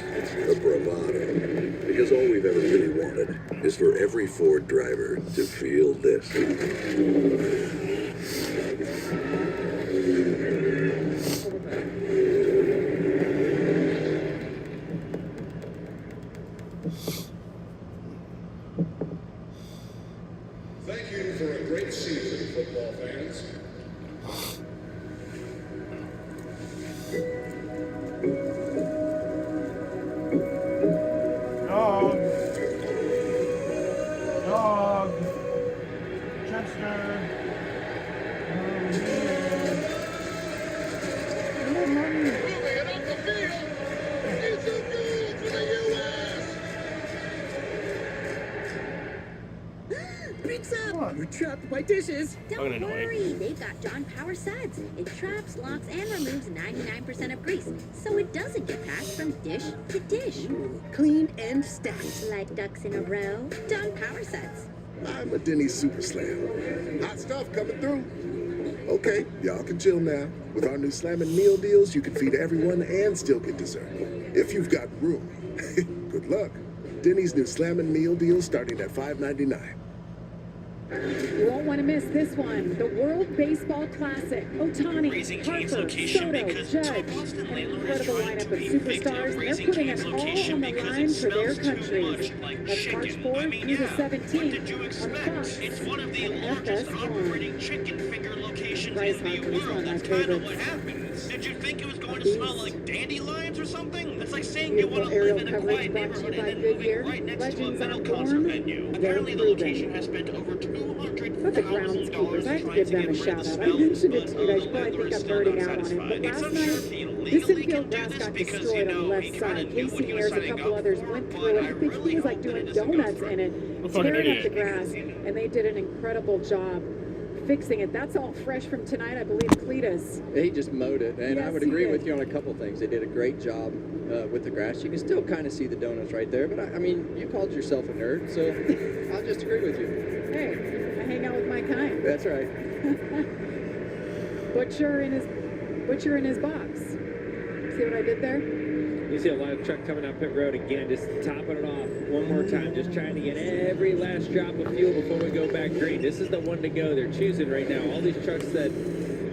Speaker 17: the bravado. Because all we've ever really wanted is for every Ford driver to feel this.
Speaker 18: Thank you for a great season, football fans.
Speaker 13: Dog. Dog. Chester.
Speaker 14: Pizza! We're trapped by dishes.
Speaker 2: Don't
Speaker 14: worry, they've got John Power Suds. It traps, locks, and removes 99% of grease, so it doesn't get passed from dish to dish. Clean and stacked. Like ducks in a row. John Power Suds.
Speaker 20: I'm a Denny's Super Slam. Hot stuff coming through. Okay, y'all can chill now. With our new Slammin' Meal Deals, you can feed everyone and still get dessert. If you've got room. Good luck. Denny's new Slammin' Meal Deals starting at $5.99.
Speaker 7: You won't want to miss this one. The World Baseball Classic. Otani, Harper, Soto, Judge, an incredible lineup of superstars. They're putting it all on the line for their countries. That's March 4th through the 17th on Fox.
Speaker 21: It's one of the largest operating chicken finger locations
Speaker 7: Bryce
Speaker 21: in the
Speaker 7: Harper's one
Speaker 21: world.
Speaker 7: of my
Speaker 21: That's kind of
Speaker 7: favorites.
Speaker 21: what happens. Did you think it was going to smell like dandelions or something? That's like saying you want to
Speaker 7: Beautiful
Speaker 21: live in a
Speaker 7: aerial
Speaker 21: quiet
Speaker 7: coverage brought to
Speaker 21: neighborhood
Speaker 7: you
Speaker 21: and
Speaker 7: by
Speaker 21: then
Speaker 7: Goodyear.
Speaker 21: moving right next to a
Speaker 7: Legends
Speaker 21: metal
Speaker 7: on
Speaker 21: concert
Speaker 7: form.
Speaker 21: venue.
Speaker 7: They're
Speaker 21: Apparently the
Speaker 7: proven.
Speaker 21: location has spent over $200,000
Speaker 7: But the groundskeepers, I have to give them a shout out. I mentioned it to you guys, probably think I'm birding out on it. But last night, this infield grass got destroyed on the left side. Casey Ayers, a couple others went through it. I think he was like doing donuts in it, tearing up the grass, and they did an incredible job fixing it. That's all fresh from tonight, I believe. Cletus.
Speaker 8: He just mowed it, and I
Speaker 7: Yes,
Speaker 8: would
Speaker 7: he
Speaker 8: agree
Speaker 7: did.
Speaker 8: with you on a couple things. They did a great job with the grass. You can still kind of see the donuts right there, but I mean, you called yourself a nerd, so I'll just agree with you.
Speaker 7: Hey, I hang out with my kind.
Speaker 8: That's right.
Speaker 7: Butcher in his box. See what I did there?
Speaker 1: You see a lot of truck coming out pit road again, just topping it off one more time, just trying to get every last drop of fuel before we go back green. This is the one to go. They're choosing right now. All these trucks said,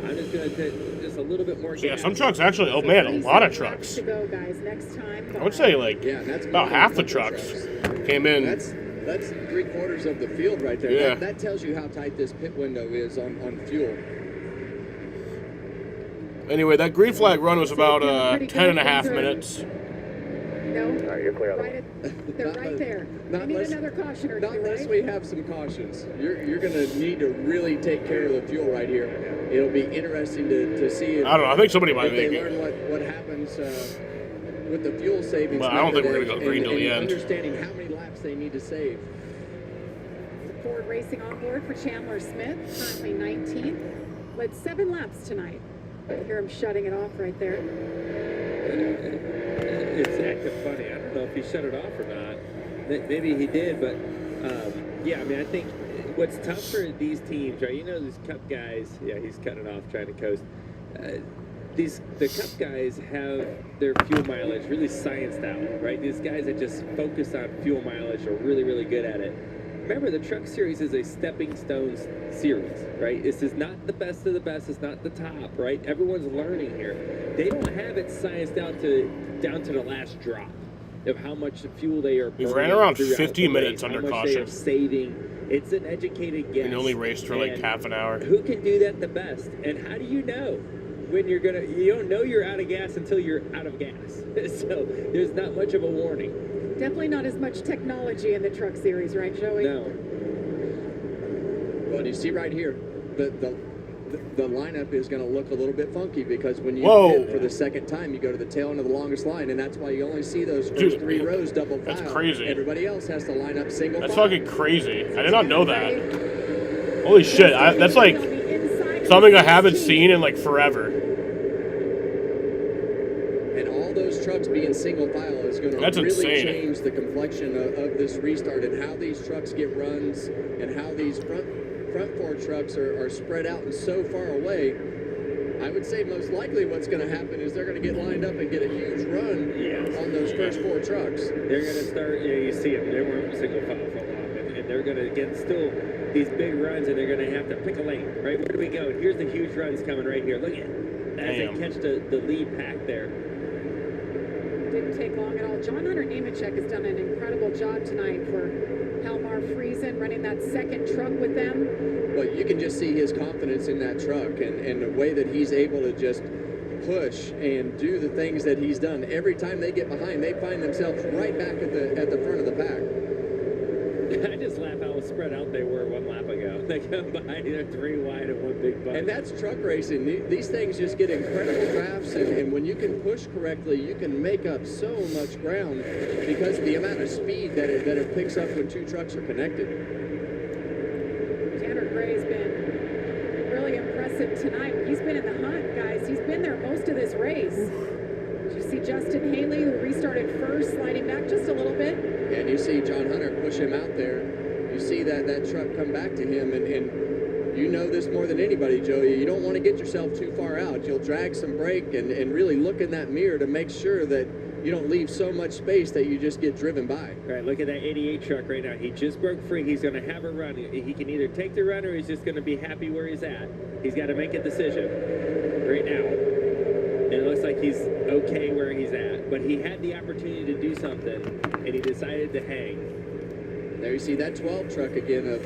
Speaker 1: I'm just going to take just a little bit more gas.
Speaker 2: Yeah, some trucks actually, oh man, a lot of trucks.
Speaker 7: To go, guys. Next time.
Speaker 2: I would say like
Speaker 8: that's
Speaker 2: about half the trucks came in.
Speaker 8: That's 3/4 of the field right there.
Speaker 2: Yeah.
Speaker 8: That tells you how tight this pit window is on fuel.
Speaker 2: Anyway, that green flag run was about 10.5 minutes.
Speaker 7: No.
Speaker 8: All right, you're clear on
Speaker 7: They're right there. I need another caution or two,
Speaker 8: Not unless
Speaker 7: right?
Speaker 8: we have some cautions. You're going to need to really take care of the fuel right here. It'll be interesting to see if,
Speaker 2: I don't know. I think somebody might
Speaker 8: if they
Speaker 2: make it.
Speaker 8: learn what happens with the fuel savings.
Speaker 2: But I don't think we're
Speaker 8: method
Speaker 2: going to go green
Speaker 8: and
Speaker 2: till the end.
Speaker 8: Understanding how many laps they need to save.
Speaker 7: Ford Racing on board for Chandler Smith, currently 19th. Led 7 laps tonight. I hear him shutting it off right there.
Speaker 1: It's acting funny. I don't know if he shut it off or not. Maybe he did, but yeah, I mean, I think what's tough for these teams, right? You know, these Cup guys, yeah, he's cutting off, trying to coast. The Cup guys have their fuel mileage really scienced out, right? These guys that just focus on fuel mileage are really, really good at it. Remember, the Truck Series is a stepping stones series, right? This is not the best of the best. It's not the top, right? Everyone's learning here. They don't have it scienced down to the last drop of how much fuel they are burning.
Speaker 2: We ran around
Speaker 1: throughout
Speaker 2: 50
Speaker 1: the
Speaker 2: minutes
Speaker 1: race,
Speaker 2: under
Speaker 1: how much they are
Speaker 2: caution.
Speaker 1: saving. It's an educated guess.
Speaker 2: And only raced for like
Speaker 1: And
Speaker 2: half an hour.
Speaker 1: who can do that the best? And how do you know when you don't know you're out of gas until you're out of gas. So there's not much of a warning.
Speaker 7: Definitely not as much technology in the Truck Series, right, Joey?
Speaker 1: No.
Speaker 8: Well, you see right here, the lineup is going to look a little bit funky because when you
Speaker 2: Whoa.
Speaker 8: pit for the second time, you go to the tail end of the longest line, and that's why you only see those first 3 rows double file.
Speaker 2: That's crazy.
Speaker 8: Everybody else has to line up single
Speaker 2: That's
Speaker 8: file.
Speaker 2: fucking crazy. I did not know that. Holy shit, that's like something I haven't seen in like forever.
Speaker 8: And all those trucks being single file is going to
Speaker 2: That's
Speaker 8: really
Speaker 2: insane.
Speaker 8: change the complexion of this restart and how these trucks get runs and how these front 4 trucks are spread out and so far away. I would say most likely what's going to happen is they're going to get lined up and get a huge run on those first 4 trucks.
Speaker 1: They're going to start, you see them, they weren't single file for a while, and they're going to get still these big runs, and they're going to have to pick a lane, right? Where do we go? Here's the huge runs coming right here. Look at it. As they catch the lead pack there.
Speaker 7: Didn't take long at all. John Hunter Nemechek has done an incredible job tonight for Helmar Friesen, running that second truck with them.
Speaker 8: Well, you can just see his confidence in that truck and the way that he's able to just push and do the things that he's done. Every time they get behind, they find themselves right back at the front of the pack.
Speaker 1: I just laugh how spread out they were 1 lap ago. They come by, they're 3 wide and 1 big butt.
Speaker 8: And that's truck racing. These things just get incredible drafts, and when you can push correctly, you can make up so much ground because of the amount of speed that it picks up when 2 trucks are connected.
Speaker 7: Tanner Gray's been really impressive tonight. He's been in the hunt, guys. He's been there most of this race. Did you see Justin Haley, who restarted first, sliding back just a little bit?
Speaker 8: And you see John Hunter push him out there. You see that truck come back to him, and you know this more than anybody, Joey. You don't want to get yourself too far out. You'll drag some brake and really look in that mirror to make sure that you don't leave so much space that you just get driven by.
Speaker 1: All right, look at that 88 truck right now. He just broke free. He's going to have a run. He can either take the run or he's just going to be happy where he's at. He's got to make a decision right now. And it looks like he's okay where he's at. But he had the opportunity to do something, and he decided to hang.
Speaker 8: There you see that 12 truck again of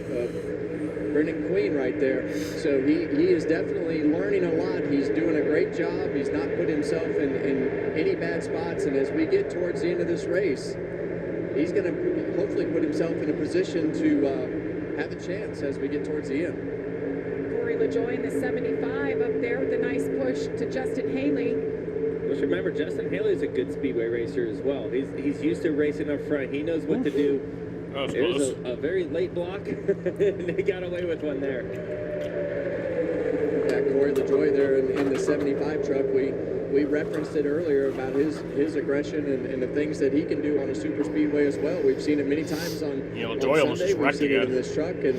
Speaker 8: Brendan Queen right there. So he is definitely learning a lot. He's doing a great job. He's not put himself in any bad spots. And as we get towards the end of this race, he's going to hopefully put himself in a position to have a chance as we get towards the end.
Speaker 7: Corey LaJoie in the 75 up there with a nice push to Justin Haley.
Speaker 1: Let's remember, Justin Haley's a good speedway racer as well. He's used to racing up front. He knows what to do. There's a very late block, and they got away with one there.
Speaker 8: Yeah, Corey LaJoie there in the 75 truck. We referenced it earlier about his aggression and the things that he can do on a super speedway as well. We've seen it many times on
Speaker 2: LaJoie almost
Speaker 8: Sunday.
Speaker 2: just
Speaker 8: We've
Speaker 2: wrecked
Speaker 8: seen it in
Speaker 2: again.
Speaker 8: this truck, and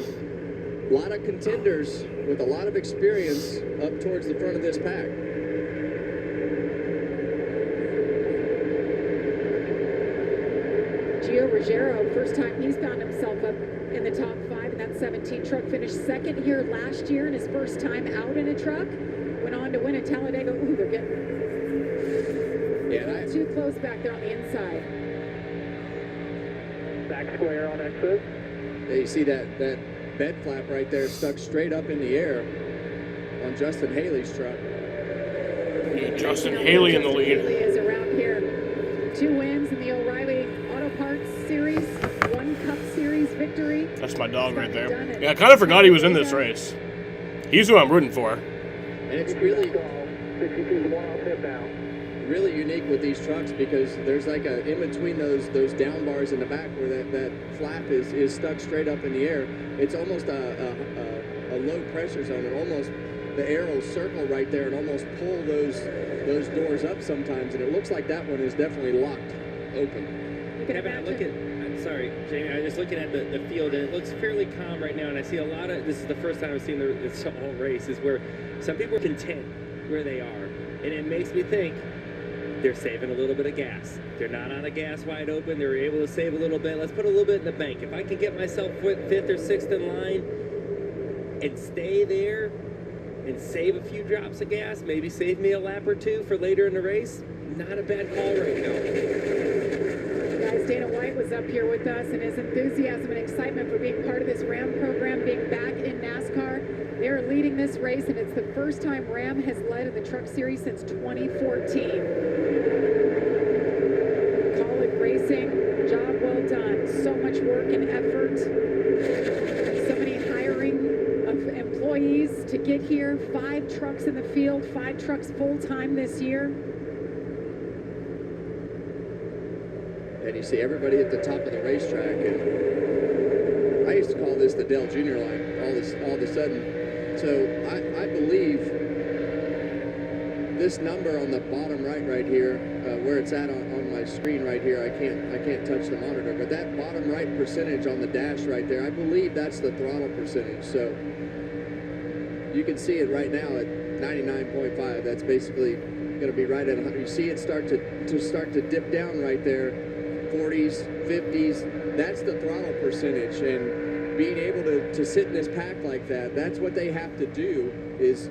Speaker 8: a lot of contenders with a lot of experience up towards the front of this pack.
Speaker 7: Ruggiero, first time he's found himself up in the top 5 in that 17 truck. Finished second here last year in his first time out in a truck. Went on to win at Talladega. Ooh, they're getting too close back there on the inside.
Speaker 3: Back square on exit.
Speaker 8: Yeah, you see that bed flap right there stuck straight up in the air on Justin Haley's truck.
Speaker 2: Justin Haley in the lead.
Speaker 7: Haley is around here. 2 wins in the O'Reilly Auto Parts Series, 1 Cup Series victory.
Speaker 2: That's my dog right there. Yeah, I kind of forgot he was in this race. He's who I'm rooting for.
Speaker 8: And it's really unique with these trucks because there's like a in between those down bars in the back where that flap is stuck straight up in the air. It's almost a low pressure zone, and almost the air will circle right there and almost pull those doors up sometimes, and it looks like that one is definitely locked open.
Speaker 1: I'm sorry, Jamie, I'm just looking at the field, and it looks fairly calm right now, and I see a lot of, this is the first time I've seen this whole race, is where some people are content where they are, and it makes me think they're saving a little bit of gas. They're not on a gas wide open. They're able to save a little bit. Let's put a little bit in the bank. If I can get myself 5th or 6th in line and stay there and save a few drops of gas, maybe save me a lap or 2 for later in the race, not a bad call right now.
Speaker 7: Guys, Dana White was up here with us, and his enthusiasm and excitement for being part of this Ram program, being back in NASCAR. They're leading this race, and it's the first time Ram has led in the Truck Series since 2014. Colleague Racing, job well done. So much work and effort. So many hiring of employees to get here. 5 trucks in the field, 5 trucks full-time this year.
Speaker 8: And you see everybody at the top of the racetrack, and I used to call this the Dell Jr. line all of a sudden. So I believe this number on the bottom right here, where it's at on my screen right here, I can't touch the monitor, but that bottom right percentage on the dash right there, I believe that's the throttle percentage. So you can see it right now at 99.5. That's basically going to be right at 100. You see it start to dip down right there. 40s, 50s, that's the throttle percentage, and being able to sit in this pack like that, that's what they have to do is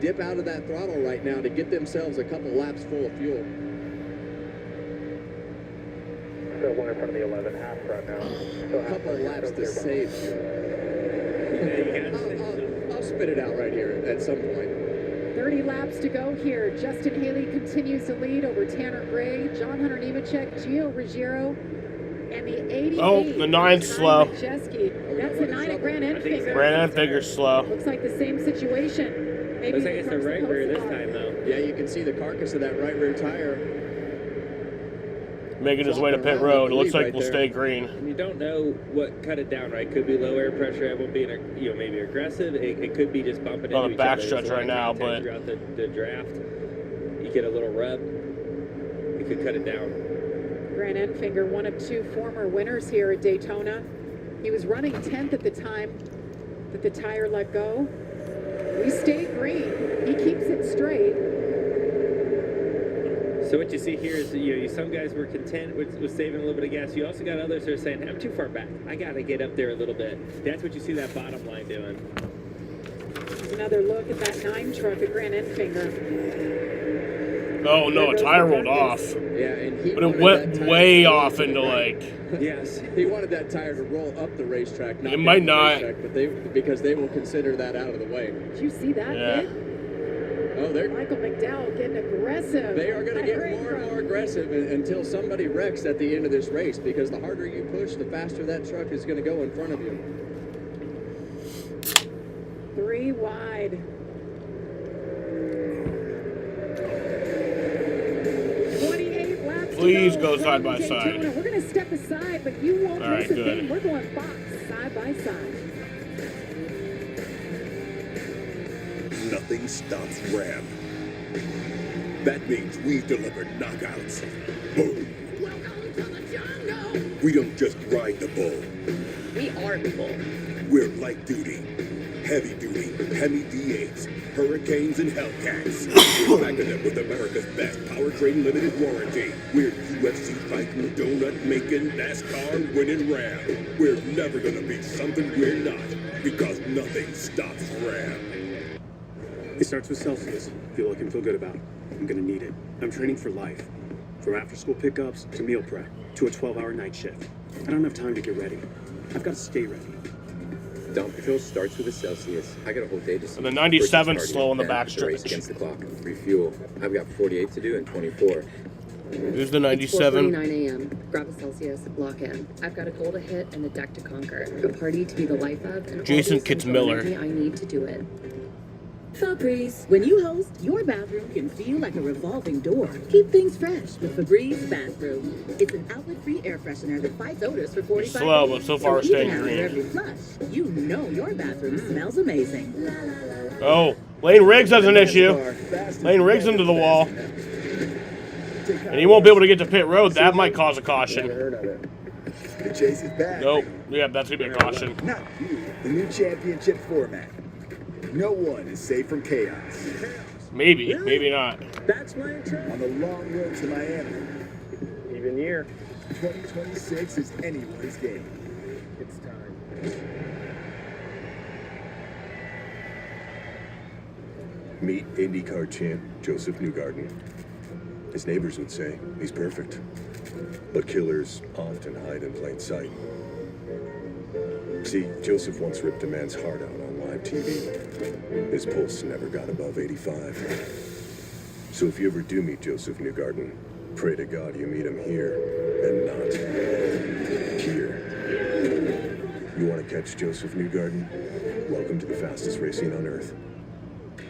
Speaker 8: dip out of that throttle right now to get themselves a couple laps full of fuel.
Speaker 3: Still 1 in front of the 11 half right now.
Speaker 8: A couple of laps to save. I'll spit it out right here at some point.
Speaker 7: 30 laps to go here. Justin Haley continues to lead over Tanner Gray, John Hunter Nemechek, Gio Ruggiero, and the 88.
Speaker 2: Oh, the 9's slow.
Speaker 7: Majeski. That's the 9 at Grant Enfinger.
Speaker 2: Grant Enfinger's slow.
Speaker 7: Looks like the same situation. Maybe
Speaker 1: looks like it's the right rear this time, though.
Speaker 8: Yeah, you can see the carcass of that right rear tire.
Speaker 2: Making his way to pit road. It looks like we'll stay green.
Speaker 1: And you don't know what cut it down, right? Could be low air pressure, everyone being, maybe aggressive. It could be just bumping into each other.
Speaker 2: On the backstretch right now, but
Speaker 1: throughout the draft, you get a little rub, you could cut it down.
Speaker 7: Grant Enfinger, one of 2 former winners here at Daytona. He was running 10th at the time that the tire let go. We stay green. He keeps it straight.
Speaker 1: So what you see here is, some guys were content with saving a little bit of gas. You also got others that are saying, I'm too far back. I got to get up there a little bit. That's what you see that bottom line doing.
Speaker 7: Here's another look at that 9 truck at Grant Enfinger.
Speaker 2: Oh no, a tire rolled off.
Speaker 8: Yeah, and
Speaker 2: but it went way off into
Speaker 8: Yes, he wanted that tire to roll up the racetrack. Not
Speaker 2: it might not.
Speaker 8: Racetrack, because they will consider that out of the way.
Speaker 7: Did you see that hit?
Speaker 8: Oh, they're
Speaker 7: Michael McDowell getting aggressive.
Speaker 8: They are going to get more and more aggressive until somebody wrecks at the end of this race, because the harder you push, the faster that truck is going to go in front of you.
Speaker 7: 3 wide. 28 laps.
Speaker 2: Please go side by side.
Speaker 7: We're going to step aside, but you won't miss a thing. We're going box side by side.
Speaker 17: Nothing stops Ram. That means we deliver knockouts. Boom.
Speaker 14: Welcome to the jungle.
Speaker 17: We don't just ride the bull.
Speaker 14: We are the bull.
Speaker 17: We're light duty.
Speaker 10: Heavy duty, Hemi D8s, Hurricanes, and Hellcats. We're backing them with America's best powertrain limited warranty. We're UFC fighting, donut making, NASCAR winning Ram. We're never gonna be something we're not, because nothing stops Ram.
Speaker 4: It starts with Celsius. Feel I can feel good about it. I'm gonna need it. I'm training for life. From after-school pickups to meal prep to a 12-hour night shift. I don't have time to get ready. I've got to stay ready.
Speaker 12: Dump fuel starts with a Celsius. I got a whole day to see.
Speaker 2: And the 97 slow on the backstretch.
Speaker 12: Race against the clock. Refuel. I've got 48 to do in 24.
Speaker 2: Here's the 97.
Speaker 6: 4:49 a.m. Grab a Celsius, lock in. I've got a goal to hit and a deck to conquer. A party to be the life of, and
Speaker 2: Jason
Speaker 6: all the essential
Speaker 2: Kitzmiller.
Speaker 6: energy I need to do it.
Speaker 13: Febreze. When you host, your bathroom can feel like a revolving door. Keep things fresh with Febreze Bathroom. It's an outlet-free air freshener that fights odors for 45
Speaker 2: Slow,
Speaker 13: days.
Speaker 2: but so far we're
Speaker 13: even
Speaker 2: staying
Speaker 13: after
Speaker 2: green.
Speaker 13: every flush, you know your bathroom smells amazing.
Speaker 2: Oh, Lane Riggs has an issue. Lane Riggs into the wall. And he won't be able to get to pit road. That might cause a caution.
Speaker 15: The chase is back.
Speaker 2: Nope. Yeah, that's going to be a caution.
Speaker 15: Not you. The new championship format. No one is safe from chaos.
Speaker 2: Maybe. Maybe not.
Speaker 15: That's my intro. On the long road to Miami.
Speaker 12: Even year.
Speaker 15: 2026 is anyone's game.
Speaker 12: It's time.
Speaker 16: Meet IndyCar champ Joseph Newgarden. His neighbors would say he's perfect, but killers often hide in plain sight. See, Joseph once ripped a man's heart out on live TV. His pulse never got above 85. So if you ever do meet Joseph Newgarden, pray to God you meet him here and not here. You want to catch Joseph Newgarden? Welcome to the fastest racing on earth.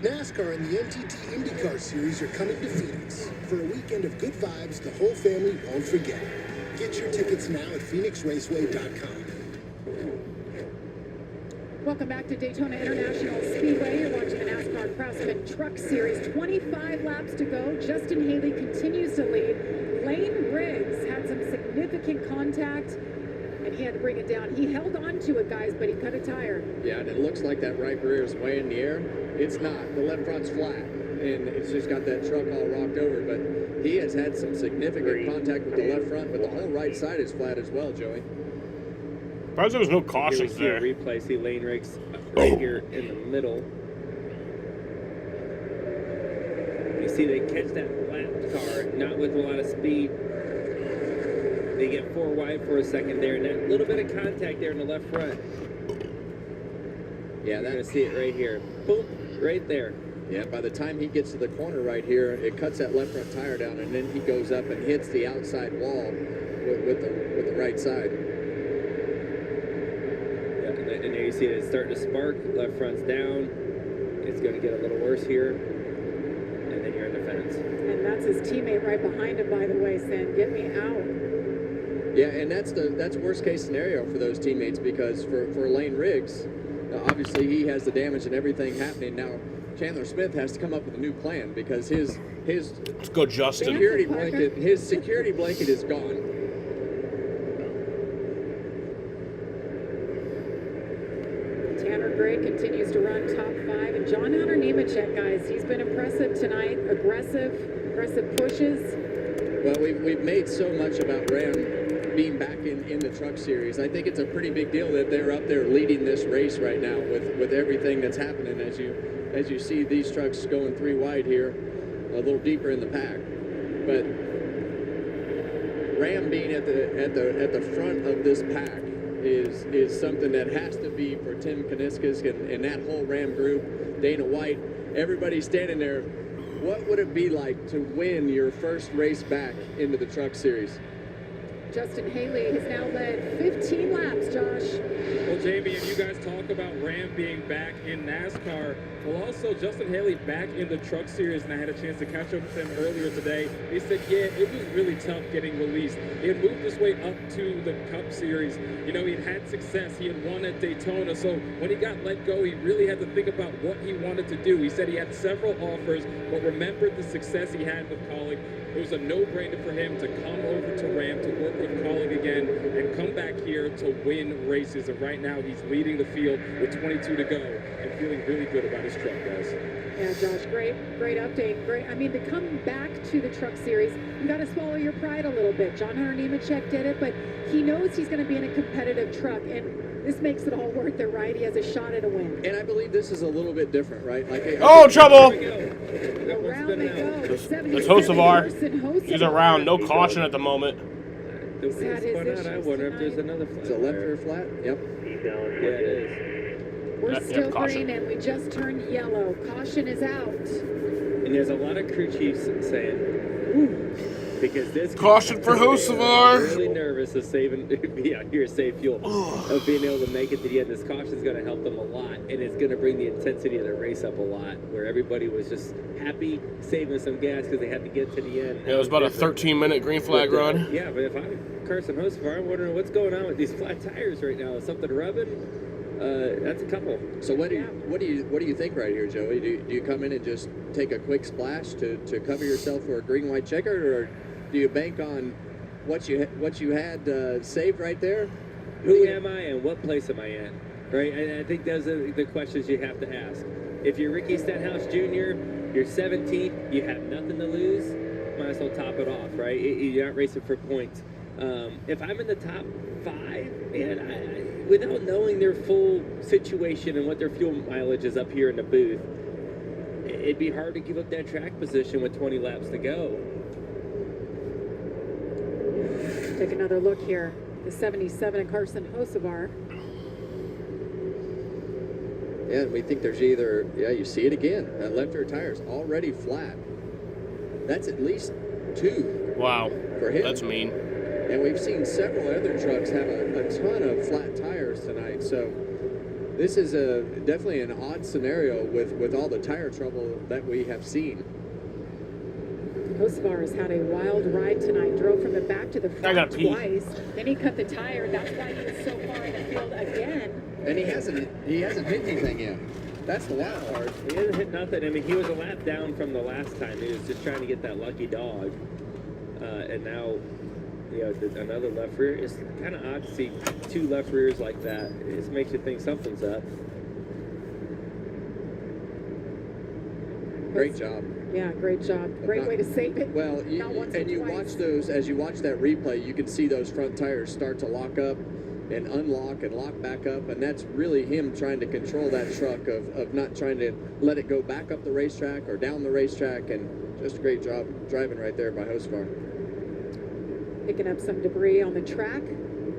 Speaker 20: NASCAR and the MTT IndyCar Series are coming to Phoenix. For a weekend of good vibes the whole family won't forget. Get your tickets now at phoenixraceway.com.
Speaker 7: Welcome back to Daytona International Speedway. You're watching the NASCAR Craftsman Truck Series. 25 laps to go. Justin Haley continues to lead. Lane Riggs had some significant contact, and he had to bring it down. He held on to it, guys, but he cut a tire.
Speaker 8: Yeah, and it looks like that right rear is way in the air. It's not. The left front's flat, and it's just got that truck all rocked over. But he has had some significant contact with the left front, but the whole right side is flat as well, Joey.
Speaker 2: Surprised there was no cautions
Speaker 1: Here
Speaker 2: there.
Speaker 1: we see a replay. See Lane Riggs right here in the middle. You see they catch that flat car, not with a lot of speed. They get 4 wide for a second there, and that little bit of contact there in the left front. Yeah, that's gonna see it right here. Boom, right there.
Speaker 8: Yeah, by the time he gets to the corner right here, it cuts that left front tire down, and then he goes up and hits the outside wall with the right side.
Speaker 1: Yeah, and there you see it starting to spark. Left front's down. It's going to get a little worse here, and then you're in the fence.
Speaker 7: And that's his teammate right behind him, by the way, saying, "Get me out."
Speaker 8: Yeah, and that's worst case scenario for those teammates, because for Lane Riggs, obviously he has the damage and everything happening now. Chandler Smith has to come up with a new plan, because his
Speaker 2: Let's go, Justin.
Speaker 8: security blanket is gone.
Speaker 7: Tanner Gray continues to run top 5, and John Hunter Nemechek, guys, he's been impressive tonight. Aggressive pushes.
Speaker 8: Well, we've made so much about Ram being back in the truck series. I think it's a pretty big deal that they're up there leading this race right now with everything that's happening as you see these trucks going 3 wide here, a little deeper in the pack. But Ram being at the front of this pack is something that has to be for Tim Kaniskis and that whole Ram group, Dana White, everybody standing there. What would it be like to win your first race back into the truck series?
Speaker 7: Justin Haley has now led 15 laps, Josh.
Speaker 1: Well, Jamie, if you guys talk about Ram being back in NASCAR, well, also Justin Haley back in the truck series, and I had a chance to catch up with him earlier today. He said, yeah, it was really tough getting released. He had moved his way up to the Cup Series. You know, he had success. He had won at Daytona, so when he got let go, he really had to think about what he wanted to do. He said he had several offers, but remembered the success he had with Kaulig. It was a no-brainer for him to come over to Ram, to work with Kaulig again, and come back here to win races. And right now, he's leading the field with 22 to go. And feeling really good about his truck, guys.
Speaker 7: Yeah, Josh, great update. Great. I mean, to come back to the Truck Series, you got to swallow your pride a little bit. John Hunter Nemechek did it, but he knows he's going to be in a competitive truck, and this makes it all worth it, right? He has a shot at a win.
Speaker 8: And I believe this is a little bit different, right? Like,
Speaker 2: Oh, trouble!
Speaker 7: Around they go.
Speaker 2: It's Hocevar. He's around. No caution at the moment.
Speaker 1: The way it's spun out, I wonder if there's another flat.
Speaker 8: It's a left rear flat? Yep.
Speaker 1: Yeah, it is.
Speaker 7: We're still
Speaker 2: caution.
Speaker 7: green, and we just turned yellow. Caution is out.
Speaker 1: And there's a lot of crew chiefs saying, "Ooh," because this
Speaker 2: Caution for Hocevar.
Speaker 1: Really nervous of saving, be out here save fuel, of being able to make it to the end. This caution is going to help them a lot, and it's going to bring the intensity of the race up a lot. Where everybody was just happy saving some gas because they had to get to the end.
Speaker 2: Yeah, it was about a 13-minute green flag run.
Speaker 1: Yeah, but if I'm Carson Hocevar, I'm wondering what's going on with these flat tires right now. Is something rubbing? That's a couple.
Speaker 8: So what do you think right here, Joey? Do you come in and just take a quick splash to cover yourself for a green-white checkered, or do you bank on what you had saved right there?
Speaker 1: Who am I and what place am I in? Right, and I think those are the questions you have to ask. If you're Ricky Stenhouse Jr., you're 17th, you have nothing to lose, might as well top it off, right? You're not racing for points. If I'm in the top 5, man, without knowing their full situation and what their fuel mileage is up here in the booth, it'd be hard to give up that track position with 20 laps to go.
Speaker 7: Take another look here. The 77 and Carson Hocevar.
Speaker 8: Yeah, we think there's either, you see it again. That left rear tire's already flat. That's at least 2.
Speaker 2: Wow.
Speaker 8: For him.
Speaker 2: That's mean.
Speaker 8: And we've seen several other trucks have a ton of flat tires tonight. So this is definitely an odd scenario with all the tire trouble that we have seen.
Speaker 7: Hocevar has had a wild ride tonight. Drove from the back to the
Speaker 2: I gotta
Speaker 7: front
Speaker 2: pee.
Speaker 7: twice. Then he cut the tire. That's why he is so far in the field again.
Speaker 8: And he hasn't hit anything yet. That's the wild part.
Speaker 1: He hasn't hit nothing. I mean, he was a lap down from the last time. He was just trying to get that lucky dog. And now, another left rear. It's kind of odd to see 2 left rears like that. It just makes you think something's up.
Speaker 8: Great job.
Speaker 7: Yeah, great job. Great way to save it.
Speaker 8: Well, watch those, as you watch that replay, you can see those front tires start to lock up and unlock and lock back up, and that's really him trying to control that truck of not trying to let it go back up the racetrack or down the racetrack, and just a great job driving right there by Hocevar.
Speaker 7: Picking up some debris on the track.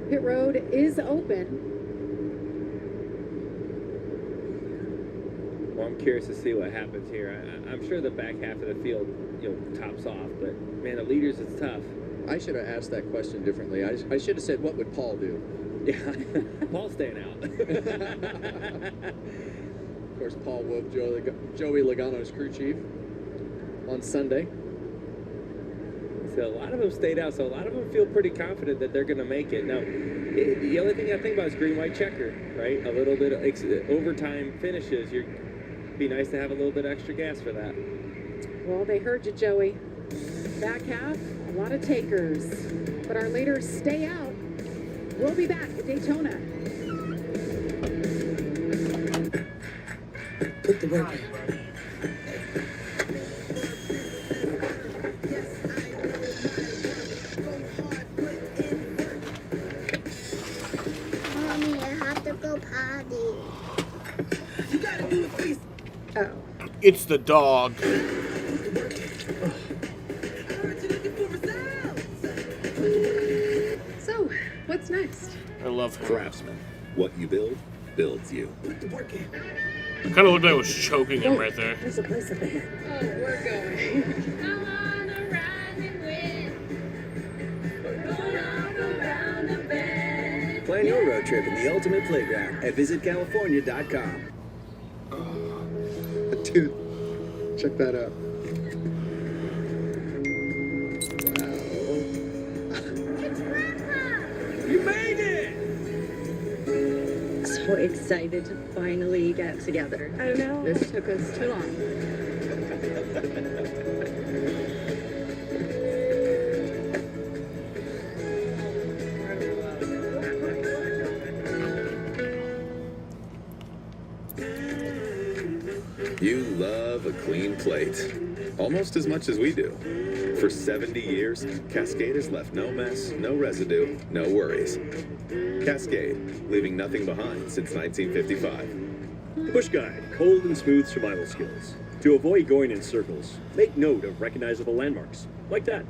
Speaker 7: Pit road is open.
Speaker 1: Well, I'm curious to see what happens here. I'm sure the back half of the field, tops off, but man, the leaders, it's tough.
Speaker 8: I should have asked that question differently. I should have said, what would Paul do?
Speaker 1: Yeah, Paul's staying out.
Speaker 8: Of course, Paul whooped Joey Logano's crew chief on Sunday.
Speaker 1: So a lot of them stayed out, so a lot of them feel pretty confident that they're going to make it. Now, the only thing I think about is green-white checker, right? A little bit of overtime finishes. Be nice to have a little bit extra gas for that.
Speaker 7: Well, they heard you, Joey. Back half, a lot of takers. But our leaders stay out. We'll be back at Daytona.
Speaker 5: Put the work in.
Speaker 19: Mommy, I have to go potty.
Speaker 5: You gotta do it, please.
Speaker 7: Oh.
Speaker 2: It's the dog.
Speaker 6: So, what's next?
Speaker 2: I love him.
Speaker 10: Craftsman. What you build, builds you.
Speaker 5: Put the work in.
Speaker 2: Kind of looked like I was choking him right there.
Speaker 5: There's a place up ahead.
Speaker 11: Oh, we're going.
Speaker 9: Plan your road trip in the ultimate playground at visitcalifornia.com.
Speaker 8: Dude, check that out.
Speaker 5: You made it!
Speaker 6: So excited to finally get together. I know. This took us too long.
Speaker 18: You love a clean plate, almost as much as we do. For 70 years, Cascade has left no mess, no residue, no worries. Cascade, leaving nothing behind since 1955.
Speaker 22: Bush Guide, cold and smooth survival skills. To avoid going in circles, make note of recognizable landmarks, like that.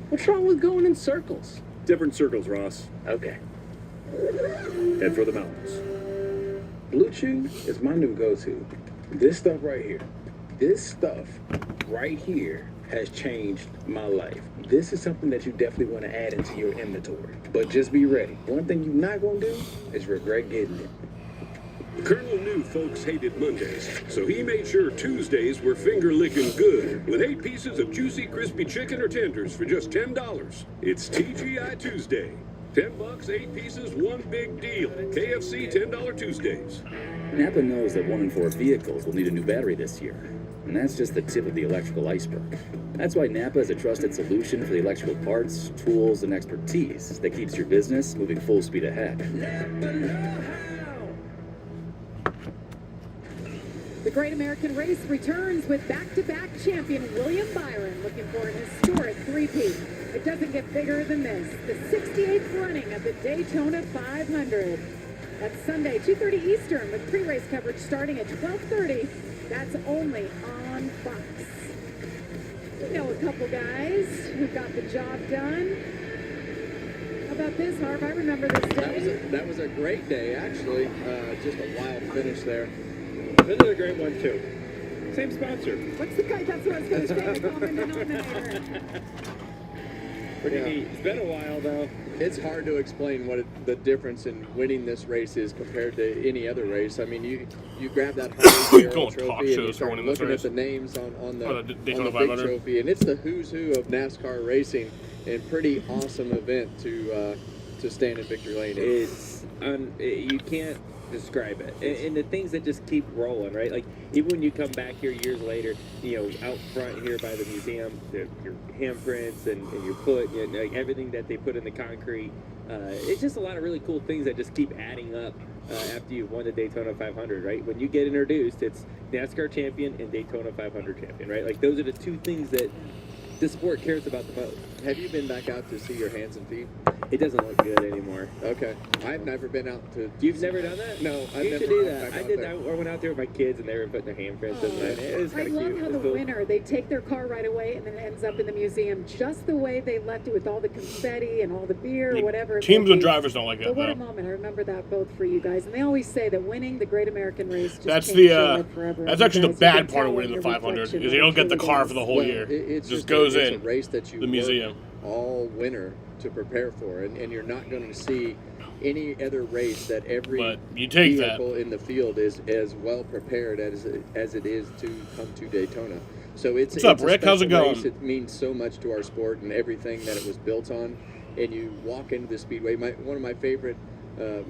Speaker 23: What's wrong with going in circles?
Speaker 22: Different circles, Ross.
Speaker 23: Okay.
Speaker 22: Head for the mountains.
Speaker 23: Blue Chew is my new go-to. This stuff right here. This stuff right here has changed my life. This is something that you definitely want to add into your inventory. But just be ready. One thing you're not going to do is regret getting it.
Speaker 24: The Colonel knew folks hated Mondays, so he made sure Tuesdays were finger-licking good with 8 pieces of juicy, crispy chicken or tenders for just $10. It's TGI Tuesday. $10, 8 pieces, one big deal. KFC $10 Tuesdays.
Speaker 25: Napa knows that 1 in 4 vehicles will need a new battery this year, and that's just the tip of the electrical iceberg. That's why Napa is a trusted solution for the electrical parts, tools, and expertise that keeps your business moving full speed ahead.
Speaker 7: The Great American Race returns with back-to-back champion William Byron looking for an historic three-peat. It doesn't get bigger than this. The 68th running of the Daytona 500. That's Sunday, 2:30 Eastern, with pre-race coverage starting at 12:30. That's only on Fox. We know a couple guys who got the job done. How about this, Harv? I remember this day.
Speaker 8: That was a great day, actually. Just a wild finish there.
Speaker 1: This is a great one, too. Same sponsor.
Speaker 7: What's the guy? That's what I was going to say. The common denominator.
Speaker 1: Pretty neat. It's been a while, though.
Speaker 8: It's hard to explain what the difference in winning this race is compared to any other race. I mean, you grab that Harley trophy and you start looking at the names on the big trophy, and it's the who's who of NASCAR racing, and pretty awesome event to stand in victory lane.
Speaker 1: It's you can't describe it, and the things that just keep rolling, right? Like even when you come back here years later, out front here by the museum, your handprints and your foot, like everything that they put in the concrete. It's just a lot of really cool things that just keep adding up after you've won the Daytona 500, right? When you get introduced, it's NASCAR champion and Daytona 500 champion, right? Like those are the two things that the sport cares about the most.
Speaker 8: Have you been back out to see your hands and feet?
Speaker 1: It doesn't look good anymore.
Speaker 8: Okay. I've never been out to...
Speaker 1: You've never done that?
Speaker 8: No, I've
Speaker 1: you
Speaker 8: never
Speaker 1: should do that.
Speaker 8: I
Speaker 1: did that. I went out there with my kids and they were putting their handprints in there. It was
Speaker 7: I
Speaker 1: kind of
Speaker 7: love
Speaker 1: cute.
Speaker 7: how the winner, they take their car right away and then it ends up in the museum just the way they left it, with all the confetti and all the beer or whatever.
Speaker 2: Teams and drivers don't like
Speaker 7: But
Speaker 2: it,
Speaker 7: what
Speaker 2: though.
Speaker 7: a moment. I remember that both for you guys. And they always say that winning the Great American Race just
Speaker 2: That's
Speaker 7: changed your life forever.
Speaker 2: that's
Speaker 7: And
Speaker 2: actually
Speaker 7: you
Speaker 2: the
Speaker 7: guys,
Speaker 2: bad
Speaker 7: you can
Speaker 2: part of
Speaker 7: tell
Speaker 2: winning
Speaker 7: in
Speaker 2: the
Speaker 7: your
Speaker 2: 500
Speaker 7: reflection
Speaker 2: is
Speaker 7: that
Speaker 2: you don't get the
Speaker 7: truly
Speaker 2: car
Speaker 7: is.
Speaker 2: for the whole year.
Speaker 8: It's
Speaker 2: just goes
Speaker 8: it's
Speaker 2: in
Speaker 8: a race that you
Speaker 2: the museum.
Speaker 8: work all winter to prepare for, and you're not going to see any other race that every
Speaker 2: you take that.
Speaker 8: vehicle in the field is as well prepared as it is to come to Daytona. So it's
Speaker 2: What's up,
Speaker 8: a
Speaker 2: Rick? How's it
Speaker 8: special
Speaker 2: going?
Speaker 8: race. It means so much to our sport and everything that it was built on. And you walk into the speedway. One of my favorite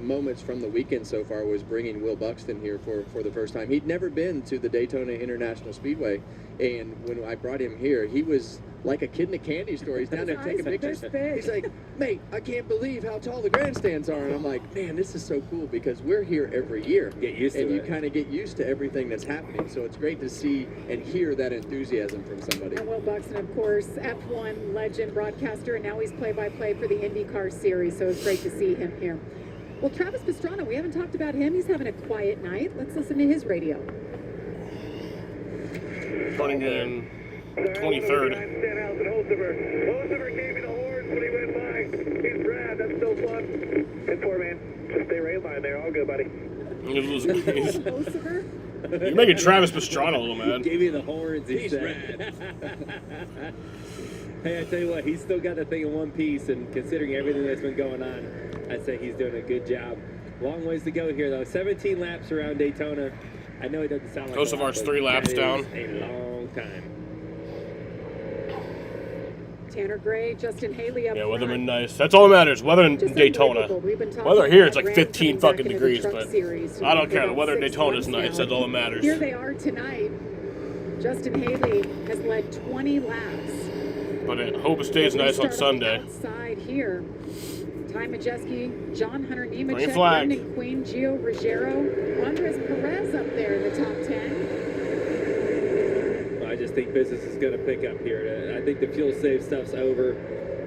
Speaker 8: moments from the weekend so far was bringing Will Buxton here for the first time. He'd never been to the Daytona International Speedway, and when I brought him here, he was like a kid in a candy store. He's down there taking pictures. He's like, mate, I can't believe how tall the grandstands are. And I'm like, man, this is so cool because we're here every year.
Speaker 1: Get used to
Speaker 8: and
Speaker 1: it.
Speaker 8: you kind of get used to everything that's happening. So it's great to see and hear that enthusiasm from somebody.
Speaker 7: And Will Buxton, of course, F1 legend, broadcaster, and now he's play-by-play for the IndyCar series, so it's great to see him here. Well, Travis Pastrana, we haven't talked about him. He's having a quiet night. Let's listen to his radio.
Speaker 2: Running in 23rd.
Speaker 3: Holsiver gave me the horns when he went by. He's Brad. That's so fun. And poor man, just stay right in line there. All good, buddy.
Speaker 2: You're making Travis Pastrana a little mad.
Speaker 1: Gave you the horns. He's Brad. Hey, I tell you what, he's still got the thing in one piece, and considering everything that's been going on, I'd say he's doing a good job. Long ways to go here, though. 17 laps around Daytona. I know it doesn't sound like
Speaker 2: Kosovar's 3 laps down.
Speaker 1: A long time.
Speaker 7: Tanner Gray, Justin Haley up
Speaker 2: Yeah,
Speaker 7: front.
Speaker 2: weatherman nice. That's all that matters. Weather in
Speaker 7: Just
Speaker 2: Daytona.
Speaker 7: unbelievable. We've been talking
Speaker 2: Weather here,
Speaker 7: about
Speaker 2: it's like
Speaker 7: Ram
Speaker 2: 15
Speaker 7: coming back
Speaker 2: fucking
Speaker 7: into the
Speaker 2: degrees,
Speaker 7: truck
Speaker 2: but
Speaker 7: series.
Speaker 2: I don't
Speaker 7: For
Speaker 2: care. The
Speaker 7: about
Speaker 2: weather in
Speaker 7: 6
Speaker 2: Daytona is
Speaker 7: months
Speaker 2: nice.
Speaker 7: now.
Speaker 2: That's all that matters.
Speaker 7: Here they are tonight. Justin Haley has led 20 laps.
Speaker 2: But I hope it stays nice on Sunday.
Speaker 7: Outside here. Ty Majeski, John Hunter
Speaker 2: Green
Speaker 7: Nemechek,
Speaker 2: flag.
Speaker 7: Brendan Queen, Gio Ruggiero, Andres Perez up there in the top
Speaker 1: think business is going to pick up here. I think the fuel save stuff's over.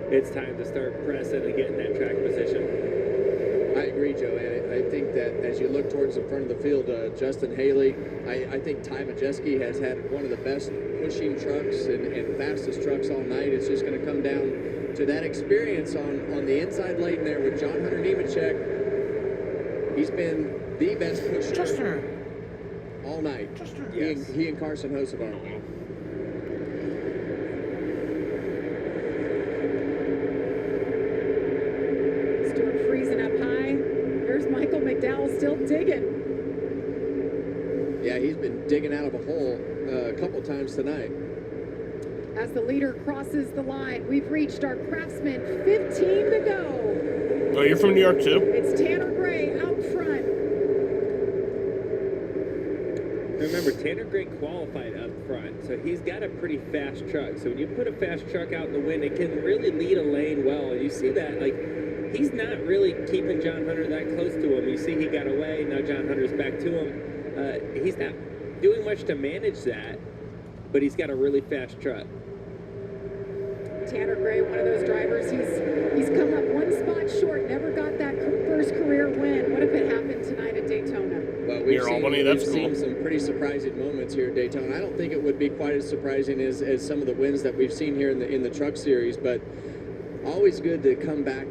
Speaker 1: It's time to start pressing and getting that track position.
Speaker 8: I agree, Joe. And I think that as you look towards the front of the field, Justin Haley, I think Ty Majeski has had one of the best pushing trucks and fastest trucks all night. It's just going to come down to that experience on the inside lane there with John Hunter Nemechek. He's been the best pusher all night.
Speaker 1: Yes.
Speaker 8: He and Carson Hocevar.
Speaker 7: Stewart freezing up high. There's Michael McDowell still digging.
Speaker 8: Yeah, he's been digging out of a hole a couple times tonight.
Speaker 7: As the leader crosses the line, we've reached our Craftsman. 15 to go.
Speaker 2: Oh, you're from New York too?
Speaker 7: It's Tanner Gray out front.
Speaker 1: Remember, Tanner Gray qualified up front, so he's got a pretty fast truck. So when you put a fast truck out in the wind, it can really lead a lane well. And you see that, like, he's not really keeping John Hunter that close to him. You see he got away, now John Hunter's back to him. He's not doing much to manage that, but he's got a really fast truck.
Speaker 7: Tanner Gray, one of those drivers, he's come up one spot short, never got that first career win. What if it happened tonight at Daytona?
Speaker 8: Well,
Speaker 2: Near Albany, that's cool.
Speaker 8: Seen some pretty surprising moments here at Daytona. I don't think it would be quite as surprising as some of the wins that we've seen here in the Truck Series, but always good to come back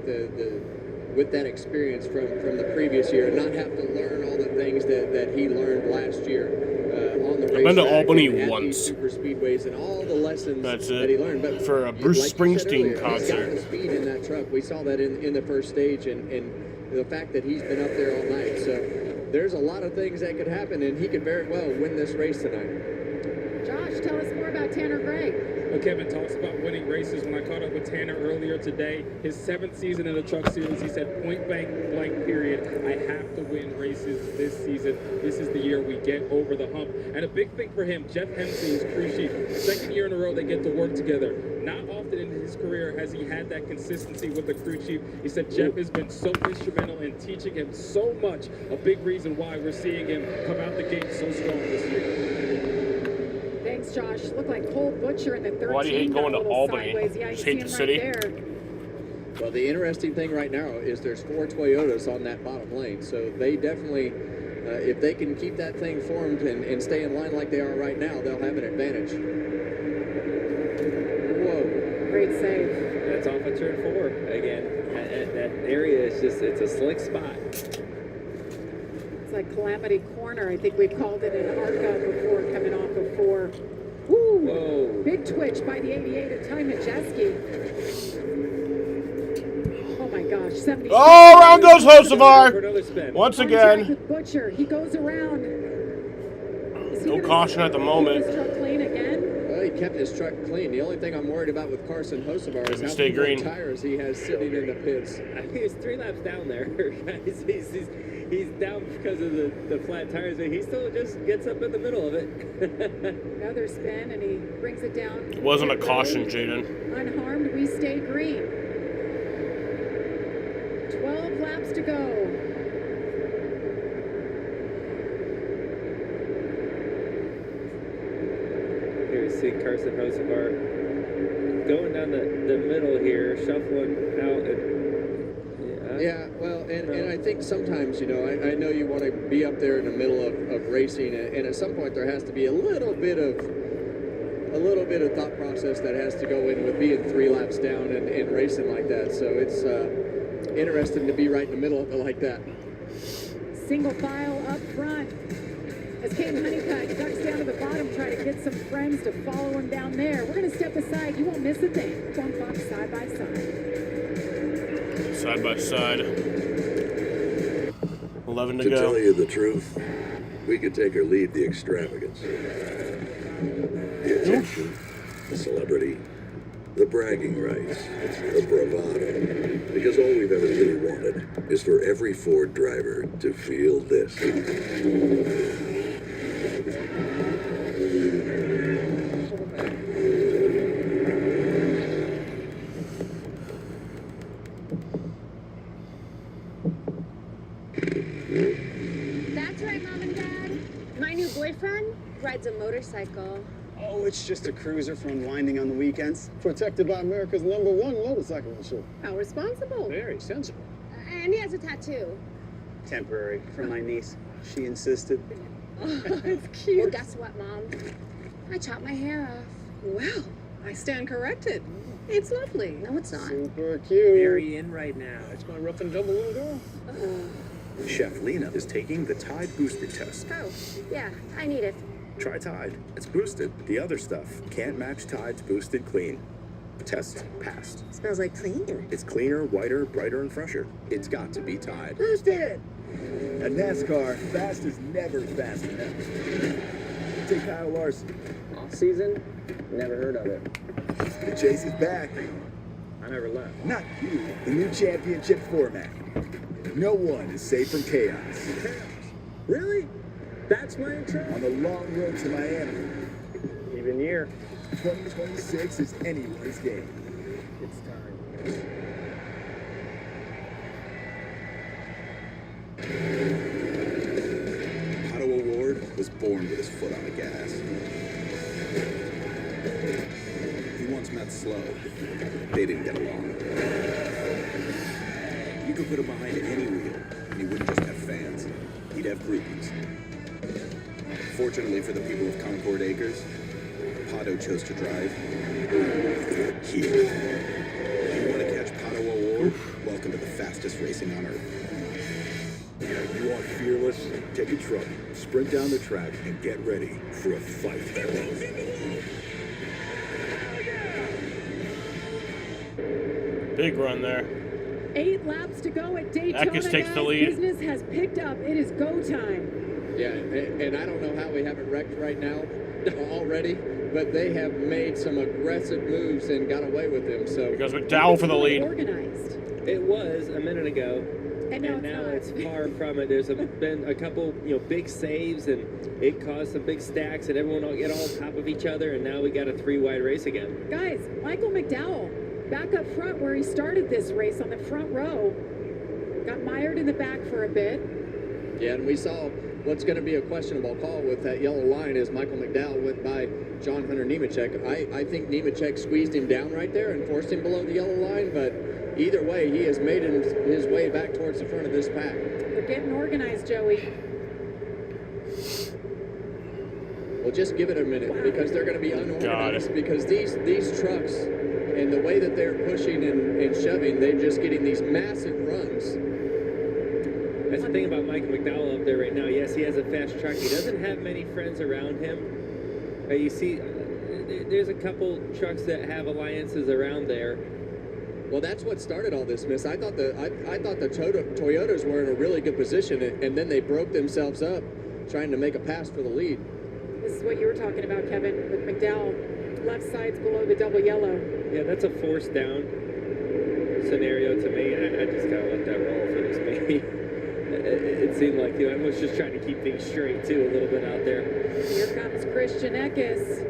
Speaker 8: with that experience from the previous year and not have to learn all the things that he learned last year on the racetrack.
Speaker 2: I've been to Albany
Speaker 8: and at
Speaker 2: once.
Speaker 8: these super speedways and all the lessons
Speaker 2: That's
Speaker 8: that he
Speaker 2: it.
Speaker 8: learned. But
Speaker 2: For a Bruce
Speaker 8: like you said
Speaker 2: Springsteen
Speaker 8: earlier,
Speaker 2: concert.
Speaker 8: He's got the speed in that truck. We saw that in the first stage, and the fact that he's been up there all night. So there's a lot of things that could happen, and he could very well win this race tonight.
Speaker 7: Josh, tell us more about Tanner Gray.
Speaker 4: Well, Kevin talks about winning races. When I caught up with Tanner earlier today, his 7th season in the Truck Series, he said point blank period, I have to win races this season. This is the year we get over the hump. And a big thing for him, Jeff Hempsey, his crew chief, 2nd year in a row they get to work together. Not often in his career has he had that consistency with the crew chief. He said Jeff has been so instrumental in teaching him so much. A big reason why we're seeing him come out the gate so strong this year.
Speaker 7: Thanks, Josh. Looked like Cole Butcher in the 13.
Speaker 2: Why do you hate going to Albany?
Speaker 7: Sideways. Yeah, you
Speaker 2: Just
Speaker 7: see
Speaker 2: hate
Speaker 7: him
Speaker 2: the
Speaker 7: right
Speaker 2: city?
Speaker 7: there.
Speaker 8: Well, the interesting thing right now is there's 4 Toyotas on that bottom lane, so they definitely, if they can keep that thing formed and stay in line like they are right now, they'll have an advantage. Whoa.
Speaker 7: Great save.
Speaker 1: That's off of turn 4 again. That area is just, it's a slick spot.
Speaker 7: It's like Calamity Corner. I think we've called it in ARCA before, coming off of 4. Woo!
Speaker 1: Whoa.
Speaker 7: Big twitch by the 88 of Ty Majeski. Oh my gosh, 70.
Speaker 2: Oh, around goes
Speaker 1: For
Speaker 2: Hocevar!
Speaker 1: another spin.
Speaker 2: Once
Speaker 7: Contact
Speaker 2: again.
Speaker 7: with Butcher. He goes around. Is he
Speaker 2: No
Speaker 7: gonna
Speaker 2: caution at the
Speaker 7: keep
Speaker 2: moment.
Speaker 7: his truck clean again?
Speaker 8: Well, he kept his truck clean. The only thing I'm worried about with Carson Hocevar is how
Speaker 2: stay
Speaker 8: many
Speaker 2: green.
Speaker 8: tires he has sitting in the pits.
Speaker 1: I think he's 3 laps down there. He's down because of the flat tires, but he still just gets up in the middle of it.
Speaker 7: Another spin, and he brings it down.
Speaker 2: It wasn't a caution, Jaden.
Speaker 7: Unharmed, we stay green. 12 laps to go.
Speaker 1: Here we see Carson Hocevar going down the middle here, shuffling out.
Speaker 8: Yeah, well, and I think sometimes, I know you want to be up there in the middle of racing, and at some point there has to be a little bit of thought process that has to go in with being 3 laps down and racing like that. So it's interesting to be right in the middle of it like that.
Speaker 7: Single file up front. As Caden Honeycutt ducks down to the bottom, try to get some friends to follow him down there. We're going to step aside. You won't miss a thing. Bump up side by side.
Speaker 2: Side by side. 11 to
Speaker 16: To
Speaker 2: go.
Speaker 16: tell you the truth, we could take or leave the extravagance. The attention, the celebrity, the bragging rights, the bravado. Because all we've ever really wanted is for every Ford driver to feel this.
Speaker 13: That's right, Mom and Dad. My new boyfriend rides a motorcycle. Oh, it's just a cruiser for unwinding on the weekends. Protected by America's #1 motorcycle insurer.
Speaker 7: How responsible.
Speaker 13: Very sensible.
Speaker 7: And he has a tattoo.
Speaker 13: Temporary, from my niece. She insisted.
Speaker 7: Oh, it's cute. Well, guess what, Mom? I chopped my hair off.
Speaker 14: Well, I stand corrected. It's lovely.
Speaker 7: No, it's not.
Speaker 13: Super cute.
Speaker 3: Very in right now.
Speaker 13: That's my rough and tumble little girl.
Speaker 15: Chef Lena is taking the Tide Booster test.
Speaker 7: Oh, yeah, I need it.
Speaker 15: Try Tide. It's boosted. The other stuff can't match Tide's Boosted Clean. Test passed.
Speaker 7: Smells like clean.
Speaker 15: It's cleaner, whiter, brighter, and fresher. It's got to be Tide.
Speaker 17: Boosted! At NASCAR, fast is never fast enough. Take Kyle Larson.
Speaker 13: Off season? Never heard of it.
Speaker 17: The chase is back.
Speaker 13: I never left.
Speaker 17: Not you. The new championship format. No one is safe from chaos.
Speaker 13: Really? That's my intro?
Speaker 17: On the long road to Miami.
Speaker 13: Even year.
Speaker 17: 2026 is anyone's game.
Speaker 13: It's time.
Speaker 15: Pato O'Ward was born with his foot on the gas. He once met Slow. They didn't get along. You could put him behind any wheel, and he wouldn't just have fans. He'd have groupies. Fortunately for the people of Concord Acres, Pato chose to drive here. If you want to catch Pato O'Ward, welcome to the fastest racing on Earth.
Speaker 16: You want fearless? Take a truck, sprint down the track, and get ready for a fight.
Speaker 2: Big run there.
Speaker 7: 8 laps to go at Daytona.
Speaker 2: Eckes takes the lead.
Speaker 7: Business has picked up. It is go time.
Speaker 8: Yeah, and I don't know how we haven't wrecked right now already, but they have made some aggressive moves and got away with them. So
Speaker 2: Because McDowell for the lead.
Speaker 7: Organized.
Speaker 1: It was a minute ago,
Speaker 7: And now
Speaker 1: it's far from it. There's been a couple, big saves, and it caused some big stacks, and everyone will get all on top of each other, and now we got a 3-wide race again.
Speaker 7: Guys, Michael McDowell back up front where he started this race on the front row. Got mired in the back for a bit.
Speaker 8: yeah, and we saw what's going to be a questionable call with that yellow line as Michael McDowell went by John Hunter Nemechek. I think Nemechek squeezed him down right there and forced him below the yellow line, but either way, he has made his way back towards the front of this pack.
Speaker 7: We're getting organized, Joey.
Speaker 8: Well, just give it a minute because they're going to be unorganized because these trucks and the way that they're pushing and shoving, they're just getting these massive runs.
Speaker 1: That's the thing about Michael McDowell up there right now. Yes, he has a fast truck. He doesn't have many friends around him. You see, there's a couple trucks that have alliances around there.
Speaker 8: Well, that's what started all this, Miss. I thought the Toyotas were in a really good position, and then they broke themselves up trying to make a pass for the lead.
Speaker 7: This is what you were talking about, Kevin, with McDowell. Left side's below the double yellow.
Speaker 1: Yeah, that's a forced down scenario to me. I just kind of let that roll for this maybe. It seemed like everyone's just trying to keep things straight too a little bit out there.
Speaker 7: Here comes Christian Eckes.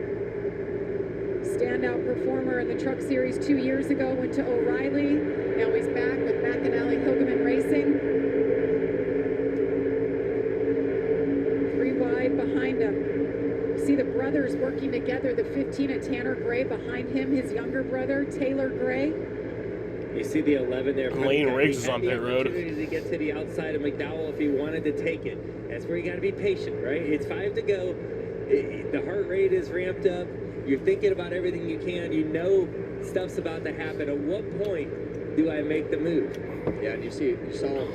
Speaker 7: Standout performer in the Truck Series 2 years ago, went to O'Reilly. Now he's back with McAnally Hilgeman Racing. 3 wide behind him. See the brothers working together. The 15 of Tanner Gray behind him, his younger brother, Taylor Gray.
Speaker 1: You see the 11 there.
Speaker 2: Lane Riggs is on pit road.
Speaker 1: To get to the outside of McDowell if he wanted to take it. That's where you got to be patient, right? It's 5 to go. The heart rate is ramped up. You're thinking about everything you can. You know stuff's about to happen. At what point do I make the move?
Speaker 8: Yeah, and you saw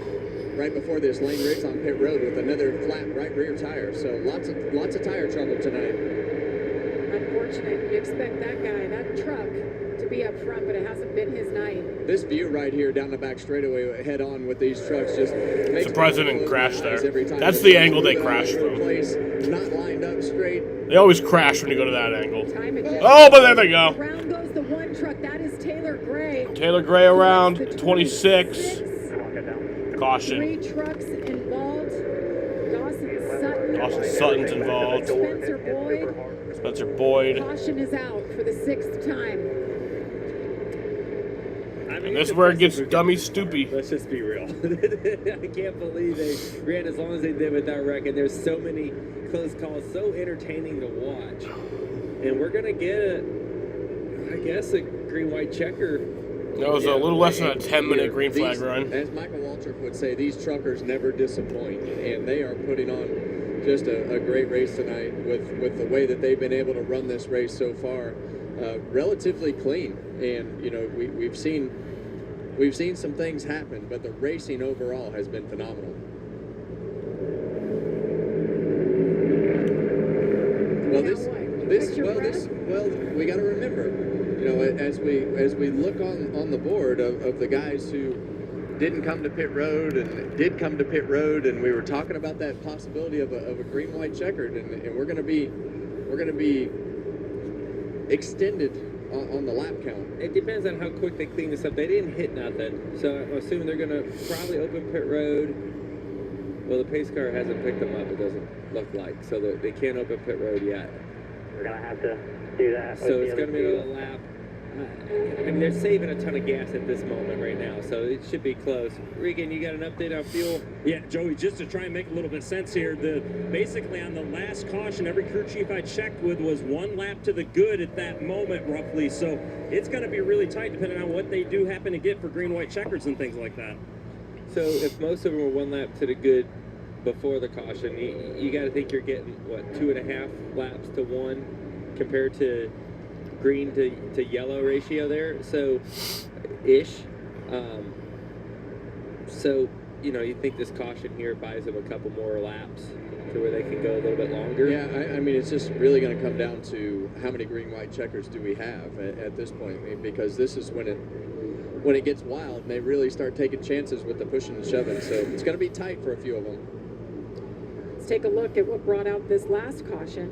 Speaker 8: right before this Lane Riggs on pit road with another flat right rear tire. So lots of tire trouble tonight.
Speaker 7: Unfortunate. You expect that guy, that truck, to be up front, but it hasn't been his night.
Speaker 8: This view right here down the back straightaway head on with these trucks just makes
Speaker 2: surprised they didn't crash there. That's the angle they crash from.
Speaker 8: Not lined up straight.
Speaker 2: They always crash when you go to that angle. Oh, but there they go.
Speaker 7: Around goes the one truck. That is Taylor Gray.
Speaker 2: Taylor Gray around 26. Caution.
Speaker 7: 3 trucks involved.
Speaker 2: Dawson Sutton's involved. Spencer Boyd.
Speaker 7: Caution is out for the 6th time.
Speaker 2: And this is where it gets dummy stoopy.
Speaker 1: Let's just be real. I can't believe they ran as long as they did without wrecking. There's so many close calls, so entertaining to watch. And we're going to get, I guess, a green-white checker.
Speaker 2: That was a little less than a 10-minute green flag run.
Speaker 8: As Michael Waltrip would say, these truckers never disappoint, and they are putting on just a great race tonight with the way that they've been able to run this race so far, relatively clean. And you know, we've seen some things happen, but the racing overall has been phenomenal. Well, we got to remember, you know, as we look on the board of the guys who didn't come to pit road and did come to pit road, and we were talking about that possibility of a green-white checkered, and we're going to be extended on the lap count.
Speaker 1: It depends on how quick they clean this up. They didn't hit nothing, so I'm assuming they're going to probably open pit road. Well, the pace car hasn't picked them up, it doesn't look like, so they can't open pit road yet.
Speaker 10: We're going to have to do that.
Speaker 1: So it's going to be another lap. I mean, they're saving a ton of gas at this moment right now, so it should be close. Regan, you got an update on fuel?
Speaker 12: Yeah, Joey, just to try and make a little bit of sense here, basically on the last caution, every crew chief I checked with was 1 lap to the good at that moment, roughly. So it's going to be really tight depending on what they do happen to get for green-white checkers and things like that.
Speaker 1: So if most of them were 1 lap to the good before the caution, you got to think you're getting, what, 2.5 laps to 1 compared to green to yellow ratio there, so ish. So you know, you think this caution here buys them a couple more laps to where they can go a little bit longer.
Speaker 8: Yeah, I mean, it's just really going to come down to how many green-white checkers do we have at this point, I mean, because this is when it gets wild and they really start taking chances with the pushing and shoving. So it's going to be tight for a few of them.
Speaker 7: Let's take a look at what brought out this last caution.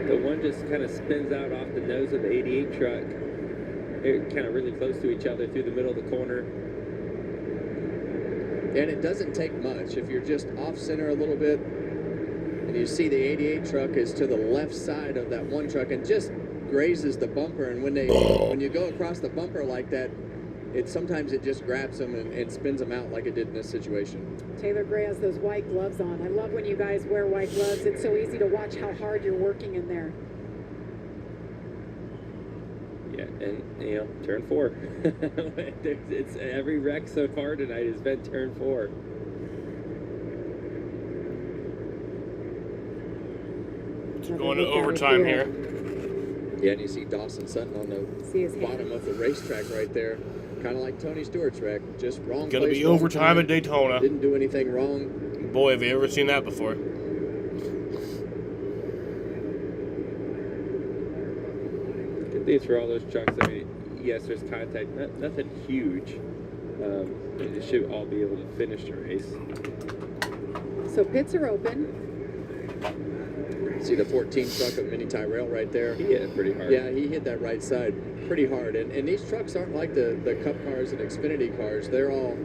Speaker 1: The one just kind of spins out off the nose of the 88 truck. They're kind of really close to each other through the middle of the corner.
Speaker 8: And it doesn't take much. If you're just off center a little bit and you see the 88 truck is to the left side of that one truck and just grazes the bumper, and when you go across the bumper like that, sometimes it just grabs them and spins them out like it did in this situation.
Speaker 7: Taylor Gray has those white gloves on. I love when you guys wear white gloves. It's so easy to watch how hard you're working in there.
Speaker 1: Yeah, and you know, turn 4. It's every wreck so far tonight has been turn 4.
Speaker 2: It's going to overtime here.
Speaker 8: Yeah, and you see Dawson Sutton on the bottom of the racetrack right there. Kind of like Tony Stewart's wreck, just wrong place.
Speaker 2: Gonna be overtime at Daytona.
Speaker 8: Didn't do anything wrong.
Speaker 2: Boy, have you ever seen that before.
Speaker 1: Good things for all those trucks. I mean, yes, there's contact, nothing huge. They should all be able to finish the race.
Speaker 7: So pits are open.
Speaker 8: See the 14 truck of Mini Tyrell right there?
Speaker 1: He hit it pretty hard.
Speaker 8: Yeah, he hit that right side pretty hard. And these trucks aren't like the Cup cars and Xfinity cars. They're all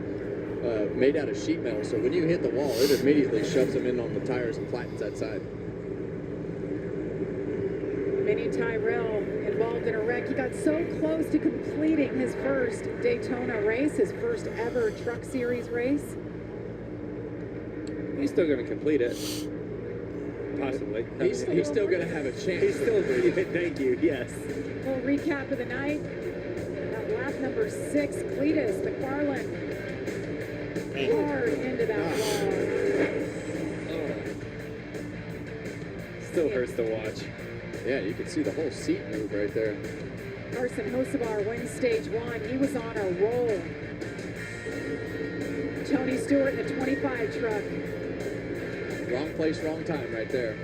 Speaker 8: made out of sheet metal. So when you hit the wall, it immediately shoves them in on the tires and flattens that side.
Speaker 7: Mini Tyrell involved in a wreck. He got so close to completing his first Daytona race, his first ever Truck Series race.
Speaker 1: He's still going to complete it. Possibly.
Speaker 8: He's still going to have a chance.
Speaker 1: He's still, thank you, yes.
Speaker 7: Full recap of the night. At lap number 6, Cletus McFarland hard into that wall.
Speaker 1: Still hurts to watch.
Speaker 8: Yeah, you can see the whole seat move right there.
Speaker 7: Carson Hocevar wins stage 1. He was on a roll. Tony Stewart in the 25 truck.
Speaker 8: Wrong place, wrong time right there.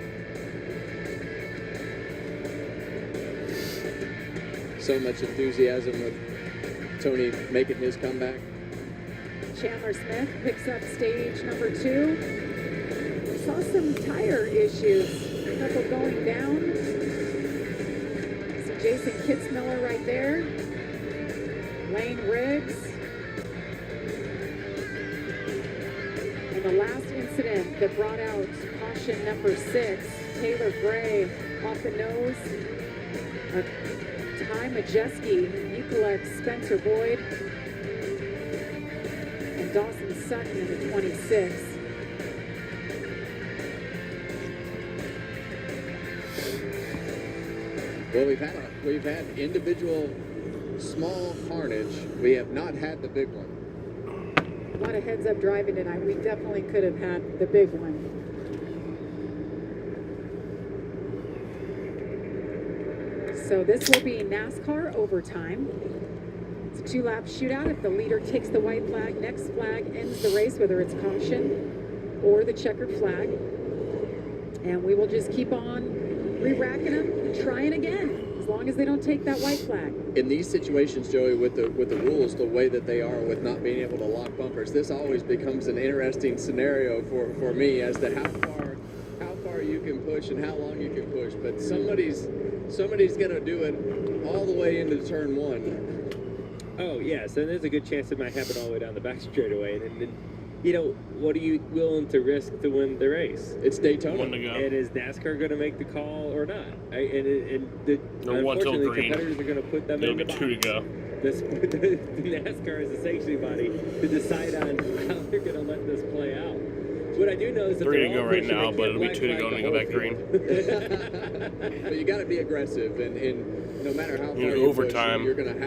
Speaker 8: So much enthusiasm with Tony making his comeback.
Speaker 7: Chandler Smith picks up stage number 2. Saw some tire issues. A couple going down. See Jason Kitzmiller right there. Lane Riggs. And the last incident that brought out caution number 6, Taylor Gray off the nose. Ty Majeski, Nicolette Spencer Boyd. Dawson Sutton in the 26.
Speaker 8: Well, we've had individual small carnage. We have not had the big one.
Speaker 7: A lot of heads-up driving tonight. We definitely could have had the big one. So this will be NASCAR overtime. It's a 2-lap shootout. If the leader takes the white flag, next flag ends the race, whether it's caution or the checkered flag. And we will just keep on re-racking them and trying again, as long as they don't take that white flag.
Speaker 8: In these situations, Joey, with the rules the way that they are, with not being able to lock bumpers, this always becomes an interesting scenario for me as to how far you can push and how long you can push. But somebody's gonna do it all the way into turn one.
Speaker 1: Oh yes, and there's a good chance it might happen all the way down the back straightaway. And then, you know, what are you willing to risk to win the race?
Speaker 8: It's Daytona.
Speaker 2: One to go.
Speaker 1: And is NASCAR going to make the call or not?
Speaker 2: One till
Speaker 1: Unfortunately,
Speaker 2: green.
Speaker 1: competitors are going to put them
Speaker 2: It'll
Speaker 1: in the
Speaker 2: be
Speaker 1: box.
Speaker 2: 2 to go.
Speaker 1: NASCAR is a sanctioning body to decide on how they're going to let this play out. What I do know is that
Speaker 2: 3 to
Speaker 1: they're
Speaker 2: go
Speaker 1: all
Speaker 2: right
Speaker 1: pushing,
Speaker 2: now,
Speaker 1: they
Speaker 2: but
Speaker 1: can't
Speaker 2: it'll be
Speaker 1: black
Speaker 2: 2 to
Speaker 1: flag
Speaker 2: go when
Speaker 1: the
Speaker 2: they go
Speaker 1: whole
Speaker 2: back green.
Speaker 8: But you got to be aggressive, and no matter how far
Speaker 2: In
Speaker 8: you
Speaker 2: overtime.
Speaker 8: push, you're gonna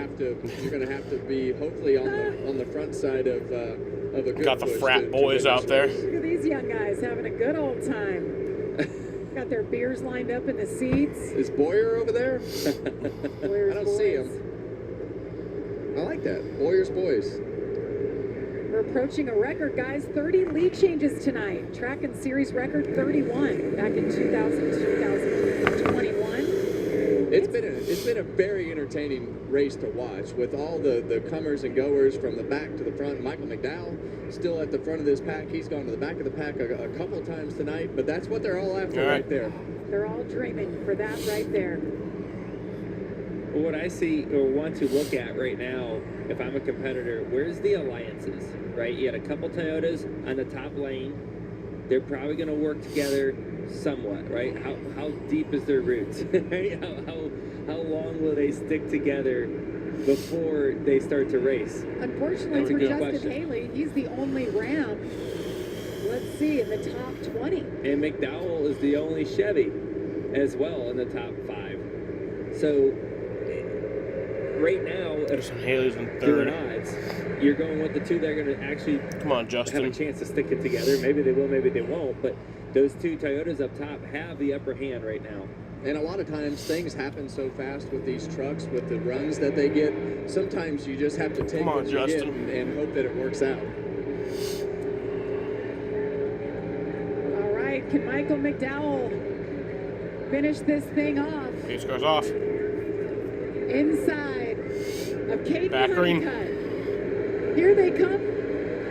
Speaker 8: have to be hopefully on the front side of a good
Speaker 2: Got the
Speaker 8: push
Speaker 2: frat
Speaker 8: to
Speaker 2: boys
Speaker 8: win
Speaker 2: out
Speaker 8: this
Speaker 2: there.
Speaker 8: race.
Speaker 7: Look at these young guys having a good old time. Got their beers lined up in the seats.
Speaker 8: Is Boyer over there?
Speaker 7: Boyer's
Speaker 8: I don't see
Speaker 7: boys.
Speaker 8: him. I like that. Boyer's boys.
Speaker 7: We're approaching a record, guys. 30 lead changes tonight. Track and series record 31 back in 2021.
Speaker 8: It's been a very entertaining race to watch with all the comers and goers from the back to the front. Michael McDowell still at the front of this pack. He's gone to the back of the pack a couple times tonight, but that's what they're all after right there.
Speaker 7: They're all dreaming for that right there.
Speaker 1: What I see or want to look at right now, if I'm a competitor, where's the alliances, right? You had a couple Toyotas on the top lane. They're probably going to work together somewhat, right? How deep is their roots? Right? How long will they stick together before they start to race?
Speaker 7: Unfortunately
Speaker 1: That's a
Speaker 7: for
Speaker 1: good
Speaker 7: Justin
Speaker 1: question.
Speaker 7: Haley, he's the only Ram. Let's see, in the top 20.
Speaker 1: And McDowell is the only Chevy as well in the top 5. So right now, if
Speaker 2: Haley's in
Speaker 1: doing
Speaker 2: 3rd.
Speaker 1: odds, you're going with the two that are going to actually
Speaker 2: Come on, Justin.
Speaker 1: have a chance to stick it together. Maybe they will, maybe they won't. But those two Toyotas up top have the upper hand right now.
Speaker 8: And a lot of times things happen so fast with these trucks, with the runs that they get. Sometimes you just have to take what you get and hope that it works out.
Speaker 7: All right, can Michael McDowell finish this thing off?
Speaker 2: Pace car's off.
Speaker 7: Inside of Caden
Speaker 2: Back green.
Speaker 7: Honeycutt. Here they come.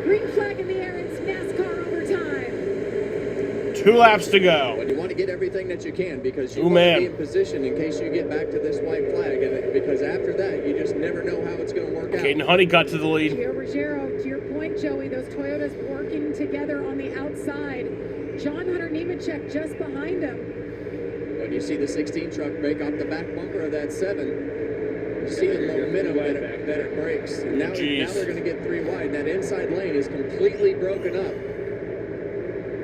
Speaker 7: Green flag in the air. It's NASCAR overtime.
Speaker 2: 2 laps to go.
Speaker 8: But you want to get everything that you can because you
Speaker 2: Ooh,
Speaker 8: want
Speaker 2: man.
Speaker 8: to be in position in case you get back to this white flag. And because after that, you just never know how it's going to work out.
Speaker 2: Caden Honeycutt to the lead.
Speaker 7: Gio Ruggiero, to your point, Joey, those Toyotas working together on the outside. John Hunter Nemechek just behind him.
Speaker 8: When you see the 16 truck break off the back bumper of that 7, you see the momentum that it breaks. And now they're going to get 3 wide. That inside lane is completely broken up.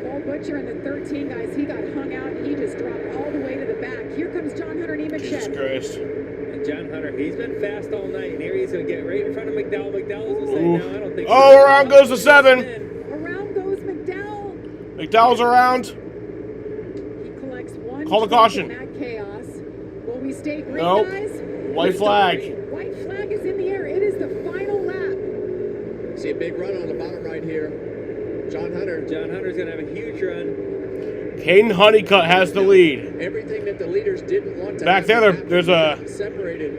Speaker 7: Cole Butcher in the 13, guys, he got hung out and he just dropped all the way to the back. Here comes John Hunter Nemechek.
Speaker 2: Jesus Christ.
Speaker 1: And John Hunter, he's been fast all night, and here he's going to get right in front of McDowell. McDowell's going to say, no, I don't think so.
Speaker 2: Oh, around goes the 7.
Speaker 7: Around goes McDowell.
Speaker 2: McDowell's around.
Speaker 7: He collects one.
Speaker 2: Call the
Speaker 7: truck
Speaker 2: caution.
Speaker 7: in that chaos. Will we stay green,
Speaker 2: Nope.
Speaker 7: guys?
Speaker 2: White flag.
Speaker 7: White flag is in the air. It is the final lap.
Speaker 8: See a big run on the bottom right here. John Hunter's
Speaker 1: going to have a huge run.
Speaker 2: Caden Honeycutt has the lead.
Speaker 8: Everything that the leaders didn't want to
Speaker 2: Back there, there's a...
Speaker 8: separated.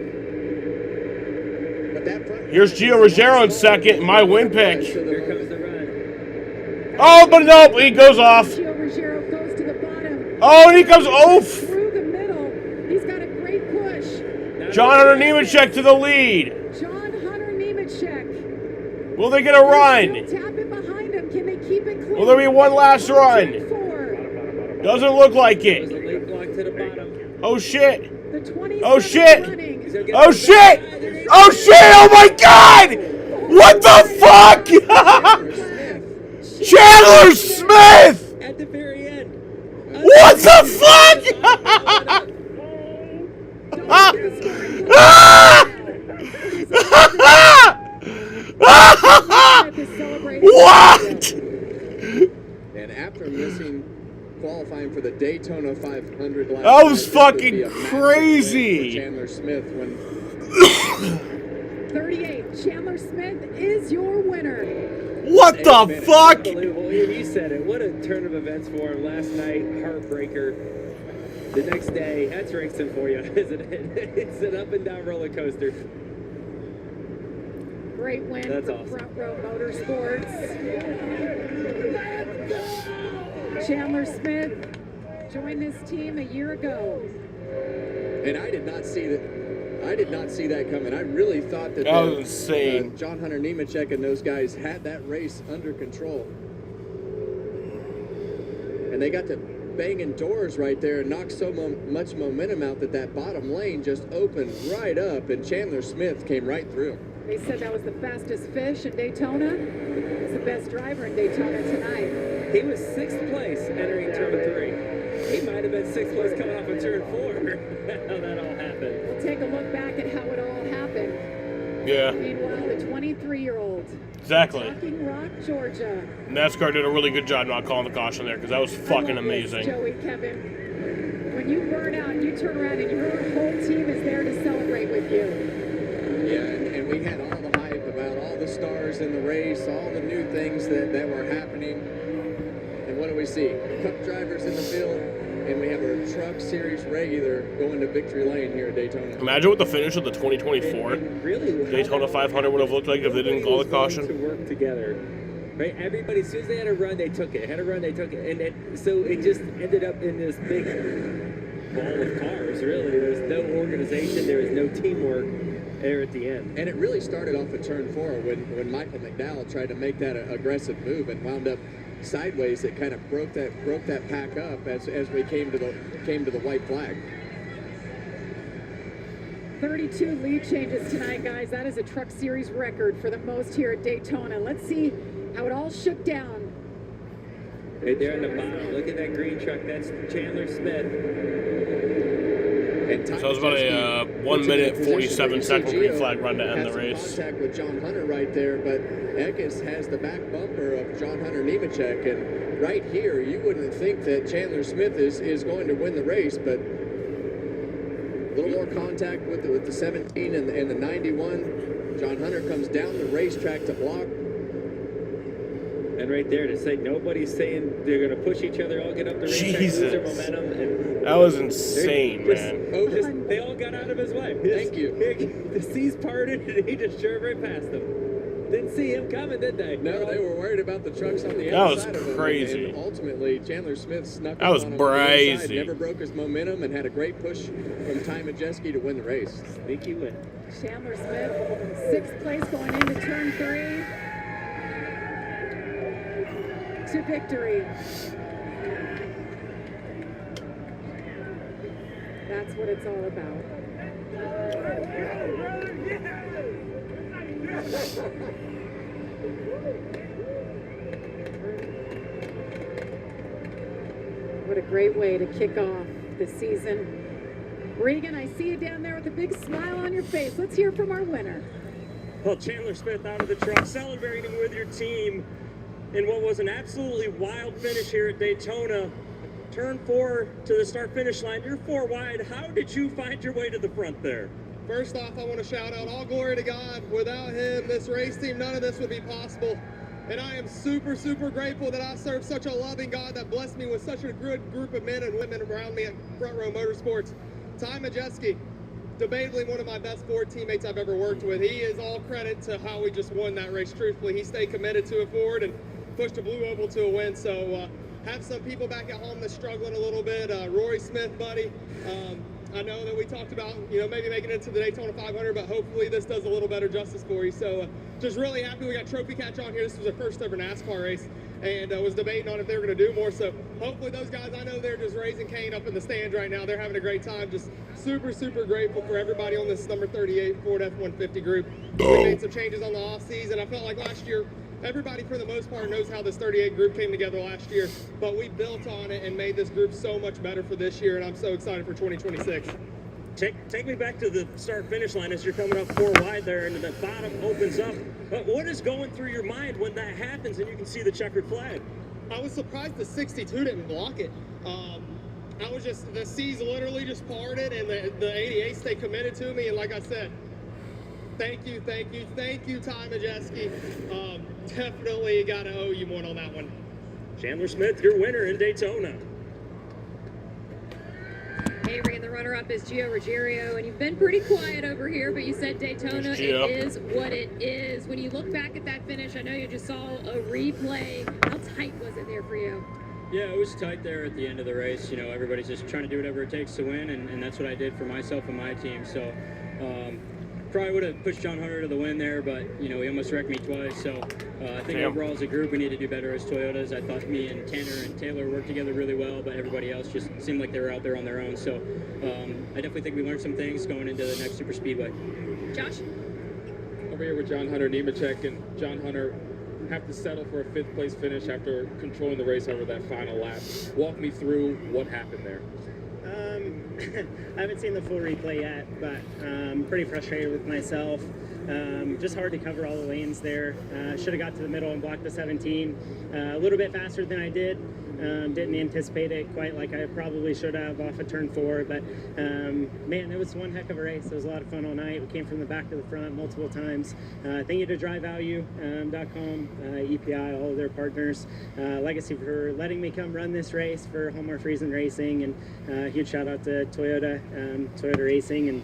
Speaker 8: But that front
Speaker 2: Here's Gio Ruggiero in 2nd. My win pick.
Speaker 1: Here comes the run.
Speaker 2: Oh, but nope. He goes off.
Speaker 7: Gio Ruggiero goes to the bottom.
Speaker 2: Oh, and he comes... Oof.
Speaker 7: Through the middle. He's got a great push.
Speaker 2: John Hunter Nemechek to the lead.
Speaker 7: John Hunter Nemechek.
Speaker 2: Will they get a run?
Speaker 7: Tap it behind him. Can they keep it clean?
Speaker 2: Will there be one last run? Doesn't look like
Speaker 1: There's
Speaker 2: it.
Speaker 1: a late block to the bottom.
Speaker 2: Oh, shit.
Speaker 7: The 27
Speaker 2: Oh, shit.
Speaker 7: running.
Speaker 2: Oh, shit. Oh, shit. Oh, my God. What the fuck? Chandler Smith!
Speaker 1: At the very end.
Speaker 2: What the fuck? What?
Speaker 8: And after missing qualifying for the Daytona 500 last
Speaker 2: That was
Speaker 8: night,
Speaker 2: fucking
Speaker 8: this would be a massive
Speaker 2: crazy.
Speaker 8: win for Chandler Smith when
Speaker 7: 38. Chandler Smith is your winner.
Speaker 2: What the fuck?
Speaker 1: Unbelievable. You said it. What a turn of events for him last night. Heartbreaker. The next day, that's racing for you, isn't it? It's an up and down roller coaster.
Speaker 7: Great win
Speaker 1: That's
Speaker 7: for
Speaker 1: awesome.
Speaker 7: Front Row Motorsports. Chandler Smith joined this team a year ago.
Speaker 8: and I did not see that. I did not see that coming. I really thought that
Speaker 2: That was insane.
Speaker 8: John Hunter Nemechek and those guys had that race under control. And they got to banging doors right there and knocked so much momentum out that that bottom lane just opened right up, and Chandler Smith came right through.
Speaker 7: They said that was the fastest fish in Daytona. He's the best driver in Daytona tonight.
Speaker 1: He was 6th place entering turn 3. He might have been 6th place coming off of turn 4. How that all happened.
Speaker 7: We'll take a look back at how it all happened.
Speaker 2: Yeah.
Speaker 7: Meanwhile, the 23-year-old.
Speaker 2: Exactly.
Speaker 7: Talking Rock, Georgia.
Speaker 2: NASCAR did a really good job not calling the caution there because that was fucking amazing.
Speaker 7: Joey, Kevin. When you burn out, you turn around and your whole team is there to celebrate with you.
Speaker 8: Yeah, and we had all the hype about all the stars in the race, all the new things that were happening. And what do we see? Cup drivers in the field, and we have a Truck Series regular going to victory lane here at Daytona.
Speaker 2: Imagine what the finish of the 2024 Daytona 500 would have looked like if they didn't call the caution.
Speaker 1: To work together, right? Everybody, as soon as they had a run, they took it. Had a run, they took it, and so it just ended up in this big ball of cars. Really, there was no organization, there was no teamwork there at the end.
Speaker 8: And it really started off at turn 4 when Michael McDowell tried to make that aggressive move and wound up sideways. That kind of broke that pack up as we came to the white flag.
Speaker 7: 32 lead changes tonight, guys. That is a Truck Series record for the most here at Daytona. Let's see how it all shook down.
Speaker 1: Right there on the bottom, look at that green truck. That's Chandler Smith.
Speaker 2: So it was about a 1 minute 47 second green flag run to end the race.
Speaker 8: Contact with John Hunter right there, but Eckes has the back bumper of John Hunter Nemechek, and right here you wouldn't think that Chandler Smith is going to win the race, but a little more contact with the 17 and the 91. John Hunter comes down the racetrack to block.
Speaker 1: And right there to say nobody's saying they're going to push each other, all get up the racetrack, lose their momentum. And
Speaker 2: that was insane, man.
Speaker 1: They all got out of his way.
Speaker 8: Thank you.
Speaker 1: The seas parted and he just drove right past them. Didn't see him coming, did they?
Speaker 8: No, they were worried about the trucks on the
Speaker 2: That
Speaker 8: other
Speaker 2: was
Speaker 8: side of him.
Speaker 2: crazy.
Speaker 8: And ultimately, Chandler Smith snuck
Speaker 2: That
Speaker 8: up
Speaker 2: was
Speaker 8: on him on the other side,
Speaker 2: crazy.
Speaker 8: never broke his momentum, and had a great push from Ty Majeski to win the race.
Speaker 1: Sneaky win.
Speaker 7: Chandler Smith, 6th place going into turn 3. To victory. That's what it's all about. What a great way to kick off the season. Regan, I see you down there with a big smile on your face. Let's hear from our winner.
Speaker 12: Well, Chandler Smith out of the truck, celebrating with your team in what was an absolutely wild finish here at Daytona. Turn 4 to the start-finish line. You're 4 wide. How did you find your way to the front there?
Speaker 9: First off, I want to shout out all glory to God. Without him, this race team, none of this would be possible. And I am super, super grateful that I serve such a loving God that blessed me with such a good group of men and women around me at Front Row Motorsports. Ty Majeski, debatably one of my best Ford teammates I've ever worked with. He is all credit to how we just won that race, truthfully. He stayed committed to a Ford and pushed a blue oval to a win. So have some people back at home that's struggling a little bit. Rory Smith, buddy. I know that we talked about, maybe making it to the Daytona 500, but hopefully this does a little better justice for you. So just really happy we got Trophy Catch on here. This was our first ever NASCAR race. and was debating on if they were going to do more. So hopefully those guys, I know they're just raising Cain up in the stands right now. They're having a great time. Just super, super grateful for everybody on this number 38 Ford F-150 group. We made some changes on the off season. I felt like last year, everybody for the most part knows how this 38 group came together last year, but we built on it and made this group so much better for this year, and I'm so excited for 2026.
Speaker 12: Take me back to the start-finish line as you're coming up 4 wide there, and the bottom opens up. What is going through your mind when that happens and you can see the checkered flag?
Speaker 9: I was surprised the 62 didn't block it. I was just, the seas literally just parted, and the 88 stayed committed to me, and like I said, thank you, Ty Majeski. Definitely got to owe you one on that one.
Speaker 12: Chandler Smith, your winner in Daytona.
Speaker 5: Avery, and the runner-up is Gio Ruggiero, and you've been pretty quiet over here, but you said Daytona, it is what it is. When you look back at that finish, I know you just saw a replay. How tight was it there for you?
Speaker 11: Yeah, it was tight there at the end of the race. You know, everybody's just trying to do whatever it takes to win, and that's what I did for myself and my team. So probably would have pushed John Hunter to the win there, but, you know, he almost wrecked me twice. So I think overall as a group, we need to do better as Toyotas. I thought me and Tanner and Taylor worked together really well, but everybody else just seemed like they were out there on their own. So I definitely think we learned some things going into the next super speedway.
Speaker 5: Josh?
Speaker 4: Over here with John Hunter Nemechek, and John Hunter have to settle for a 5th place finish after controlling the race over that final lap. Walk me through what happened there.
Speaker 19: I haven't seen the full replay yet, but I'm pretty frustrated with myself. Just hard to cover all the lanes there. Should have got to the middle and blocked the 17 a little bit faster than I did. Didn't anticipate it quite like I probably should have off of turn 4, but man, it was one heck of a race. It was a lot of fun all night. We came from the back to the front multiple times. Thank you to DriveValue.com, EPI, all of their partners, Legacy for letting me come run this race for Hallmark Friesen Racing, and huge shout out to Toyota, Toyota Racing, and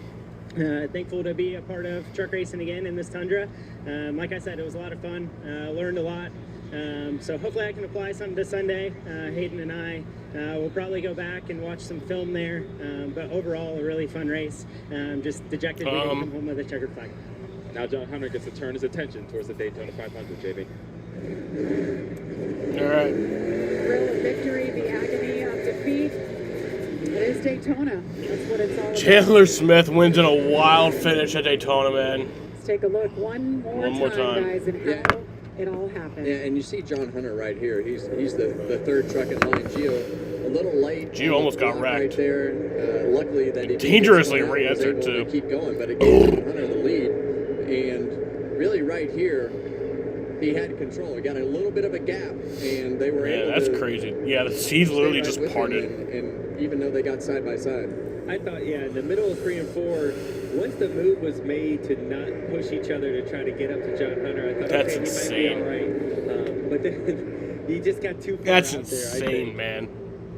Speaker 19: thankful to be a part of truck racing again in this Tundra. Like I said, it was a lot of fun. Learned a lot. So hopefully I can apply something to Sunday. Hayden and I will probably go back and watch some film there. But overall, a really fun race. Just dejected to come home with a checkered flag.
Speaker 4: Now John Hunter gets to turn his attention towards the Daytona 500, JB.
Speaker 2: All right.
Speaker 7: Thrill of victory, the agony of defeat. It is Daytona. That's what it's all about.
Speaker 2: Chandler Smith wins in a wild finish at Daytona, man.
Speaker 7: Let's take a look one more time, guys, and how it all happened.
Speaker 8: Yeah, and you see John Hunter right here. He's the third truck in line. Gio a little late.
Speaker 2: Gio almost got wrecked.
Speaker 8: Right there. Luckily that he
Speaker 2: dangerously re-entered too.
Speaker 8: To keep going, but it gave John Hunter the lead. And really right here, he had control. He got a little bit of a gap, and they were able
Speaker 2: that's
Speaker 8: to
Speaker 2: crazy. Yeah, the seas literally just parted.
Speaker 8: And even though they got side by side.
Speaker 1: I thought, in the middle of 3 and 4, once the move was made to not push each other to try to get up to John Hunter, I thought,
Speaker 2: That's
Speaker 1: okay,
Speaker 2: insane.
Speaker 1: he might be all right. But then he just got too far
Speaker 2: That's
Speaker 1: out there,
Speaker 2: insane, man.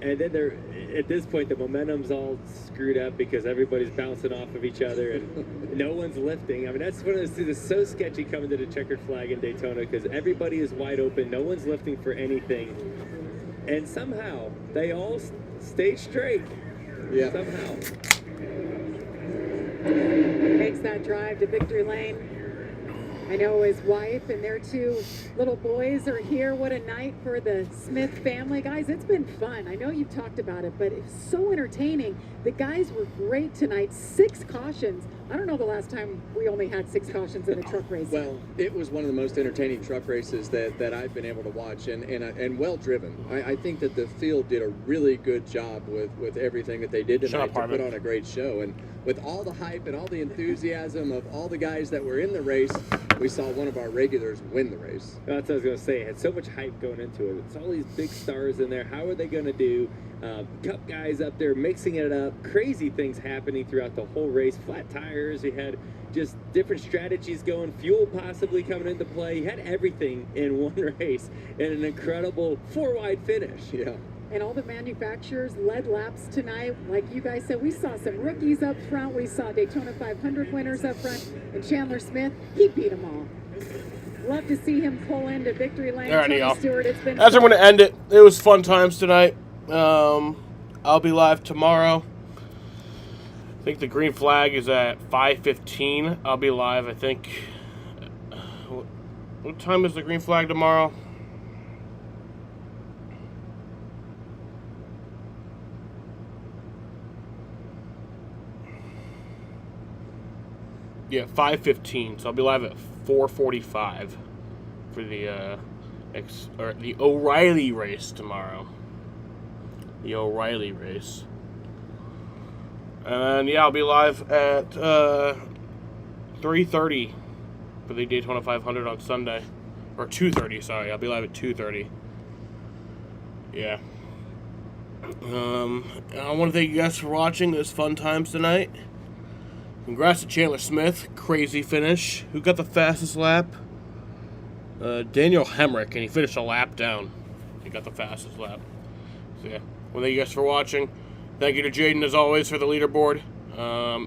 Speaker 1: And then at this point, the momentum's all screwed up because everybody's bouncing off of each other and no one's lifting. I mean, that's one of those things that's so sketchy coming to the checkered flag in Daytona because everybody is wide open. No one's lifting for anything. And somehow, they all stay straight.
Speaker 8: Yeah.
Speaker 1: Somehow.
Speaker 7: Makes that drive to victory lane. I know his wife and their 2 little boys are here. What a night for the Smith family. Guys, it's been fun. I know you've talked about it, but it's so entertaining. The guys were great tonight. 6 cautions. I don't know the last time we only had 6 cautions in a truck race.
Speaker 8: Well, it was one of the most entertaining truck races that I've been able to watch, and well driven. I think that the field did a really good job with everything that they did tonight to put on a great show. And with all the hype and all the enthusiasm of all the guys that were in the race, we saw one of our regulars win the race.
Speaker 1: That's what I was going to say. It had so much hype going into it. It's all these big stars in there. How are they going to do? Cup guys up there mixing it up. Crazy things happening throughout the whole race. Flat tires. You had just different strategies going. Fuel possibly coming into play. You had everything in one race and an incredible 4-wide finish.
Speaker 8: Yeah.
Speaker 7: And all the manufacturers led laps tonight. Like you guys said, we saw some rookies up front. We saw Daytona 500 winners up front. And Chandler Smith, he beat them all. Love to see him pull into victory lane.
Speaker 2: All right, y'all.
Speaker 7: Stewart, it's been
Speaker 2: As I'm going to end it, it was fun times tonight. I'll be live tomorrow. I think the green flag is at 5:15. I'll be live, I think. What time is the green flag tomorrow? Yeah, 5:15. So I'll be live at 4:45 for the the O'Reilly race tomorrow. The O'Reilly race. And yeah, I'll be live at 3:30 for the Daytona 500 on Sunday. Or 2:30, sorry. I'll be live at 2:30. Yeah. I want to thank you guys for watching. It was fun times tonight. Congrats to Chandler Smith. Crazy finish. Who got the fastest lap? Daniel Hemrick, and he finished a lap down. He got the fastest lap. So yeah. Well, thank you guys for watching. Thank you to Jaden, as always, for the leaderboard.